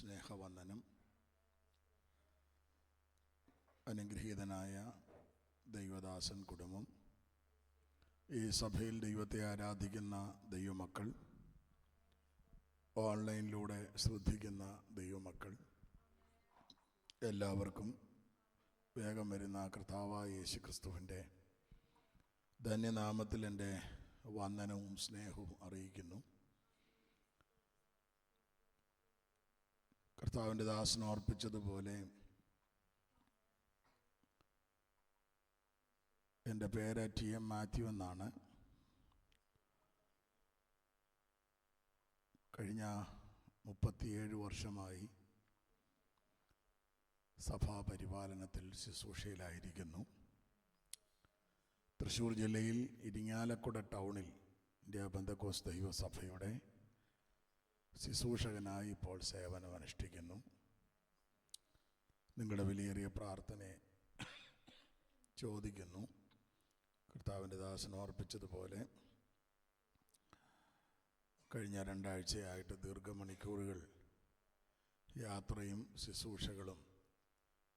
സ്നേഹവന്ദനം. അനുഗ്രഹീതനായ ദൈവദാസൻ കുടുംബം, ഈ സഭയിൽ ദൈവത്തെ ആരാധിക്കുന്ന ദൈവമക്കൾ, ഓൺലൈനിലൂടെ ശ്രദ്ധിക്കുന്ന ദൈവമക്കൾ, എല്ലാവർക്കും വേഗം വരുന്ന കർത്താവായ യേശുക്രിസ്തുവിൻ്റെ ധന്യനാമത്തിൽ എൻ്റെ വന്ദനവും സ്നേഹവും അറിയിക്കുന്നു. കർത്താവിൻ്റെ ദാസൻ ഓർപ്പിച്ചതുപോലെ എൻ്റെ പേര് TM മാത്യു എന്നാണ്. കഴിഞ്ഞ 37 വർഷമായി സഭാപരിപാലനത്തിൽ ശുശ്രൂഷയിലായിരിക്കുന്നു. തൃശ്ശൂർ ജില്ലയിൽ ഇരിങ്ങാലക്കുട ടൗണിൽ ഇന്ത്യ പെന്തക്കോസ്ത് ദൈവസഭയുടെ ശുശ്രൂഷകനായി ഇപ്പോൾ സേവനമനുഷ്ഠിക്കുന്നു. നിങ്ങളുടെ വിലയേറിയ പ്രാർത്ഥനയെ ചോദിക്കുന്നു. കർത്താവിൻ്റെ ദാസൻ ഓർപ്പിച്ചതുപോലെ കഴിഞ്ഞ 2 ആഴ്ചയായിട്ട് ദീർഘമണിക്കൂറുകൾ യാത്രയും ശുശ്രൂഷകളും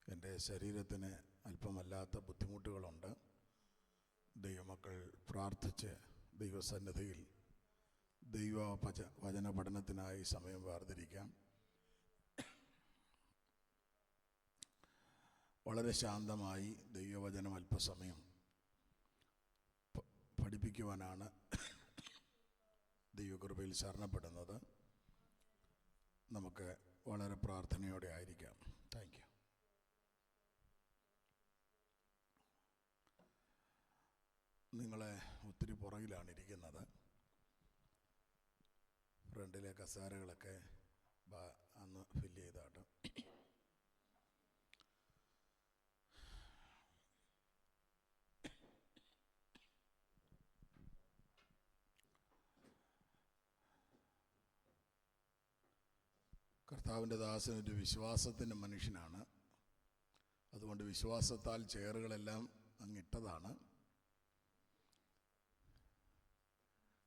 എൻ്റെ ശരീരത്തിന് അല്പമല്ലാത്ത ബുദ്ധിമുട്ടുകളുണ്ട്. ദൈവമക്കൾ പ്രാർത്ഥിച്ച് ദൈവസന്നിധിയിൽ വചന പഠനത്തിനായി സമയം വേർതിരിക്കാം. വളരെ ശാന്തമായി ദൈവവചനം അല്പസമയം പഠിപ്പിക്കുവാനാണ് ദൈവകൃപയിൽ ശരണപ്പെടുന്നത്. നമുക്ക് വളരെ പ്രാർത്ഥനയോടെ ആയിരിക്കാം. Thank you. നിങ്ങളെ ഒത്തിരി പുറകിലാണ് ഇരിക്കുന്നത്. ഫ്രണ്ടിലെ കസേരകളൊക്കെ അന്ന് ഫില്ല് ചെയ്താട്ട്. കർത്താവിൻ്റെ ദാസൻ ഒരു വിശ്വാസത്തിൻ്റെ മനുഷ്യനാണ്. അതുകൊണ്ട് വിശ്വാസത്താൽ ചെയറുകളെല്ലാം അങ്ങിട്ടതാണ്.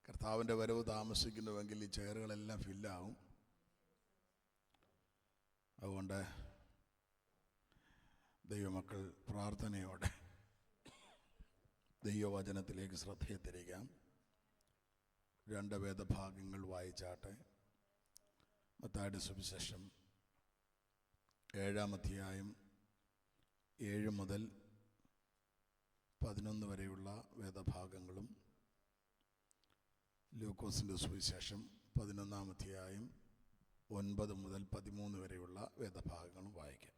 കർത്താവിൻ്റെ വരവ് താമസിക്കുന്നുവെങ്കിൽ ഈ ചെയറുകളെല്ലാം ഫില്ലാവും. അതുകൊണ്ട് ദൈവമക്കൾ പ്രാർത്ഥനയോടെ ദൈവവചനത്തിലേക്ക് ശ്രദ്ധയെ തിരിക്കാം. 2 വേദഭാഗങ്ങൾ വായിച്ചാട്ടെ. മത്തായിയുടെ സുവിശേഷം 7-ാം അധ്യായം 7 മുതൽ 11 വരെയുള്ള വേദഭാഗങ്ങളും, ലൂക്കോസിൻ്റെ സുവിശേഷം 11-ാം അധ്യായം 9 മുതൽ 13 വരെയുള്ള വേദഭാഗങ്ങളും വായിക്കാം.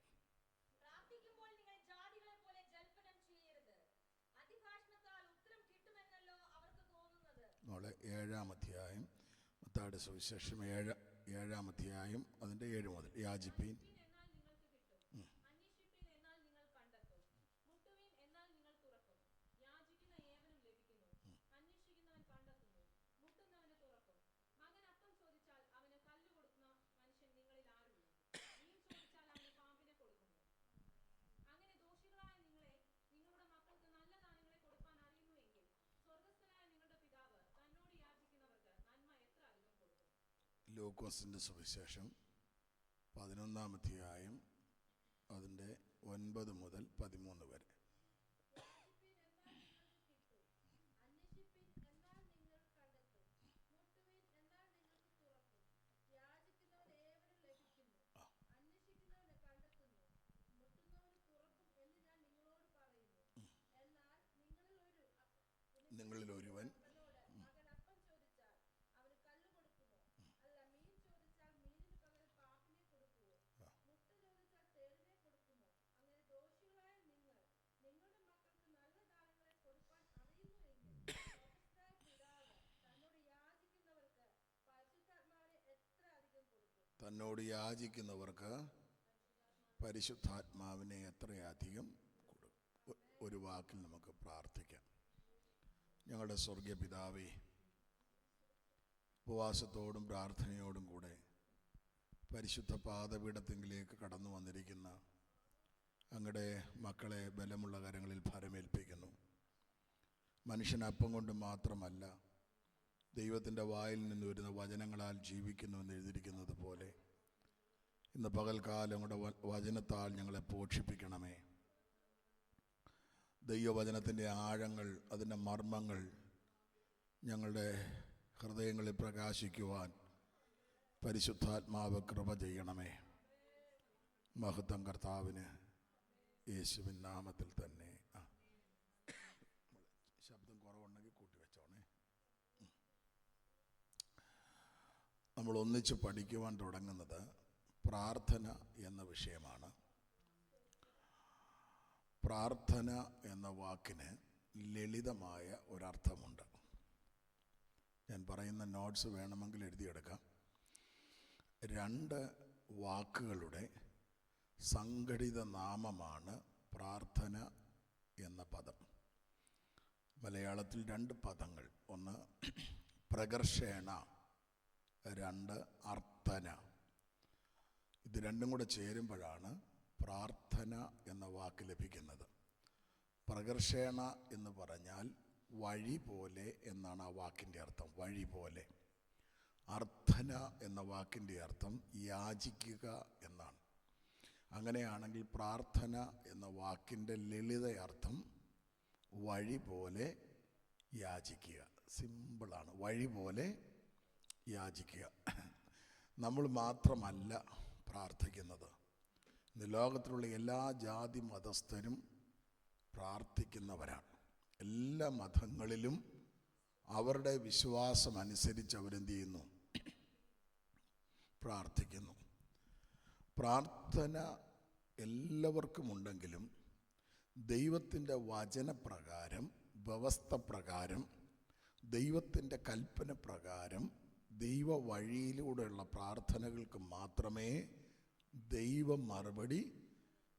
മോളെ 7-ാം അധ്യായം, മത്തായിയുടെ സുവിശേഷം 7-ാം അധ്യായം അതിൻ്റെ 7 മുതൽ. യാചിപ്പീൻ, ലൂക്കോസിൻ്റെ സുവിശേഷം 11-ാം അധ്യായം അതിൻ്റെ 9 മുതൽ 13 വരെ. നിങ്ങളിൽ ഒരുവൻ തന്നോട് യാചിക്കുന്നവർക്ക് പരിശുദ്ധാത്മാവിനെ എത്രയധികം കൊടുക്കും. ഒരു വാക്കിൽ നമുക്ക് പ്രാർത്ഥിക്കാം. ഞങ്ങളുടെ സ്വർഗീയ പിതാവേ, ഉപവാസത്തോടും പ്രാർത്ഥനയോടും കൂടെ പരിശുദ്ധ പാദപീഠത്തിലേക്ക് കടന്നു വന്നിരിക്കുന്ന അങ്ങയുടെ മക്കളെ ബലമുള്ള കരങ്ങളിൽ ഭരമേൽപ്പിക്കുന്നു. മനുഷ്യൻ അപ്പം കൊണ്ട് മാത്രമല്ല, ദൈവത്തിൻ്റെ വായിൽ നിന്ന് വരുന്ന വചനങ്ങളാൽ ജീവിക്കുന്നുവെന്ന് എഴുതിയിരിക്കുന്നത് പോലെ ഇന്ന് പകൽക്കാലം കൂടെ വചനത്താൽ ഞങ്ങളെ പോഷിപ്പിക്കണമേ. ദൈവവചനത്തിൻ്റെ ആഴങ്ങൾ, അതിൻ്റെ മർമ്മങ്ങൾ ഞങ്ങളുടെ ഹൃദയങ്ങളിൽ പ്രകാശിക്കുവാൻ പരിശുദ്ധാത്മാവ് കൃപ ചെയ്യണമേ. മഹത്വം കർത്താവിന്, യേശുവിൻ നാമത്തിൽ തന്നെ. ശബ്ദം കുറവുണ്ടെങ്കിൽ കൂട്ടി വെച്ചോണേ. നമ്മൾ ഒന്നിച്ച് പഠിക്കുവാൻ തുടങ്ങുന്നത് പ്രാർത്ഥന എന്ന വിഷയമാണ്. പ്രാർത്ഥന എന്ന വാക്കിന് ലളിതമായ ഒരർത്ഥമുണ്ട്. ഞാൻ പറയുന്ന നോട്ട്സ് വേണമെങ്കിൽ എഴുതിയെടുക്കാം. 2 വാക്കുകളുടെ സംഘടിത നാമമാണ് പ്രാർത്ഥന എന്ന പദം. മലയാളത്തിൽ 2 പദങ്ങൾ, ഒന്ന് പ്രകർഷേണ, 2 അർത്ഥന. ഇത് രണ്ടും കൂടെ ചേരുമ്പോഴാണ് പ്രാർത്ഥന എന്ന വാക്ക് ലഭിക്കുന്നത്. പ്രകർഷേണ എന്ന് പറഞ്ഞാൽ വഴി പോലെ എന്നാണ് ആ വാക്കിൻ്റെ അർത്ഥം, വഴി പോലെ. അർത്ഥന എന്ന വാക്കിൻ്റെ അർത്ഥം യാചിക്കുക എന്നാണ്. അങ്ങനെയാണെങ്കിൽ പ്രാർത്ഥന എന്ന വാക്കിൻ്റെ ലളിത അർത്ഥം വഴി പോലെ യാചിക്കുക. സിമ്പിളാണ്, വഴി പോലെ യാചിക്കുക. നമ്മൾ മാത്രമല്ല പ്രാർത്ഥിക്കുന്നത്. ഇന്ന് ലോകത്തിലുള്ള എല്ലാ ജാതി മതസ്ഥരും പ്രാർത്ഥിക്കുന്നവരാണ്. എല്ലാ മതങ്ങളിലും അവരുടെ വിശ്വാസം അനുസരിച്ച് അവരെന്ത് ചെയ്യുന്നു? പ്രാർത്ഥിക്കുന്നു. പ്രാർത്ഥന എല്ലാവർക്കും ഉണ്ടെങ്കിലും ദൈവത്തിൻ്റെ വചനപ്രകാരം, വ്യവസ്ഥ പ്രകാരം, ദൈവത്തിൻ്റെ കൽപ്പന പ്രകാരം, ദൈവ വഴിയിലൂടെയുള്ള പ്രാർത്ഥനകൾക്ക് മാത്രമേ ദൈവം മറുപടി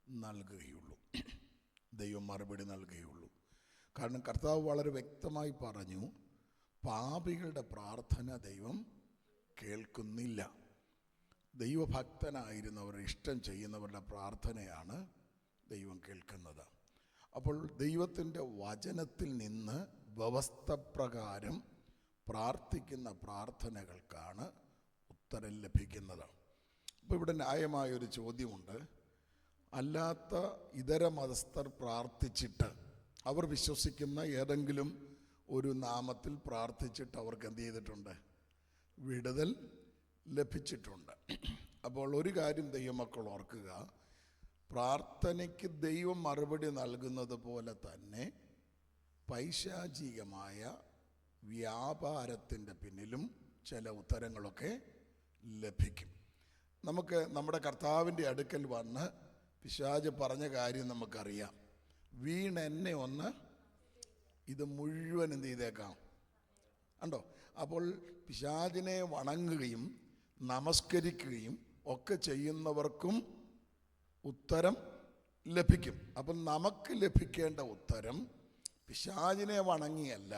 നൽകുകയുള്ളൂ. ദൈവം മറുപടി നൽകുകയുള്ളൂ. കാരണം കർത്താവ് വളരെ വ്യക്തമായി പറഞ്ഞു, പാപികളുടെ പ്രാർത്ഥന ദൈവം കേൾക്കുന്നില്ല. ദൈവഭക്തനായിരുന്നവർ, ഇഷ്ടം ചെയ്യുന്നവരുടെ പ്രാർത്ഥനയാണ് ദൈവം കേൾക്കുന്നത്. അപ്പോൾ ദൈവത്തിൻ്റെ വചനത്തിൽ നിന്ന് വ്യവസ്ഥപ്രകാരം പ്രാർത്ഥിക്കുന്ന പ്രാർത്ഥനകൾക്കാണ് ഉത്തരം ലഭിക്കുന്നത്. അപ്പോൾ ഇവിടെ ന്യായമായൊരു ചോദ്യമുണ്ട്. അല്ലാത്ത ഇതര മതസ്ഥർ പ്രാർത്ഥിച്ചിട്ട്, അവർ വിശ്വസിക്കുന്ന ഏതെങ്കിലും ഒരു നാമത്തിൽ പ്രാർത്ഥിച്ചിട്ട് അവർക്ക് എന്ത് ചെയ്തിട്ടുണ്ട്? വിടുതൽ ലഭിച്ചിട്ടുണ്ട്. അപ്പോൾ ഒരു കാര്യം ദൈവമക്കൾ ഓർക്കുക, പ്രാർത്ഥനയ്ക്ക് ദൈവം മറുപടി നൽകുന്നത് പോലെ തന്നെ പൈശാചികമായ വ്യാപാരത്തിൻ്റെ പിന്നിലും ചില ഉത്തരങ്ങളൊക്കെ ലഭിക്കും. നമുക്ക് നമ്മുടെ കർത്താവിൻ്റെ അടുക്കൽ വന്ന് പിശാച് പറഞ്ഞ കാര്യം നമുക്കറിയാം. വീണെന്നെ ഒന്ന് ഇത് മുഴുവൻ എന്ത് ചെയ്തേക്കാം ഉണ്ടോ? അപ്പോൾ പിശാചിനെ വണങ്ങുകയും നമസ്കരിക്കുകയും ഒക്കെ ചെയ്യുന്നവർക്കും ഉത്തരം ലഭിക്കും. അപ്പം നമുക്ക് ലഭിക്കേണ്ട ഉത്തരം പിശാചിനെ വണങ്ങിയല്ല,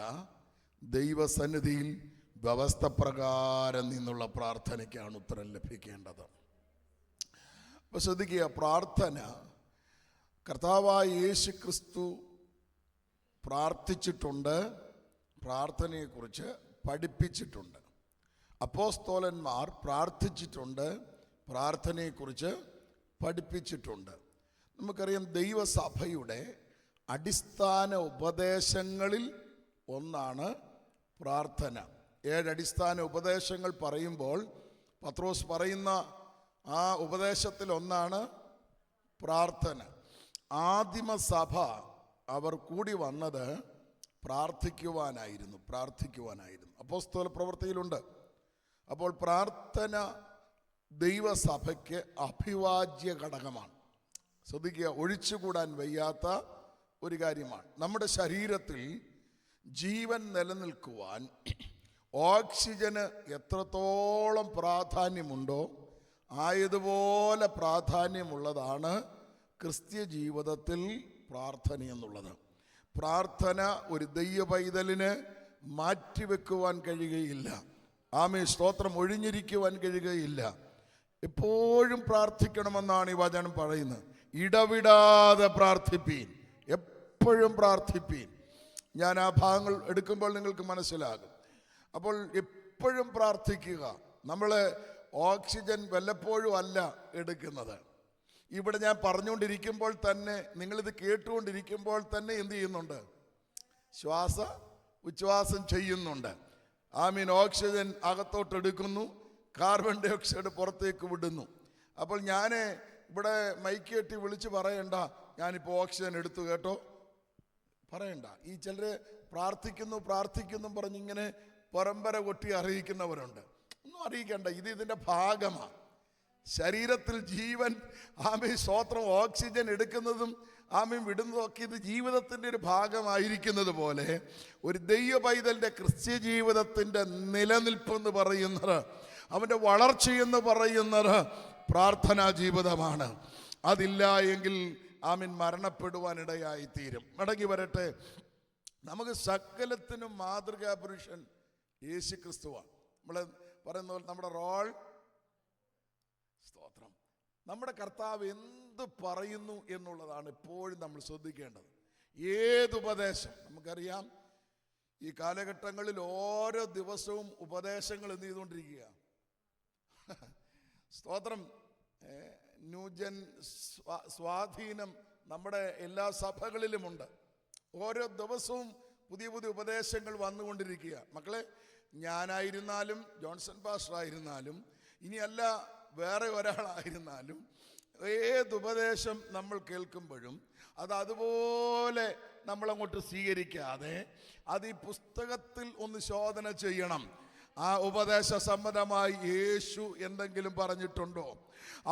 ദൈവസന്നിധിയിൽ വ്യവസ്ഥ പ്രകാരം നിന്നുള്ള പ്രാർത്ഥനയ്ക്കാണ് ഉത്തരം ലഭിക്കേണ്ടത്. അപ്പോൾ ശ്രദ്ധിക്കുക, പ്രാർത്ഥന കർത്താവായ യേശു ക്രിസ്തു പ്രാർത്ഥിച്ചിട്ടുണ്ട്, പ്രാർത്ഥനയെക്കുറിച്ച് പഠിപ്പിച്ചിട്ടുണ്ട്. അപ്പോസ്തലന്മാർ പ്രാർത്ഥിച്ചിട്ടുണ്ട്, പ്രാർത്ഥനയെക്കുറിച്ച് പഠിപ്പിച്ചിട്ടുണ്ട്. നമുക്കറിയാം, ദൈവസഭയുടെ അടിസ്ഥാന ഉപദേശങ്ങളിൽ ഒന്നാണ് പ്രാർത്ഥന. 7 അടിസ്ഥാന ഉപദേശങ്ങൾ പറയുമ്പോൾ പത്രോസ് പറയുന്ന ആ ഉപദേശത്തിൽ ഒന്നാണ് പ്രാർത്ഥന. ആദിമസഭ അവർ കൂടി വന്നത് പ്രാർത്ഥിക്കുവാനായിരുന്നു. അപ്പോസ്തല പ്രവൃത്തിയിലുണ്ട്. അപ്പോൾ പ്രാർത്ഥന ദൈവസഭയ്ക്ക് അഭിവാജ്യ ഘടകമാണ്. ശ്രദ്ധിക്കുക, ഒഴിച്ചുകൂടാൻ വയ്യാത്ത ഒരു കാര്യമാണ്. നമ്മുടെ ശരീരത്തിൽ ജീവൻ നിലനിൽക്കുവാൻ ഓക്സിജന് എത്രത്തോളം പ്രാധാന്യമുണ്ടോ ആയതുപോലെ പ്രാധാന്യമുള്ളതാണ് ക്രിസ്ത്യ ജീവിതത്തിൽ പ്രാർത്ഥന എന്നുള്ളത്. പ്രാർത്ഥന ഒരു ദൈവ പൈതലിന് മാറ്റിവെക്കുവാൻ കഴിയുകയില്ല. ആമേൻ, സ്തോത്രം, ഒഴിഞ്ഞിരിക്കുവാൻ കഴിയുകയില്ല. എപ്പോഴും പ്രാർത്ഥിക്കണമെന്നാണ് ഈ വചനം പറയുന്നത്. ഇടവിടാതെ പ്രാർത്ഥിപ്പീൻ, എപ്പോഴും പ്രാർത്ഥിപ്പീൻ. ഞാൻ ആ ഭാഗങ്ങൾ എടുക്കുമ്പോൾ നിങ്ങൾക്ക് മനസ്സിലാകും. അപ്പോൾ എപ്പോഴും പ്രാർത്ഥിക്കുക. നമ്മൾ ഓക്സിജൻ വല്ലപ്പോഴും അല്ല എടുക്കുന്നത്. ഇവിടെ ഞാൻ പറഞ്ഞുകൊണ്ടിരിക്കുമ്പോൾ തന്നെ, നിങ്ങളിത് കേട്ടുകൊണ്ടിരിക്കുമ്പോൾ തന്നെ എന്ത് ചെയ്യുന്നുണ്ട്? ഉച്ഛ്വാസം ചെയ്യുന്നുണ്ട്. ഓക്സിജൻ അകത്തോട്ടെടുക്കുന്നു, കാർബൺ ഡൈ ഓക്സൈഡ് പുറത്തേക്ക് വിടുന്നു. അപ്പോൾ ഞാൻ ഇവിടെ മൈക്ക് കെട്ടി വിളിച്ച് പറയണ്ട ഞാനിപ്പോൾ ഓക്സിജൻ എടുത്തു കേട്ടോ, പറയണ്ട. ഈ ചിലർ പ്രാർത്ഥിക്കുന്നു പറഞ്ഞിങ്ങനെ പരമ്പര കൊട്ടി അറിയിക്കുന്നവരുണ്ട്. ഒന്നും അറിയിക്കണ്ട, ഇതിൻ്റെ ഭാഗമാണ്. ശരീരത്തിൽ ജീവൻ സ്തോത്രം ഓക്സിജൻ എടുക്കുന്നതും വിടുന്നതൊക്കെ ഇത് ജീവിതത്തിൻ്റെ ഒരു ഭാഗമായിരിക്കുന്നത് പോലെ ഒരു ദൈവ പൈതലിൻ്റെ ക്രിസ്ത്യ ജീവിതത്തിൻ്റെ നിലനിൽപ്പെന്ന് പറയുന്നത്, അവൻ്റെ വളർച്ചയെന്ന് പറയുന്നത് പ്രാർത്ഥനാ ജീവിതമാണ്. അതില്ല എങ്കിൽ മരണപ്പെടുവാനിടയായി തീരും. മടങ്ങി വരട്ടെ, നമുക്ക് സകലത്തിനും മാതൃകാ പുരുഷൻ യേശു ക്രിസ്തുവാണ്. നമ്മൾ പറയുന്ന പോലെ നമ്മുടെ റോൾ, സ്തോത്രം, നമ്മുടെ കർത്താവ് എന്ത് പറയുന്നു എന്നുള്ളതാണ് എപ്പോഴും നമ്മൾ ശ്രദ്ധിക്കേണ്ടത്. ഏതുപദേശം നമുക്കറിയാം, ഈ കാലഘട്ടങ്ങളിൽ ഓരോ ദിവസവും ഉപദേശങ്ങൾ എന്ത് ചെയ്തുകൊണ്ടിരിക്കുക, സ്തോത്രം, ന്യൂജൻ സ്വാധീനം നമ്മുടെ എല്ലാ സഭകളിലുമുണ്ട്. ഓരോ ദിവസവും പുതിയ പുതിയ ഉപദേശങ്ങൾ വന്നുകൊണ്ടിരിക്കുക. മക്കളെ, ഞാനായിരുന്നാലും ജോൺസൺ പാസ്റ്റർ ആയിരുന്നാലും ഇനിയല്ല വേറെ ഒരാളായിരുന്നാലും ഏതുപദേശം നമ്മൾ കേൾക്കുമ്പോഴും അത് അതുപോലെ നമ്മളങ്ങോട്ട് സ്വീകരിക്കാതെ അത് ഈ പുസ്തകത്തിൽ ഒന്ന് ശോധന ചെയ്യണം. ആ ഉപദേശ സമ്മതമായി യേശു എന്തെങ്കിലും പറഞ്ഞിട്ടുണ്ടോ?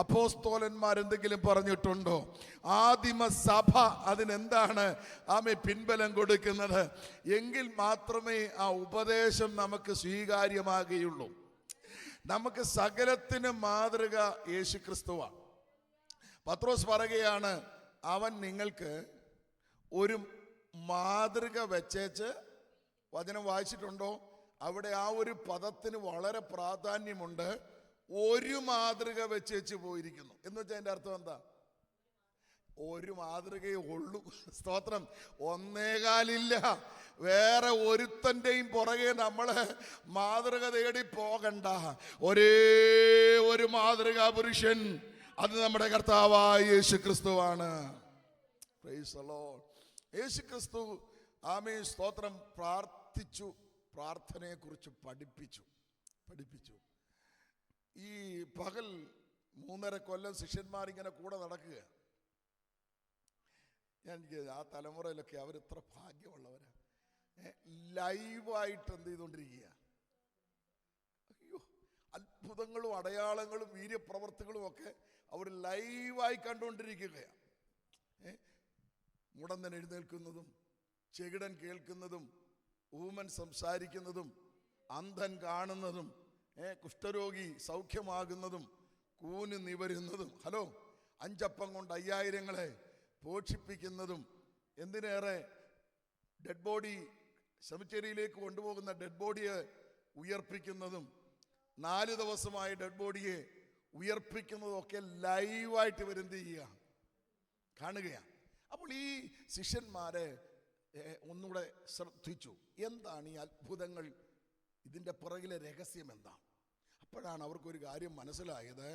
അപ്പോസ്തലന്മാരെന്തെങ്കിലും പറഞ്ഞിട്ടുണ്ടോ? ആദിമ സഭ അതിനെന്താണ് പിൻബലം കൊടുക്കുന്നത്? എങ്കിൽ മാത്രമേ ആ ഉപദേശം നമുക്ക് സ്വീകാര്യമാകുകയുള്ളൂ. നമുക്ക് സകലത്തിന് മാതൃക യേശു ക്രിസ്തുവാണ്. പത്രോസ് പറയുകയാണ്, അവൻ നിങ്ങൾക്ക് ഒരു മാതൃക വെച്ചേച്ച്, വചനം വായിച്ചിട്ടുണ്ടോ? അവിടെ ആ ഒരു പദത്തിന് വളരെ പ്രാധാന്യമുണ്ട്. ഒരു മാതൃക വെച്ചേച്ച് പോയിരിക്കുന്നു എന്ന് വെച്ചാൽ അതിൻ്റെ അർത്ഥം എന്താ? ഒരു മാതൃകയേ ഉള്ളൂ. സ്തോത്രം. ഒന്നേകാലില്ല. വേറെ ഒരുത്തൻ്റെയും പുറകെ നമ്മള് മാതൃക തേടി പോകണ്ട. ഒരേ ഒരു മാതൃകാ പുരുഷൻ, അത് നമ്മുടെ കർത്താവായ യേശു ക്രിസ്തുവാണ്. Price the Lord. യേശു ക്രിസ്തു സ്തോത്രം പ്രാർത്ഥിച്ചു, പ്രാർത്ഥനയെക്കുറിച്ച് പഠിപ്പിച്ചു. ഈ പകൽ 3.5 കൊല്ലം ശിഷ്യന്മാരിങ്ങനെ കൂടെ നടക്കുക. എനിക്ക് ആ തലമുറയിലൊക്കെ അവരെത്ര ഭാഗ്യമുള്ളവരാ. ലൈവായിട്ട് എന്ത് ചെയ്തുകൊണ്ടിരിക്കുക? അയ്യോ, അത്ഭുതങ്ങളും അടയാളങ്ങളും വീര്യപ്രവർത്തികളും ഒക്കെ അവർ ലൈവായി കണ്ടുകൊണ്ടിരിക്കുകയാണ്. മുടന്തൻ എഴുന്നേൽക്കുന്നതും, ചെകിടൻ കേൾക്കുന്നതും, ഊമൻ സംസാരിക്കുന്നതും, അന്ധൻ കാണുന്നതും, കുഷ്ഠരോഗി സൗഖ്യമാകുന്നതും, കൂന് നിവരുന്നതും, 5 അപ്പം കൊണ്ട് 5000 പോഷിപ്പിക്കുന്നതും, എന്തിനേറെ ഡെഡ് ബോഡി സെമിത്തേരിയിലേക്ക് കൊണ്ടുപോകുന്ന ഡെഡ് ബോഡിയെ ഉയർപ്പിക്കുന്നതും, 4 ദിവസമായി ഡെഡ് ബോഡിയെ ഉയർപ്പിക്കുന്നതും ഒക്കെ ലൈവായിട്ട് ഇവരെന്ത് ചെയ്യുക? കാണുകയാണ്. അപ്പോൾ ഈ ശിഷ്യന്മാരെ ഒന്നുകൂടെ ശ്രദ്ധിച്ചു, എന്താണ് ഈ അത്ഭുതങ്ങൾ, ഇതിൻ്റെ പുറകിലെ രഹസ്യം എന്താണ്? അപ്പോഴാണ് അവർക്കൊരു കാര്യം മനസ്സിലായത്.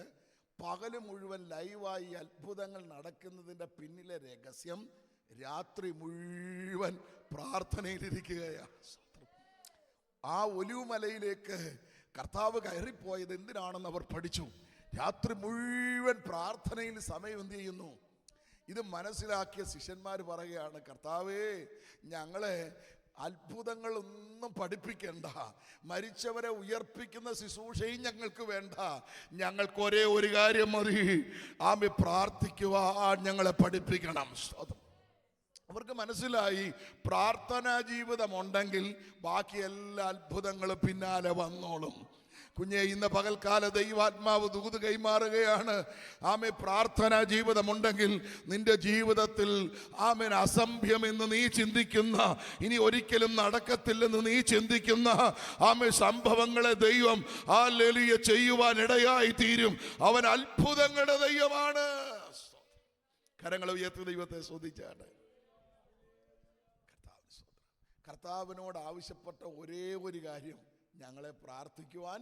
പകല് മുഴുവൻ ലൈവായി അത്ഭുതങ്ങൾ നടക്കുന്നതിൻ്റെ പിന്നിലെ രഹസ്യം രാത്രി മുഴുവൻ പ്രാർത്ഥനയിലിരിക്കുകയാണ്. ആ ഒലിവുമലയിലേക്ക് കർത്താവ് കയറിപ്പോയത് എന്തിനാണെന്ന് അവർ പഠിച്ചു. രാത്രി മുഴുവൻ പ്രാർത്ഥനയിൽ സമയം എന്ത് ചെയ്യുന്നു? ഇത് മനസ്സിലാക്കിയ ശിഷ്യന്മാർ പറയുകയാണ്, കർത്താവേ, ഞങ്ങളെ അത്ഭുതങ്ങളൊന്നും പഠിപ്പിക്കണ്ട, മരിച്ചവരെ ഉയർപ്പിക്കുന്ന ശുശ്രൂഷയും ഞങ്ങൾക്ക് വേണ്ട, ഞങ്ങൾക്ക് ഒരേ ഒരു കാര്യം മതി, പ്രാർത്ഥിക്കുവാൻ ഞങ്ങളെ പഠിപ്പിക്കണം. അവർക്ക് മനസ്സിലായി, പ്രാർത്ഥനാ ജീവിതമുണ്ടെങ്കിൽ ബാക്കി എല്ലാ അത്ഭുതങ്ങളും പിന്നാലെ വന്നോളും. കുഞ്ഞെ, ഇന്ന് പകൽക്കാല ദൈവാത്മാവ് ദൂത് കൈമാറുകയാണ്. പ്രാർത്ഥനാ ജീവിതമുണ്ടെങ്കിൽ നിന്റെ ജീവിതത്തിൽ അസംഭ്യമെന്ന് നീ ചിന്തിക്കുന്ന, ഇനി ഒരിക്കലും നടക്കത്തില്ലെന്ന് നീ ചിന്തിക്കുന്ന സംഭവങ്ങളെ ദൈവം ചെയ്യുവാൻ ഇടയായി തീരും. അവൻ അത്ഭുതങ്ങളുടെ ദൈവമാണ്. കരങ്ങൾ ഉയർത്തി ദൈവത്തെ സ്തുതിച്ചാണ്. കർത്താവിനോട് ആവശ്യപ്പെട്ട ഒരേ ഒരു കാര്യം, ഞങ്ങളെ പ്രാർത്ഥിക്കുവാൻ.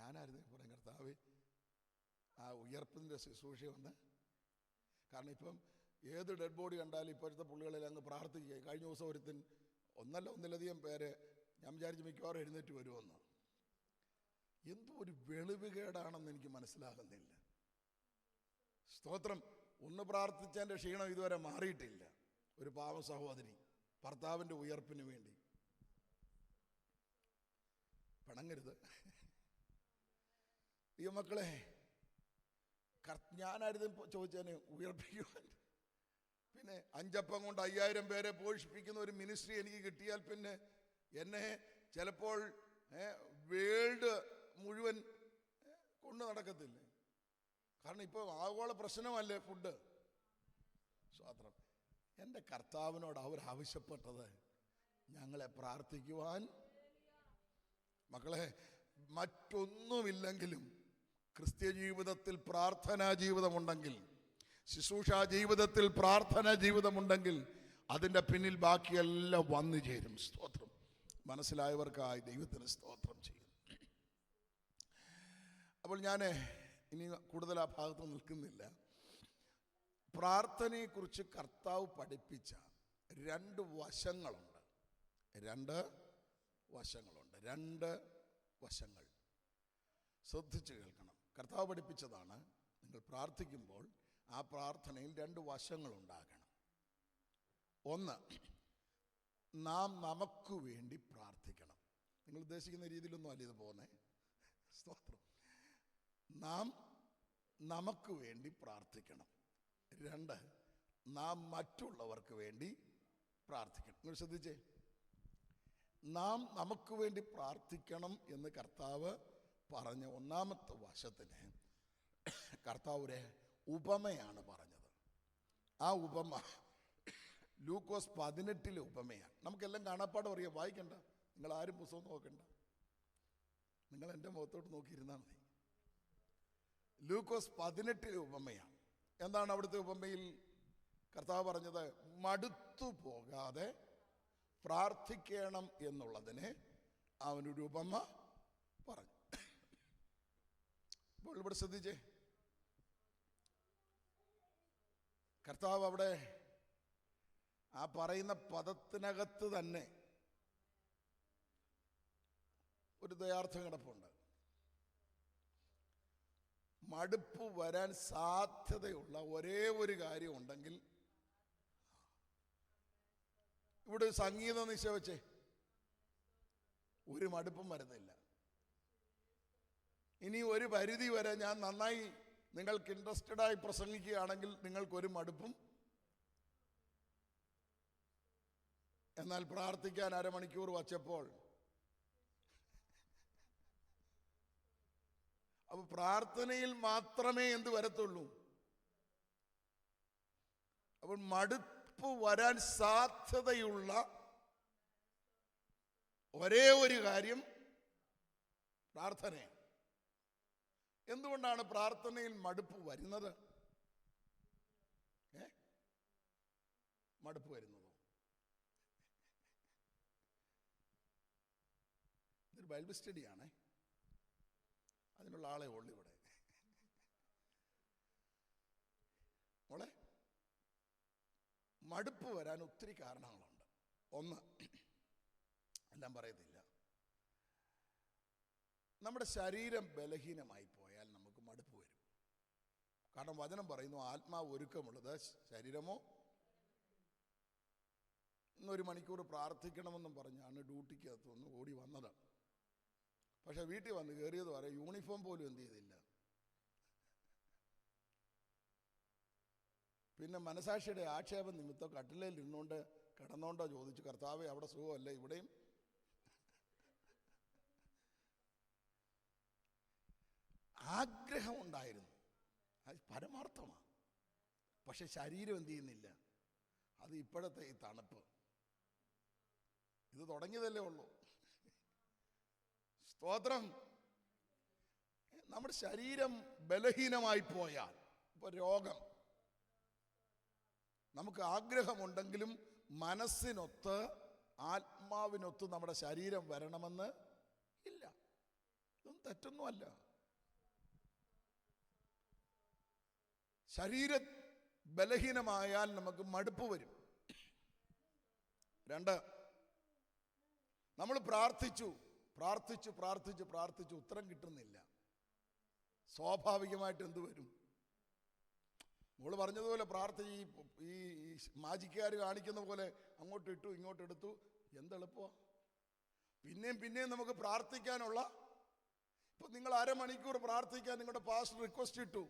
ഞാനായിരുന്നു പറയും, കർത്താവേ ആ ഉയർപ്പിൻ്റെ ശുശ്രൂഷ വന്ന്. കാരണം ഇപ്പം ഏത് ഡെഡ് ബോഡി കണ്ടാലും ഇപ്പോഴത്തെ പുള്ളികളിൽ അങ്ങ് പ്രാർത്ഥിക്കുക. കഴിഞ്ഞ ദിവസം ഒന്നിലധികം പേര് ഞാൻ വിചാരിച്ച് മിക്കവാറും എഴുന്നേറ്റ് വരുമെന്ന്. എന്തോ ഒരു വെളിവുകേടാണെന്ന് എനിക്ക് മനസ്സിലാകുന്നില്ല. സ്തോത്രം. ഒന്ന് പ്രാർത്ഥിച്ചതിൻ്റെ ക്ഷീണം ഇതുവരെ മാറിയിട്ടില്ല. ഒരു പാവ സഹോദരി ഭർത്താവിൻ്റെ ഉയർപ്പിന് വേണ്ടി പിണങ്ങരുത്. ഈ മക്കളെ, ഞാനായിരുന്നു ചോദിച്ചതിന് ഉയർപ്പിക്കുവാൻ. പിന്നെ 5 അപ്പം കൊണ്ട് 5000 പേരെ പോഷിപ്പിക്കുന്ന ഒരു മിനിസ്ട്രി എനിക്ക് കിട്ടിയാൽ പിന്നെ എന്നെ ചിലപ്പോൾ വേൾഡ് മുഴുവൻ കൊണ്ട് നടക്കത്തില്ലേ. കാരണം ഇപ്പോൾ ആഗോള പ്രശ്നമല്ലേ ഫുഡ്. സ്തോത്രം. എൻ്റെ കർത്താവിനോട് അവർ ആവശ്യപ്പെട്ടത് ഞങ്ങളെ പ്രാർത്ഥിക്കുവാൻ. മക്കളെ, മറ്റൊന്നുമില്ലെങ്കിലും ക്രിസ്ത്യ ജീവിതത്തിൽ പ്രാർത്ഥനാ ജീവിതമുണ്ടെങ്കിൽ, ശുശ്രൂഷാ ജീവിതത്തിൽ പ്രാർത്ഥനാ ജീവിതമുണ്ടെങ്കിൽ അതിൻ്റെ പിന്നിൽ ബാക്കിയെല്ലാം വന്നു ചേരും. സ്തോത്രം. മനസ്സിലായവർക്കായി ദൈവത്തിന് സ്തോത്രം ചെയ്യും. അപ്പോൾ ഞാൻ ഇനി കൂടുതൽ ആ ഭാഗത്ത് നിൽക്കുന്നില്ല. പ്രാർത്ഥനയെക്കുറിച്ച് കർത്താവ് പഠിപ്പിച്ച 2 വശങ്ങളുണ്ട്. 2 വശങ്ങൾ ശ്രദ്ധിച്ച് കേൾക്കണം. കർത്താവ് പഠിപ്പിച്ചതാണ്. നിങ്ങൾ പ്രാർത്ഥിക്കുമ്പോൾ ആ പ്രാർത്ഥനയിൽ 2 വശങ്ങളുണ്ടാകണം. ഒന്ന്, നാം നമുക്ക് വേണ്ടി പ്രാർത്ഥിക്കണം. നിങ്ങൾ ഉദ്ദേശിക്കുന്ന രീതിയിലൊന്നും അല്ല ഇത് പോകുന്നേ. സ്തോത്രം. നാം നമുക്ക് വേണ്ടി പ്രാർത്ഥിക്കണം. 2, നാം മറ്റുള്ളവർക്ക് വേണ്ടി പ്രാർത്ഥിക്കണം. നിങ്ങൾ ശ്രദ്ധിച്ചേ, നാം നമുക്ക് വേണ്ടി പ്രാർത്ഥിക്കണം എന്ന് കർത്താവ് പറഞ്ഞ ഒന്നാമത്തെ വശത്തിന് കർത്താവ് ഒരു ഉപമയാണ് പറഞ്ഞത്. ആ ഉപമ ലൂക്കോസ് 18 ഉപമയാണ്. നമുക്കെല്ലാം കാണാപ്പാടം അറിയാം, വായിക്കണ്ട. നിങ്ങൾ ആരും പുസ്തകം നോക്കണ്ട, നിങ്ങൾ എൻ്റെ മുഖത്തോട്ട് നോക്കിയിരുന്നാൽ മതി. ലൂക്കോസ് 18 ഉപമയാണ്. എന്താണ് അവിടുത്തെ ഉപമയിൽ കർത്താവ് പറഞ്ഞത്? മടുത്തു പോകാതെ പ്രാർത്ഥിക്കണം എന്നുള്ളതിന് അവനൊരു ഉപമ പറഞ്ഞു. ഇപ്പോൾ ഇവിടെ ശ്രദ്ധിച്ചേ, കർത്താവ് അവിടെ ആ പറയുന്ന പദത്തിനകത്ത് തന്നെ ഒരു ദയാർത്ഥം കിടപ്പുണ്ട്. മടുപ്പ് വരാൻ സാധ്യതയുള്ള ഒരേ ഒരു കാര്യം ഉണ്ടെങ്കിൽ, ഇവിടെ സംഗീതം നിശ്ചയിച്ചേ, ഒരു മടുപ്പും വരുന്നില്ല. ഇനി ഒരു പരിധി വരെ ഞാൻ നന്നായി നിങ്ങൾക്ക് ഇൻട്രസ്റ്റഡായി പ്രസംഗിക്കുകയാണെങ്കിൽ നിങ്ങൾക്കൊരു മടുപ്പും. എന്നാൽ പ്രാർത്ഥിക്കാൻ അരമണിക്കൂർ വച്ചപ്പോൾ, അപ്പോൾ പ്രാർത്ഥനയിൽ മാത്രമേ എന്ത് വരത്തുള്ളൂ? അപ്പോൾ മടുപ്പ് വരാൻ സാധ്യതയുള്ള ഒരേ ഒരു കാര്യം പ്രാർത്ഥനയാണ്. എന്തുകൊണ്ടാണ് പ്രാർത്ഥനയിൽ മടുപ്പ് വരുന്നത്? മടുപ്പ് വരുന്നതോ? ഇതൊരു ബൈബിൾ സ്റ്റഡിയാണേ, അതിനുള്ള ആളെ ഉള്ളു ഇവിടെ. മോളെ, മടുപ്പ് വരാൻ ഒത്തിരി കാരണങ്ങളുണ്ട്. ഒന്ന്, എല്ലാം പറയത്തില്ല, നമ്മുടെ ശരീരം ബലഹീനമായി പോയാൽ നമുക്ക് മടുപ്പ് വരും. കാരണം വചനം പറയുന്നു, ആത്മാവ് ഒരുക്കമുള്ളത്, ശരീരമോ. ഇന്നൊരു മണിക്കൂർ പ്രാർത്ഥിക്കണമെന്നും പറഞ്ഞാണ് ഡ്യൂട്ടിക്കകത്ത് ഒന്ന് ഓടി വന്നത്. പക്ഷെ വീട്ടിൽ വന്ന് കയറിയത് വരെ യൂണിഫോം പോലും എന്ത് ചെയ്തില്ല. പിന്നെ മനസാക്ഷിയുടെ ആക്ഷേപം നിമിത്തം കട്ടിലയിൽ ഇരുന്നുകൊണ്ട് കിടന്നോണ്ടോ ചോദിച്ചു, കർത്താവേ അവിടെ സുഖമല്ലേ? ഇവിടെയും ആഗ്രഹം ഉണ്ടായിരുന്നു, അത് പരമാർത്ഥമാണ്. പക്ഷെ ശരീരം എന്ത് ചെയ്യുന്നില്ല. അത് ഇപ്പോഴത്തെ ഈ തണുപ്പ്, ഇത് തുടങ്ങിയതല്ലേ ഉള്ളൂ. സ്തോത്രം. നമ്മുടെ ശരീരം ബലഹീനമായി പോയാൽ, ഇപ്പോൾ രോഗം, നമുക്ക് ആഗ്രഹമുണ്ടെങ്കിലും മനസ്സിനൊത്ത് ആത്മാവിനൊത്ത് നമ്മുടെ ശരീരം വരണമെന്ന് ഇല്ല. ഇതൊന്നും തെറ്റൊന്നുമല്ല. ശരീര ബലഹീനമായാൽ നമുക്ക് മടുപ്പ് വരും. 2, നമ്മൾ പ്രാർത്ഥിച്ചു ഉത്തരം കിട്ടുന്നില്ല. സ്വാഭാവികമായിട്ട് എന്ത് വരും? നമ്മൾ പറഞ്ഞതുപോലെ ഈ മാജിക്കാർ കാണിക്കുന്ന പോലെ അങ്ങോട്ട് ഇട്ടു ഇങ്ങോട്ട് എടുത്തു. എന്തെളുപ്പമാണ്. പിന്നെയും നമുക്ക് പ്രാർത്ഥിക്കാനുള്ള, ഇപ്പൊ നിങ്ങൾ അരമണിക്കൂർ പ്രാർത്ഥിക്കാൻ നിങ്ങളുടെ പാസ്റ്റർ റിക്വസ്റ്റ് ഇട്ടു,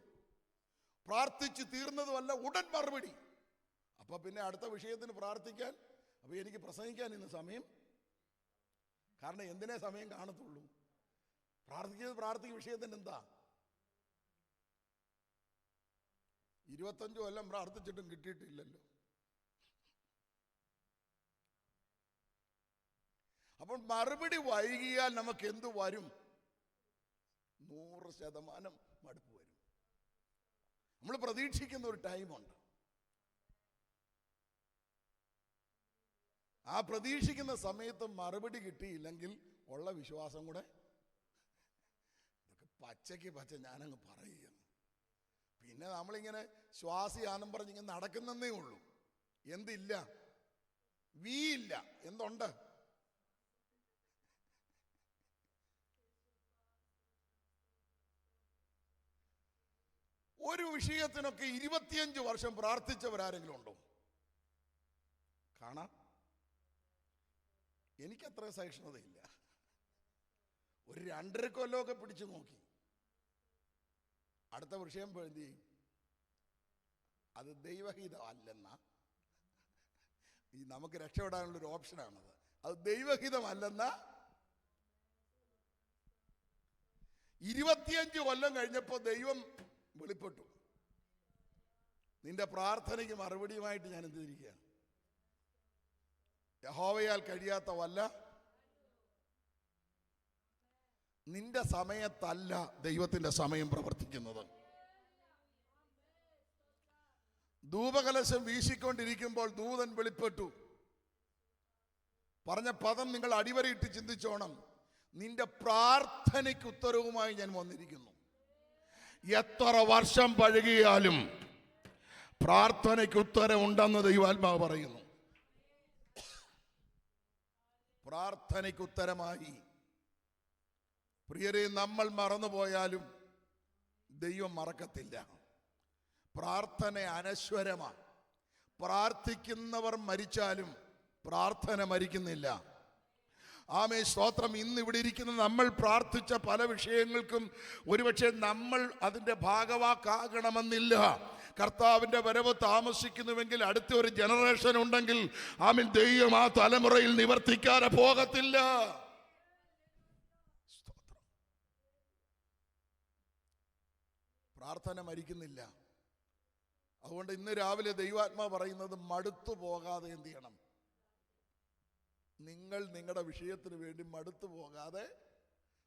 പ്രാർത്ഥിച്ച് തീർന്നതുമല്ല ഉടൻ മറുപടി. അപ്പൊ പിന്നെ അടുത്ത വിഷയത്തിന് പ്രാർത്ഥിക്കാൻ, അപ്പൊ എനിക്ക് പ്രസംഗിക്കാൻ ഇന്ന് സമയം, കാരണം എന്തിനേ സമയം കാണത്തുള്ളൂ? പ്രാർത്ഥിക്കുന്ന വിഷയത്തിന് എന്താ? 25 കൊല്ലം പ്രാർത്ഥിച്ചിട്ടും കിട്ടിയിട്ടില്ലല്ലോ. അപ്പോൾ മറുപടി വൈകിയാൽ നമുക്ക് എന്തു വരും? 100% മടുപ്പ് വരും. നമ്മൾ പ്രതീക്ഷിക്കുന്ന ഒരു ടൈമുണ്ട്. ആ പ്രതീക്ഷിക്കുന്ന സമയത്ത് മറുപടി കിട്ടിയില്ലെങ്കിൽ ഉള്ള വിശ്വാസം കൂടെ ഇതൊക്കെ പച്ച ഞാനങ്ങ് പറയുക. പിന്നെ നമ്മളിങ്ങനെ ശ്വാസിയാന്നും പറഞ്ഞിങ്ങനെ നടക്കുന്നതേ ഉള്ളൂ. എന്തില്ല? വീയില്ല. എന്തുണ്ട്? ഒരു വിഷയത്തിനൊക്കെ 25 വർഷം പ്രാർത്ഥിച്ചവരാരെങ്കിലും ഉണ്ടോ? കാണാം. എനിക്കത്ര സഹിഷ്ണുതയില്ല. ഒരു 2.5 കൊല്ലമൊക്കെ പിടിച്ചു നോക്കി. അടുത്ത വിഷയം എന്ത് ചെയ്യും? അത് ദൈവഹിതം അല്ലെന്ന, നമുക്ക് രക്ഷപ്പെടാനുള്ളൊരു ഓപ്ഷനാണത്. അത് ദൈവഹിതമല്ലെന്ന 25 കൊല്ലം കഴിഞ്ഞപ്പോൾ ദൈവം വെളിപ്പെട്ടു. നിന്റെ പ്രാർത്ഥനയ്ക്ക് മറുപടിയുമായിട്ട് ഞാൻ എന്തിരിക്കുകയാണ്? യഹോവയാൽ കഴിയാത്ത വല്ല. നിന്റെ സമയത്തല്ല ദൈവത്തിന്റെ സമയം പ്രവർത്തിക്കുന്നത്. ധൂപകലശം വീശിക്കൊണ്ടിരിക്കുമ്പോൾ ദൂതൻ വെളിപ്പെട്ടു. പറഞ്ഞ പദം നിങ്ങൾ അടിവരയിട്ട് ചിന്തിച്ചോണം. നിന്റെ പ്രാർത്ഥനയ്ക്ക് ഉത്തരവുമായി ഞാൻ വന്നിരിക്കുന്നു. എത്ര വർഷം പഴകിയാലും പ്രാർത്ഥനയ്ക്ക് ഉത്തരവുണ്ടെന്ന് ദൈവാത്മാവ് പറയുന്നു. പ്രാർത്ഥനയ്ക്ക് ഉത്തരമായി. പ്രിയരെ, നമ്മൾ മറന്നുപോയാലും ദൈവം മറക്കത്തില്ല. പ്രാർത്ഥന അനശ്വരമാണ്. പ്രാർത്ഥിക്കുന്നവർ മരിച്ചാലും പ്രാർത്ഥന മരിക്കുന്നില്ല. ആമേ, സ്തോത്രം. ഇന്ന് ഇവിടെ ഇരിക്കുന്ന നമ്മൾ പ്രാർത്ഥിച്ച പല വിഷയങ്ങൾക്കും ഒരുപക്ഷെ നമ്മൾ അതിൻ്റെ ഭാഗവാക്കാകണമെന്നില്ല. കർത്താവിൻ്റെ വരവ് താമസിക്കുന്നുവെങ്കിൽ അടുത്ത ഒരു ജനറേഷൻ ഉണ്ടെങ്കിൽ ആമേൻ, ദൈവം ആ തലമുറയിൽ നിവർത്തിക്കാതെ പോകത്തില്ല. സ്തോത്രം. പ്രാർത്ഥന മരിക്കുന്നില്ല. അതുകൊണ്ട് ഇന്ന് രാവിലെ ദൈവാത്മാ പറയുന്നത്, മടുത്തു പോകാതെ എന്ത് ചെയ്യണം? നിങ്ങൾ നിങ്ങളുടെ വിഷയത്തിന് വേണ്ടി മടുത്തു പോകാതെ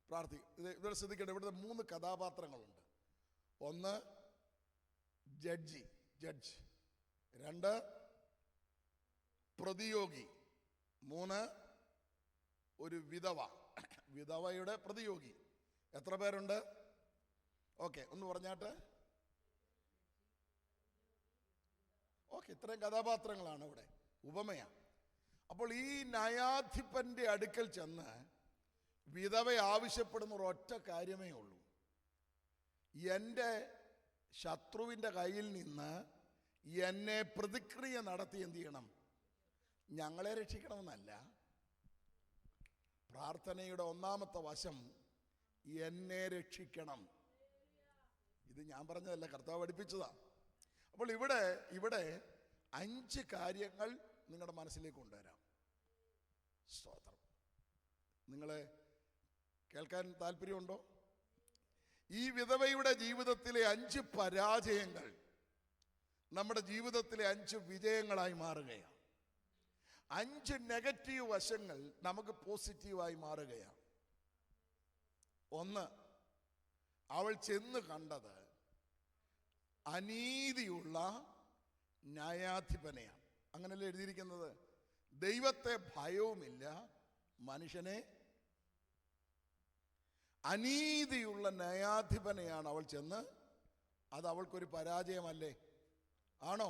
പ്രാർത്ഥിക്കും. ഇവിടെ ശ്രദ്ധിക്കട്ടെ, ഇവിടുത്തെ 3 കഥാപാത്രങ്ങളുണ്ട്. 1 ജഡ്ജ്, 2 പ്രതിയോഗി, 3 ഒരു വിധവയുടെ പ്രതിയോഗി. എത്ര പേരുണ്ട്? ഓക്കെ, ഒന്ന് പറഞ്ഞാട്ടെ. ഓക്കെ, ഇത്രയും കഥാപാത്രങ്ങളാണ് ഇവിടെ. ഉപമയാണ്. അപ്പോൾ ഈ ന്യായാധിപന്റെ അടുക്കൽ ചെന്ന് വിധവ ആവശ്യപ്പെടുന്ന ഒരൊറ്റ കാര്യമേ ഉള്ളൂ. എൻ്റെ ശത്രുവിൻ്റെ കയ്യിൽ നിന്ന് എന്നെ പ്രതിക്രിയ നടത്തി എന്ത് ചെയ്യണം? ഞങ്ങളെ രക്ഷിക്കണമെന്നല്ല. പ്രാർത്ഥനയുടെ ഒന്നാമത്തെ വശം എന്നെ രക്ഷിക്കണം. ഇത് ഞാൻ പറഞ്ഞതല്ല, കർത്താവ് പഠിപ്പിച്ചതാ. അപ്പോൾ ഇവിടെ 5 കാര്യങ്ങൾ നിങ്ങളുടെ മനസ്സിലേക്ക് കൊണ്ടുവരാം. സ്തോത്രം. നിങ്ങളെ കേൾക്കാൻ താല്പര്യമുണ്ടോ? ഈ വിധവയുടെ ജീവിതത്തിലെ 5 പരാജയങ്ങൾ നമ്മുടെ ജീവിതത്തിലെ 5 വിജയങ്ങളായി മാറുകയാണ്. 5 നെഗറ്റീവ് വശങ്ങൾ നമുക്ക് പോസിറ്റീവായി മാറുകയാണ്. 1, അവൾ ചെന്ന് കണ്ടത് അനീതിയുള്ള ന്യായാധിപനെയാണ്. അങ്ങനെയല്ലേ എഴുതിയിരിക്കുന്നത്? ദൈവത്തെ ഭയവുമില്ല, മനുഷ്യനെ. അനീതിയുള്ള ന്യായാധിപനെയാണ് അവൾ ചെന്ന്. അത് അവൾക്കൊരു പരാജയമല്ലേ? ആണോ?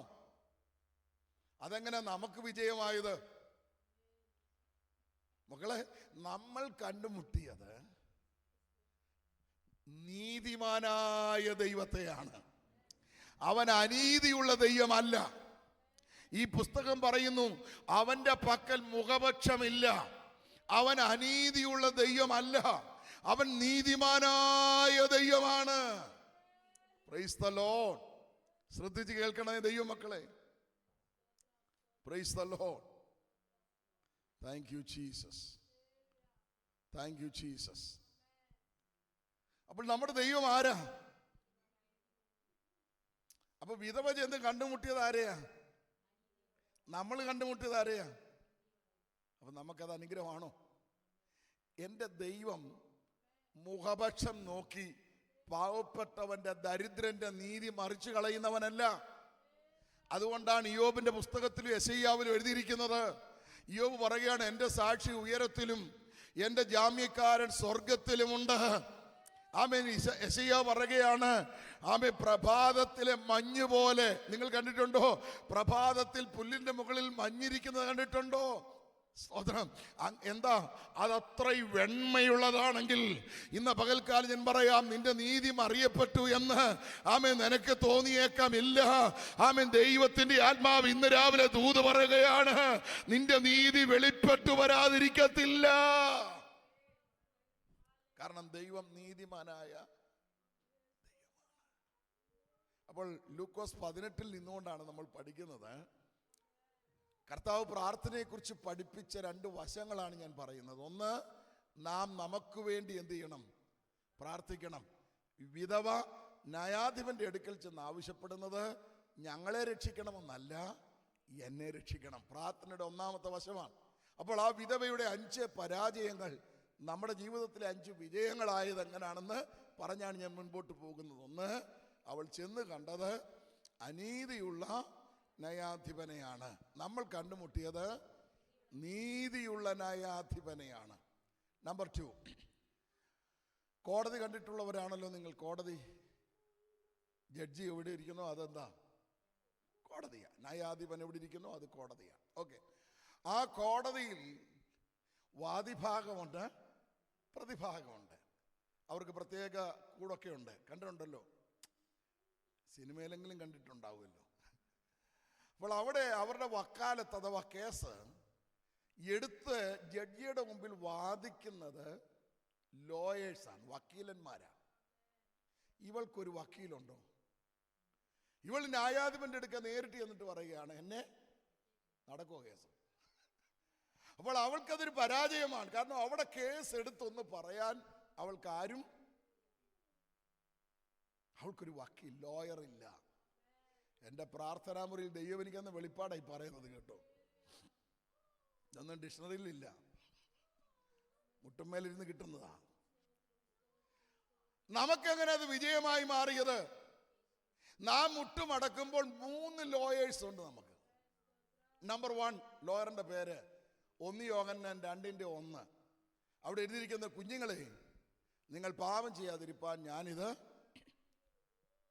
അതെങ്ങനെ നമുക്ക് വിജയമായത്? മക്കളെ, നമ്മൾ കണ്ടുമുട്ടിയത് നീതിമാനായ ദൈവത്തെയാണ്. അവൻ അനീതിയുള്ള ദൈവമല്ല. ഈ പുസ്തകം പറയുന്നു, അവന്റെ പക്കൽ മുഖപക്ഷമില്ല. അവൻ അനീതിയുള്ള ദൈവമല്ല, അവൻ നീതിമാനായ ദൈവമാണ്. Price the Lord. ശ്രദ്ധിച്ച് കേൾക്കണേ ദൈവമക്കളെ. Price the Lord. Thank you Jesus, thank you Jesus. അപ്പോൾ നമ്മുടെ ദൈവം ആരാ? അപ്പൊ വിധവ ചെന്ന് കണ്ടുമുട്ടിയത് ആരെയാ? നമ്മൾ കണ്ടുമുട്ടിയത് ആരെയാ? അപ്പൊ നമുക്കത് അനുഗ്രഹമാണോ? എൻ്റെ ദൈവം മുഖപക്ഷം നോക്കി പാവപ്പെട്ടവന്റെ, ദരിദ്രന്റെ നീതി മറിച്ചു കളയുന്നവനല്ല. അതുകൊണ്ടാണ് ഇയ്യോബിന്റെ പുസ്തകത്തിലും യെശയ്യാവിലും എഴുതിയിരിക്കുന്നത്. ഇയ്യോബ് പറയുകയാണ്, എൻ്റെ സാക്ഷി ഉയരത്തിലും എൻ്റെ ജാമ്യക്കാരൻ സ്വർഗത്തിലുമുണ്ട്. ആമേൻ. യെശയ്യാവ് പറയുകയാണ്, ആമേൻ, പ്രഭാതത്തിലെ മഞ്ഞ് പോലെ. നിങ്ങൾ കണ്ടിട്ടുണ്ടോ പ്രഭാതത്തിൽ പുല്ലിന്റെ മുകളിൽ മഞ്ഞിരിക്കുന്നത്? കണ്ടിട്ടുണ്ടോ? സ്തോത്രം. എന്താ? അതത്രയും വെണ്മയുള്ളതാണെങ്കിൽ ഇന്ന് പകൽക്കാലം ഞാൻ പറയാം, നിന്റെ നീതി അറിയപ്പെട്ടു എന്ന് ആമേൻ നിനക്ക് തോന്നിയേക്കാമില്ല. ആമേൻ. ദൈവത്തിന്റെ ആത്മാവ് ഇന്ന് രാവിലെ ദൂത് പറയുകയാണ്, നിന്റെ നീതി വെളിപ്പെട്ടു വരാതിരിക്കത്തില്ല. കാരണം ദൈവം നീതിമാനായ ദൈവമാണ്. അപ്പോൾ ലൂക്കോസ് 18 നിന്നുകൊണ്ടാണ് നമ്മൾ പഠിക്കുന്നത്. കർത്താവ് പ്രാർത്ഥനയെക്കുറിച്ച് പഠിപ്പിച്ച 2 വശങ്ങളാണ് ഞാൻ പറയുന്നത്. ഒന്ന്, നാം നമുക്ക് വേണ്ടി എന്ത് ചെയ്യണം? പ്രാർത്ഥിക്കണം. വിധവ ന്യായാധിപന്റെ അടുക്കൽ ചെന്ന് ആവശ്യപ്പെടുന്നത് ഞങ്ങളെ രക്ഷിക്കണമെന്നല്ല, എന്നെ രക്ഷിക്കണം. പ്രാർത്ഥനയുടെ ഒന്നാമത്തെ വശമാണ്. അപ്പോൾ ആ വിധവയുടെ 5 പരാജയങ്ങൾ നമ്മുടെ ജീവിതത്തിലെ 5 വിജയങ്ങളായത് എങ്ങനെയാണെന്ന് പറഞ്ഞാണ് ഞാൻ മുൻപോട്ട് പോകുന്നത്. ഒന്ന്, അവൾ ചെന്ന് കണ്ടത് അനീതിയുള്ള ന്യായാധിപനെയാണ്. നമ്മൾ കണ്ടുമുട്ടിയത് നീതിയുള്ള ന്യായാധിപനെയാണ്. നമ്പർ 2, കോടതി കണ്ടിട്ടുള്ളവരാണല്ലോ നിങ്ങൾ. കോടതി ജഡ്ജി എവിടെ ഇരിക്കുന്നോ അതെന്താ? കോടതിയാണ്. ന്യായാധിപൻ എവിടെ ഇരിക്കുന്നോ അത് കോടതിയാണ്. ഓക്കെ. ആ കോടതിയിൽ വാദിഭാഗമുണ്ട്, പ്രതിഭാഗമുണ്ട്. അവർക്ക് പ്രത്യേക കൂടൊക്കെ ഉണ്ട്. കണ്ടിട്ടുണ്ടല്ലോ, സിനിമയിലെങ്കിലും കണ്ടിട്ടുണ്ടാവുമല്ലോ. അപ്പോൾ അവിടെ അവരുടെ വക്കാലത്ത് അഥവാ കേസ് എടുത്ത് ജഡ്ജിയുടെ മുമ്പിൽ വാദിക്കുന്നത് ലോയേഴ്സാണ്, വക്കീലന്മാരാണ്. ഇവൾക്കൊരു വക്കീലുണ്ടോ? ഇവൾ ന്യായാധിപന്റെ അടുക്ക നേരിട്ട് ചെന്നിട്ട് പറയുകയാണ്, എന്നെ നടക്കുമോ കേസ്? അപ്പോൾ അവൾക്കതൊരു പരാജയമാണ്. കാരണം അവിടെ കേസ് എടുത്തൊന്ന് പറയാൻ അവൾക്കൊരു വക്കീൽ, ലോയർ ഇല്ല. എൻ്റെ പ്രാർത്ഥനാമുറിയിൽ ദൈവം എനിക്കന്ന് വെളിപ്പാടായി പറയുന്നത് കേട്ടോ. ഇതൊന്നും ഡിക്ഷണറിയിലില്ല, മുട്ടുമേലിരുന്ന് കിട്ടുന്നതാ. നമുക്കെങ്ങനെ അത് വിജയമായി മാറിയത്? നാം മുട്ടുമടക്കുമ്പോൾ 3 ലോയേഴ്സ് ഉണ്ട് നമുക്ക്. നമ്പർ 1 ലോയറിന്റെ പേര് 1 യോഹന്നാൻ 2:1. അവിടെ എഴുതിയിരിക്കുന്ന, കുഞ്ഞുങ്ങളെ നിങ്ങൾ പാപം ചെയ്യാതിരിപ്പാൻ ഞാനിത്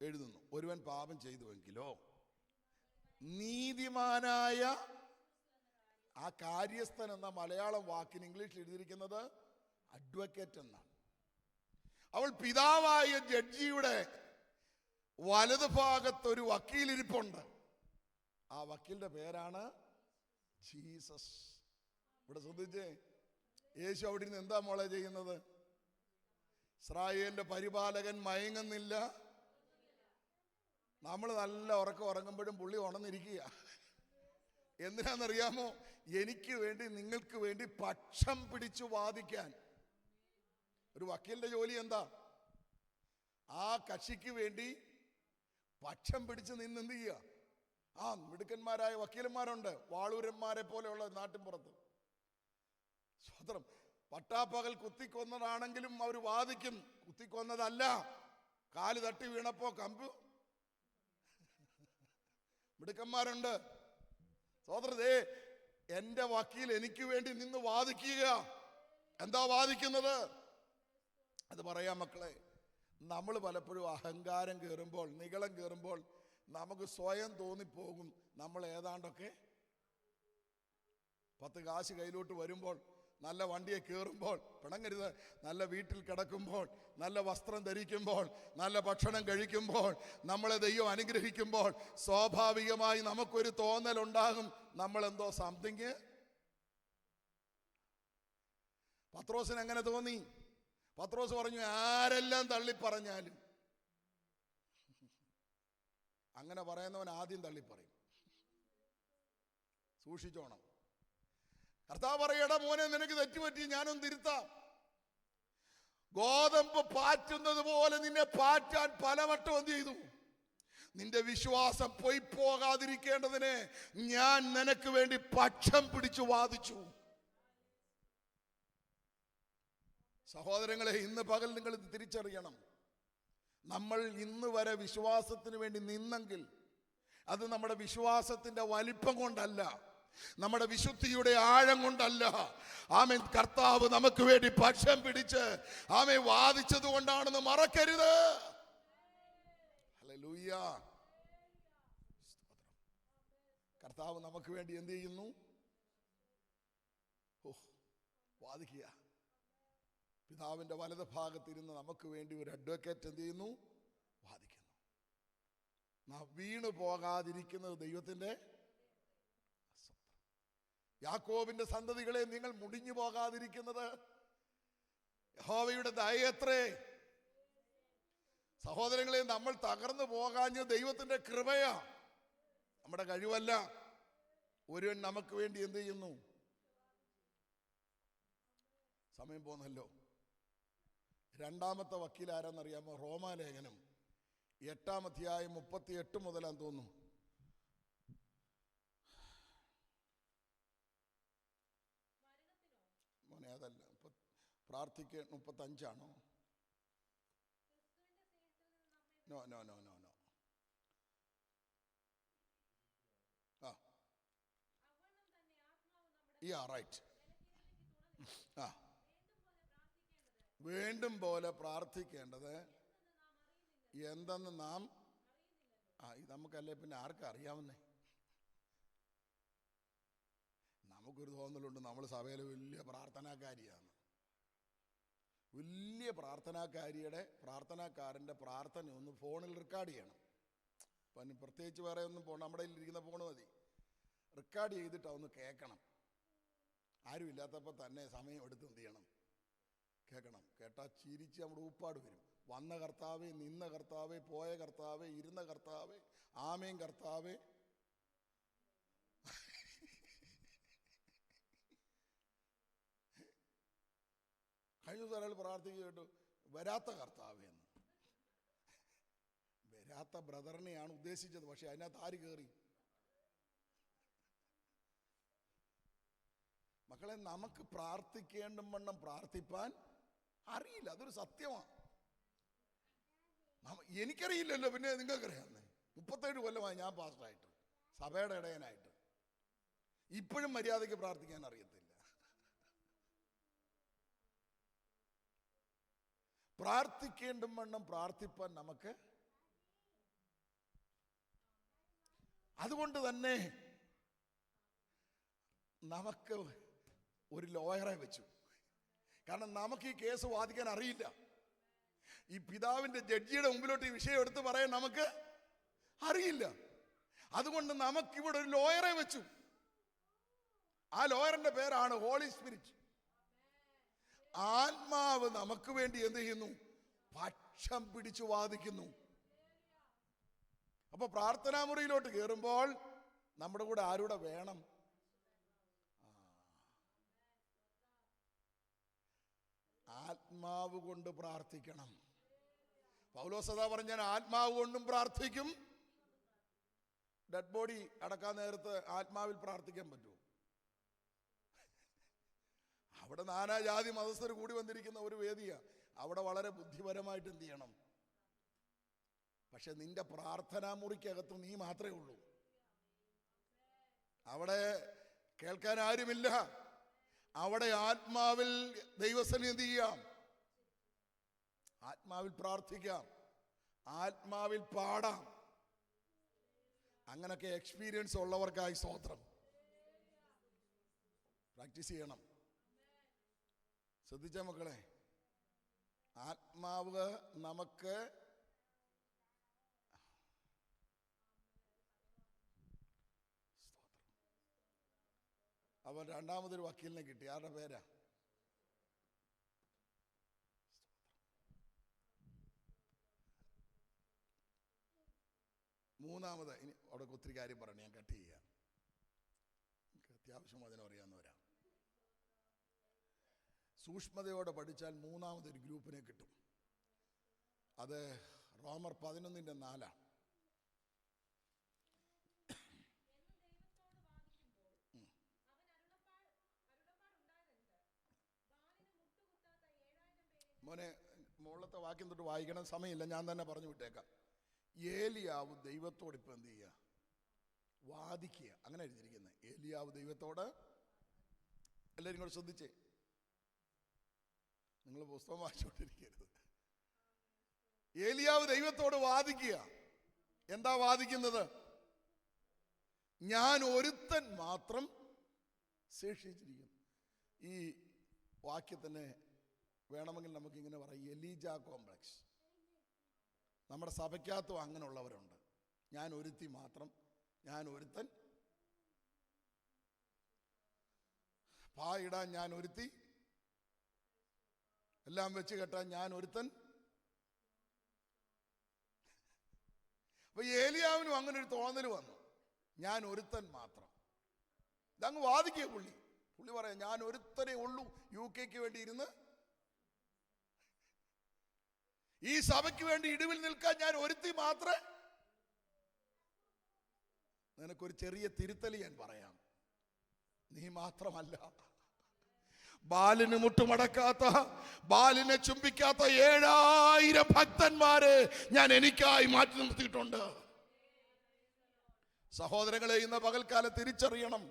എഴുതുന്നു. ഒരുവൻ പാപം ചെയ്തുവെങ്കിലോ നീതിമാനായ, ആ കാര്യസ്ഥൻ എന്ന മലയാളം വാക്കിന് ഇംഗ്ലീഷിൽ എഴുതിയിരിക്കുന്നത് അഡ്വക്കേറ്റ് എന്നാണ്. അവൾ പിതാവായ ജഡ്ജിയുടെ വലതു ഭാഗത്തൊരു വക്കീലിരിപ്പുണ്ട്. ആ വക്കീലിന്റെ പേരാണ് ജീസസ്. ഇവിടെ ശ്രദ്ധിച്ചേ, യേശു അവിടെ ഇരുന്ന് എന്താ മോളെ ചെയ്യുന്നത്? ഇസ്രായേലിന്റെ പരിപാലകൻ മയങ്ങുന്നില്ല. നമ്മൾ നല്ല ഉറക്കം ഉറങ്ങുമ്പോഴും പുള്ളി ഉണർന്നിരിക്കുക. എന്തിനാണെന്നറിയാമോ? എനിക്ക് വേണ്ടി, നിങ്ങൾക്ക് വേണ്ടി പക്ഷം പിടിച്ചു വാദിക്കാൻ. ഒരു വക്കീലിന്റെ ജോലി എന്താ? ആ കക്ഷിക്ക് വേണ്ടി പക്ഷം പിടിച്ച് നിന്ന് എന്ത് ചെയ്യുക? ആ മിടുക്കന്മാരായ വക്കീലന്മാരുണ്ട്, വാളൂരന്മാരെ പോലെയുള്ള നാട്ടിൻപുറത്ത്. സ്വതന്ത്രം. പട്ടാപ്പകൽ കുത്തിക്കൊന്നതാണെങ്കിലും അവർ വാദിക്കും, കുത്തിക്കൊന്നതല്ല, കാല് തട്ടി വീണപ്പോ കമ്പ്. മിടുക്കന്മാരുണ്ട്. സഹോദരേ, എന്റെ വക്കീൽ എനിക്ക് വേണ്ടി നിന്ന് വാദിക്കുക. എന്താ വാദിക്കുന്നത്? അത് പറയാം മക്കളെ. നമ്മൾ പലപ്പോഴും അഹങ്കാരം കയറുമ്പോൾ, നിഗളം കയറുമ്പോൾ നമുക്ക് സ്വയം തോന്നിപ്പോകും നമ്മൾ ഏതാണ്ടൊക്കെ 10 കാശ് കയ്യിലോട്ട് വരുമ്പോൾ, നല്ല വണ്ടിയെ കയറുമ്പോൾ, പിണങ്ങരുത്, നല്ല വീട്ടിൽ കിടക്കുമ്പോൾ, നല്ല വസ്ത്രം ധരിക്കുമ്പോൾ, നല്ല ഭക്ഷണം കഴിക്കുമ്പോൾ, നമ്മളെ ദൈവം അനുഗ്രഹിക്കുമ്പോൾ സ്വാഭാവികമായി നമുക്കൊരു തോന്നലുണ്ടാകും നമ്മളെന്തോ സംതിങ്. പത്രോസിന് എങ്ങനെ തോന്നി? പത്രോസ് പറഞ്ഞു, ആരെല്ലാം തള്ളിപ്പറഞ്ഞാലും. അങ്ങനെ പറയുന്നവൻ ആദ്യം തള്ളിപ്പറയും. സൂക്ഷിച്ചോണം. കർത്താവ് പറയടാ മോനെ, നിനക്ക് തെറ്റുപറ്റി, ഞാനൊന്ന് തിരുത്താം. ഗോതമ്പ് പാറ്റുന്നത് പോലെ നിന്നെ പാറ്റാൻ പലവട്ടം എന്ത് ചെയ്തു? നിന്റെ വിശ്വാസം പോയി പോകാതിരിക്കേണ്ടതിന് ഞാൻ നിനക്ക് വേണ്ടി പക്ഷം പിടിച്ചു വാദിച്ചു. സഹോദരങ്ങളെ, ഇന്ന് പകൽ നിങ്ങൾ ഇത് തിരിച്ചറിയണം. നമ്മൾ ഇന്ന് വരെ വിശ്വാസത്തിന് വേണ്ടി നിന്നെങ്കിൽ അത് നമ്മുടെ വിശ്വാസത്തിന്റെ വലിപ്പം കൊണ്ടല്ല, നമ്മുടെ വിശുദ്ധിയുടെ ആഴം കൊണ്ടല്ല. ആമേൻ. കർത്താവ് നമുക്ക് വേണ്ടി പക്ഷം പിടിച്ച് ആമേൻ വാദിച്ചത് കൊണ്ടാണെന്ന് മറക്കരുത്. ഹല്ലേലൂയ. കർത്താവ് നമുക്ക് വേണ്ടി എന്ത് ചെയ്യുന്നു? വാദിക്കുക. പിതാവിന്റെ വലത് ഭാഗത്തിരുന്ന് നമുക്ക് വേണ്ടി ഒരു അഡ്വക്കേറ്റ് എന്ത് ചെയ്യുന്നു? വാദിക്കുന്നു. വീണു പോകാതിരിക്കുന്നത് ദൈവത്തിന്റെ. യാക്കോബിന്റെ സന്തതികളെ, നിങ്ങൾ മുടിഞ്ഞു പോകാതിരിക്കുന്നത് യഹോവയുടെ ദയയത്രേ. സഹോദരങ്ങളെ, നമ്മൾ തകർന്നു പോകാഞ്ഞ ദൈവത്തിന്റെ കൃപയാ, നമ്മുടെ കഴിവല്ല. ഒരുവൻ നമുക്ക് വേണ്ടി എന്ത് ചെയ്യുന്നു? സമയം പോന്നല്ലോ. രണ്ടാമത്തെ വക്കീൽ ആരാന്നറിയാമോ? റോമാലേഖനം 8-ാം അധ്യായം 38 മുതലാന്ന് തോന്നുന്നു. മോനെ അതല്ല, പ്രാർത്ഥിക്ക 35ആണോ? No no no no no. Right. വീണ്ടും പോലെ പ്രാർത്ഥിക്കേണ്ടത് എന്തെന്ന് നാം നമുക്കല്ലേ പിന്നെ ആർക്കും അറിയാവുന്നേ? നമുക്കൊരു തോന്നലുണ്ട് നമ്മൾ സഭയിലെ വലിയ പ്രാർത്ഥനാകാരിയാണ്. വലിയ പ്രാർത്ഥനാക്കാരൻ്റെ പ്രാർത്ഥന ഒന്ന് ഫോണിൽ റെക്കോർഡ് ചെയ്യണം. അപ്പം പ്രത്യേകിച്ച് വേറെ ഒന്നും നമ്മുടെ ഇരിക്കുന്ന ഫോൺ മതി. റെക്കോർഡ് ചെയ്തിട്ട് ഒന്ന് കേൾക്കണം. ആരും ഇല്ലാത്തപ്പോൾ തന്നെ സമയം എടുത്ത് എന്ത് ചെയ്യണം? കേൾക്കണം. കേട്ടാൽ ചിരിച്ച് നമ്മുടെ ഊപ്പാട് വരും. വന്ന കർത്താവേ, നിന്ന കർത്താവേ, പോയ കർത്താവേ, ഇരുന്ന കർത്താവേ, ആമേൻ കർത്താവേ. കഴിഞ്ഞ ദിവസം ഒരാൾ പ്രാർത്ഥിക്കുക കേട്ടു, വരാത്ത കർത്താവേ എന്ന്. വരാത്ത ബ്രദറിനെയാണ് ഉദ്ദേശിച്ചത്, പക്ഷെ അതിനകത്ത് ആര് കയറി? മക്കളെ, നമുക്ക് പ്രാർത്ഥിക്കേണ്ടും വണ്ണം പ്രാർത്ഥിപ്പാൻ അറിയില്ല. അതൊരു സത്യമാണ്. എനിക്കറിയില്ലല്ലോ, പിന്നെ നിങ്ങൾക്കറിയാമെന്നേ. 37 കൊല്ലമായി ഞാൻ പാസ്റ്ററായിട്ട്, സഭയുടെ ഇടയനായിട്ട്. ഇപ്പോഴും മര്യാദയ്ക്ക് പ്രാർത്ഥിക്കാൻ അറിയത്തില്ല. പ്രാർത്ഥിക്കേണ്ടും വണ്ണം പ്രാർത്ഥിപ്പാൻ നമുക്ക്. അതുകൊണ്ട് തന്നെ നമുക്ക് ഒരു ലോയറെ വെച്ചു. കാരണം നമുക്ക് ഈ കേസ് വാദിക്കാൻ അറിയില്ല. ഈ പിതാവിന്റെ ജഡ്ജിയുടെ മുമ്പിലോട്ട് ഈ വിഷയം എടുത്ത് പറയാൻ നമുക്ക് അറിയില്ല. അതുകൊണ്ട് നമുക്കിവിടെ ഒരു ലോയറെ വെച്ചു. ആ ലോയറിന്റെ പേരാണ് ഹോളി സ്പിരിറ്റ്. ആത്മാവ് നമുക്ക് വേണ്ടി എന്ത് ചെയ്യുന്നു? പക്ഷം പിടിച്ചു വാദിക്കുന്നു. അപ്പൊ പ്രാർത്ഥനാ മുറിയിലോട്ട് കയറുമ്പോൾ നമ്മുടെ കൂടെ ആരുടെ വേണം? ആത്മാവ് കൊണ്ട് പ്രാർത്ഥിക്കണം. പൗലോസ് അതാ പറഞ്ഞ, ഞാൻ ആത്മാവ് കൊണ്ടും പ്രാർത്ഥിക്കും. ഡെഡ് ബോഡി അടക്കാൻ നേരത്ത് ആത്മാവിൽ പ്രാർത്ഥിക്കാൻ പറ്റുമോ? അവിടെ നാനാജാതി മതസ്ഥർ കൂടി വന്നിരിക്കുന്ന ഒരു വേദിയാ. അവിടെ വളരെ ബുദ്ധിപരമായിട്ട് എന്ത് ചെയ്യണം? പക്ഷെ നിന്റെ പ്രാർത്ഥനാ മുറിക്കകത്ത് നീ മാത്രമേ ഉള്ളൂ. അവിടെ കേൾക്കാൻ ആരുമില്ല. അവിടെ ആത്മാവിൽ ദൈവസന്നിധി ചെയ്യാം. ആത്മാവിൽ പ്രാർത്ഥിക്കാം, ആത്മാവിൽ പാടാം. അങ്ങനൊക്കെ എക്സ്പീരിയൻസ് ഉള്ളവർക്കായി സ്തോത്രം. പ്രാക്ടീസ് ചെയ്യണം. ശ്രദ്ധിച്ച മക്കളെ, ആത്മാവ് നമുക്ക് അവൻ രണ്ടാമതൊരു വക്കീലിനെ കിട്ടി. ആരുടെ പേരാ? മൂന്നാമത്. ഇനി അവിടെ ഒത്തിരി കാര്യം പറയണം, ഞാൻ കട്ട് ചെയ്യാം. അത്യാവശ്യം അതിനറിയാവുന്നവരാ. സൂക്ഷ്മതയോടെ പഠിച്ചാൽ മൂന്നാമതൊരു ഗ്രൂപ്പിനെ കിട്ടും. അത് റോമർ 11:4. മോനെ, മുകളിലത്തെ വാക്യം തൊട്ട് വായിക്കണം, സമയമില്ല, ഞാൻ തന്നെ പറഞ്ഞു വിട്ടേക്കാം. ഏലിയാവ് ദൈവത്തോട് ഇപ്പം എന്ത് ചെയ്യുക? വാദിക്കുക. അങ്ങനെ എഴുതിയിരിക്കുന്നത്. ഏലിയാവ് ദൈവത്തോട്, എല്ലാവരും കൂടെ ശ്രദ്ധിച്ചേ, നിങ്ങൾ പുസ്തകം വായിച്ചുകൊണ്ടിരിക്കരുത്. ഏലിയാവ് ദൈവത്തോട് വാദിക്കുക. എന്താ വാദിക്കുന്നത്? ഞാൻ ഒരുത്തൻ മാത്രം ശേഷിച്ചിരിക്കുന്നു. ഈ വാക്യത്തിന് വേണമെങ്കിൽ നമുക്കിങ്ങനെ പറയാം, എലീജ കോംപ്ലക്സ്. നമ്മുടെ സഭയ്ക്കകത്തും അങ്ങനെയുള്ളവരുണ്ട്. ഞാൻ ഒരുത്തി മാത്രം, ഞാൻ ഒരുത്തൻ, പായിടാൻ ഞാൻ ഒരുത്തി, എല്ലാം വെച്ച് കെട്ടാൻ ഞാൻ ഒരുത്തൻ. അപ്പൊ ഏലിയാവിനും അങ്ങനെ ഒരു തോന്നൽ വന്നു, ഞാൻ ഒരുത്തൻ മാത്രം. ഇതങ്ങ് വാദിക്കുക. പുള്ളി പറയാം, ഞാൻ ഒരുത്തനേ ഉള്ളൂ UK വേണ്ടി ഇരുന്ന്, ഈ സഭയ്ക്ക് വേണ്ടി ഇടിവിൽ നിൽക്കാൻ ഞാൻ ഒരുത്തി മാത്രമേ. നിനക്കൊരു ചെറിയ തിരുത്തൽ ഞാൻ പറയാം. നീ മാത്രമല്ല, ബാലിന് മുട്ടുമടക്കാത്ത, ബാലിനെ ചുംബിക്കാത്ത 7000 ഭക്തന്മാരെ ഞാൻ എനിക്കായി മാറ്റി നിർത്തിയിട്ടുണ്ട്. സഹോദരങ്ങളെ, ഇന്ന് പകൽക്കാലം തിരിച്ചറിയണം,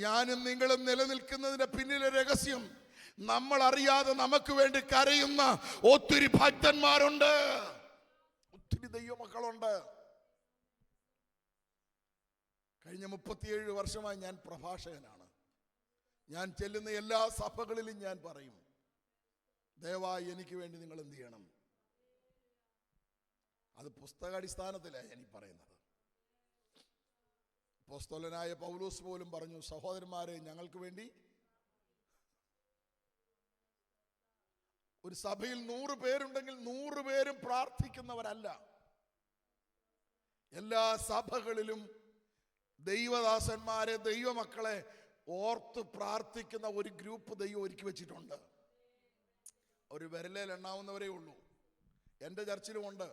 ഞാനും നിങ്ങളും നിലനിൽക്കുന്നതിന്റെ പിന്നിലെ രഹസ്യം, നമ്മൾ അറിയാതെ നമുക്ക് വേണ്ടി കരയുന്ന ഒത്തിരി ഭക്തന്മാരുണ്ട്, ഒത്തിരി ദൈവമക്കളുണ്ട്. കഴിഞ്ഞ 37 വർഷമായി ഞാൻ പ്രഭാഷകനാണ്. ഞാൻ ചെല്ലുന്ന എല്ലാ സഭകളിലും ഞാൻ പറയും, ദയവായി എനിക്ക് വേണ്ടി നിങ്ങൾ എന്ത് ചെയ്യണം. അത് പുസ്തകാടിസ്ഥാനത്തിലാണ് ഞാൻ പറയുന്നത്. അപ്പോസ്തലനായ പൗലോസ് പോലും പറഞ്ഞു, സഹോദരന്മാരെ, ഞങ്ങൾക്ക് വേണ്ടി. ഒരു സഭയിൽ 100 പേരുണ്ടെങ്കിൽ 100 പേരും പ്രാർത്ഥിക്കുന്നവരല്ല. എല്ലാ സഭകളിലും ദൈവദാസന്മാരെ, ദൈവമക്കളെ ഓർത്ത് പ്രാർത്ഥിക്കുന്ന ഒരു ഗ്രൂപ്പ് ദൈവം ഒരുക്കി വെച്ചിട്ടുണ്ട്. ഒരു വിരലിൽ എണ്ണാവുന്നവരേ ഉള്ളൂ. എൻ്റെ ചർച്ചിലുമുണ്ട്.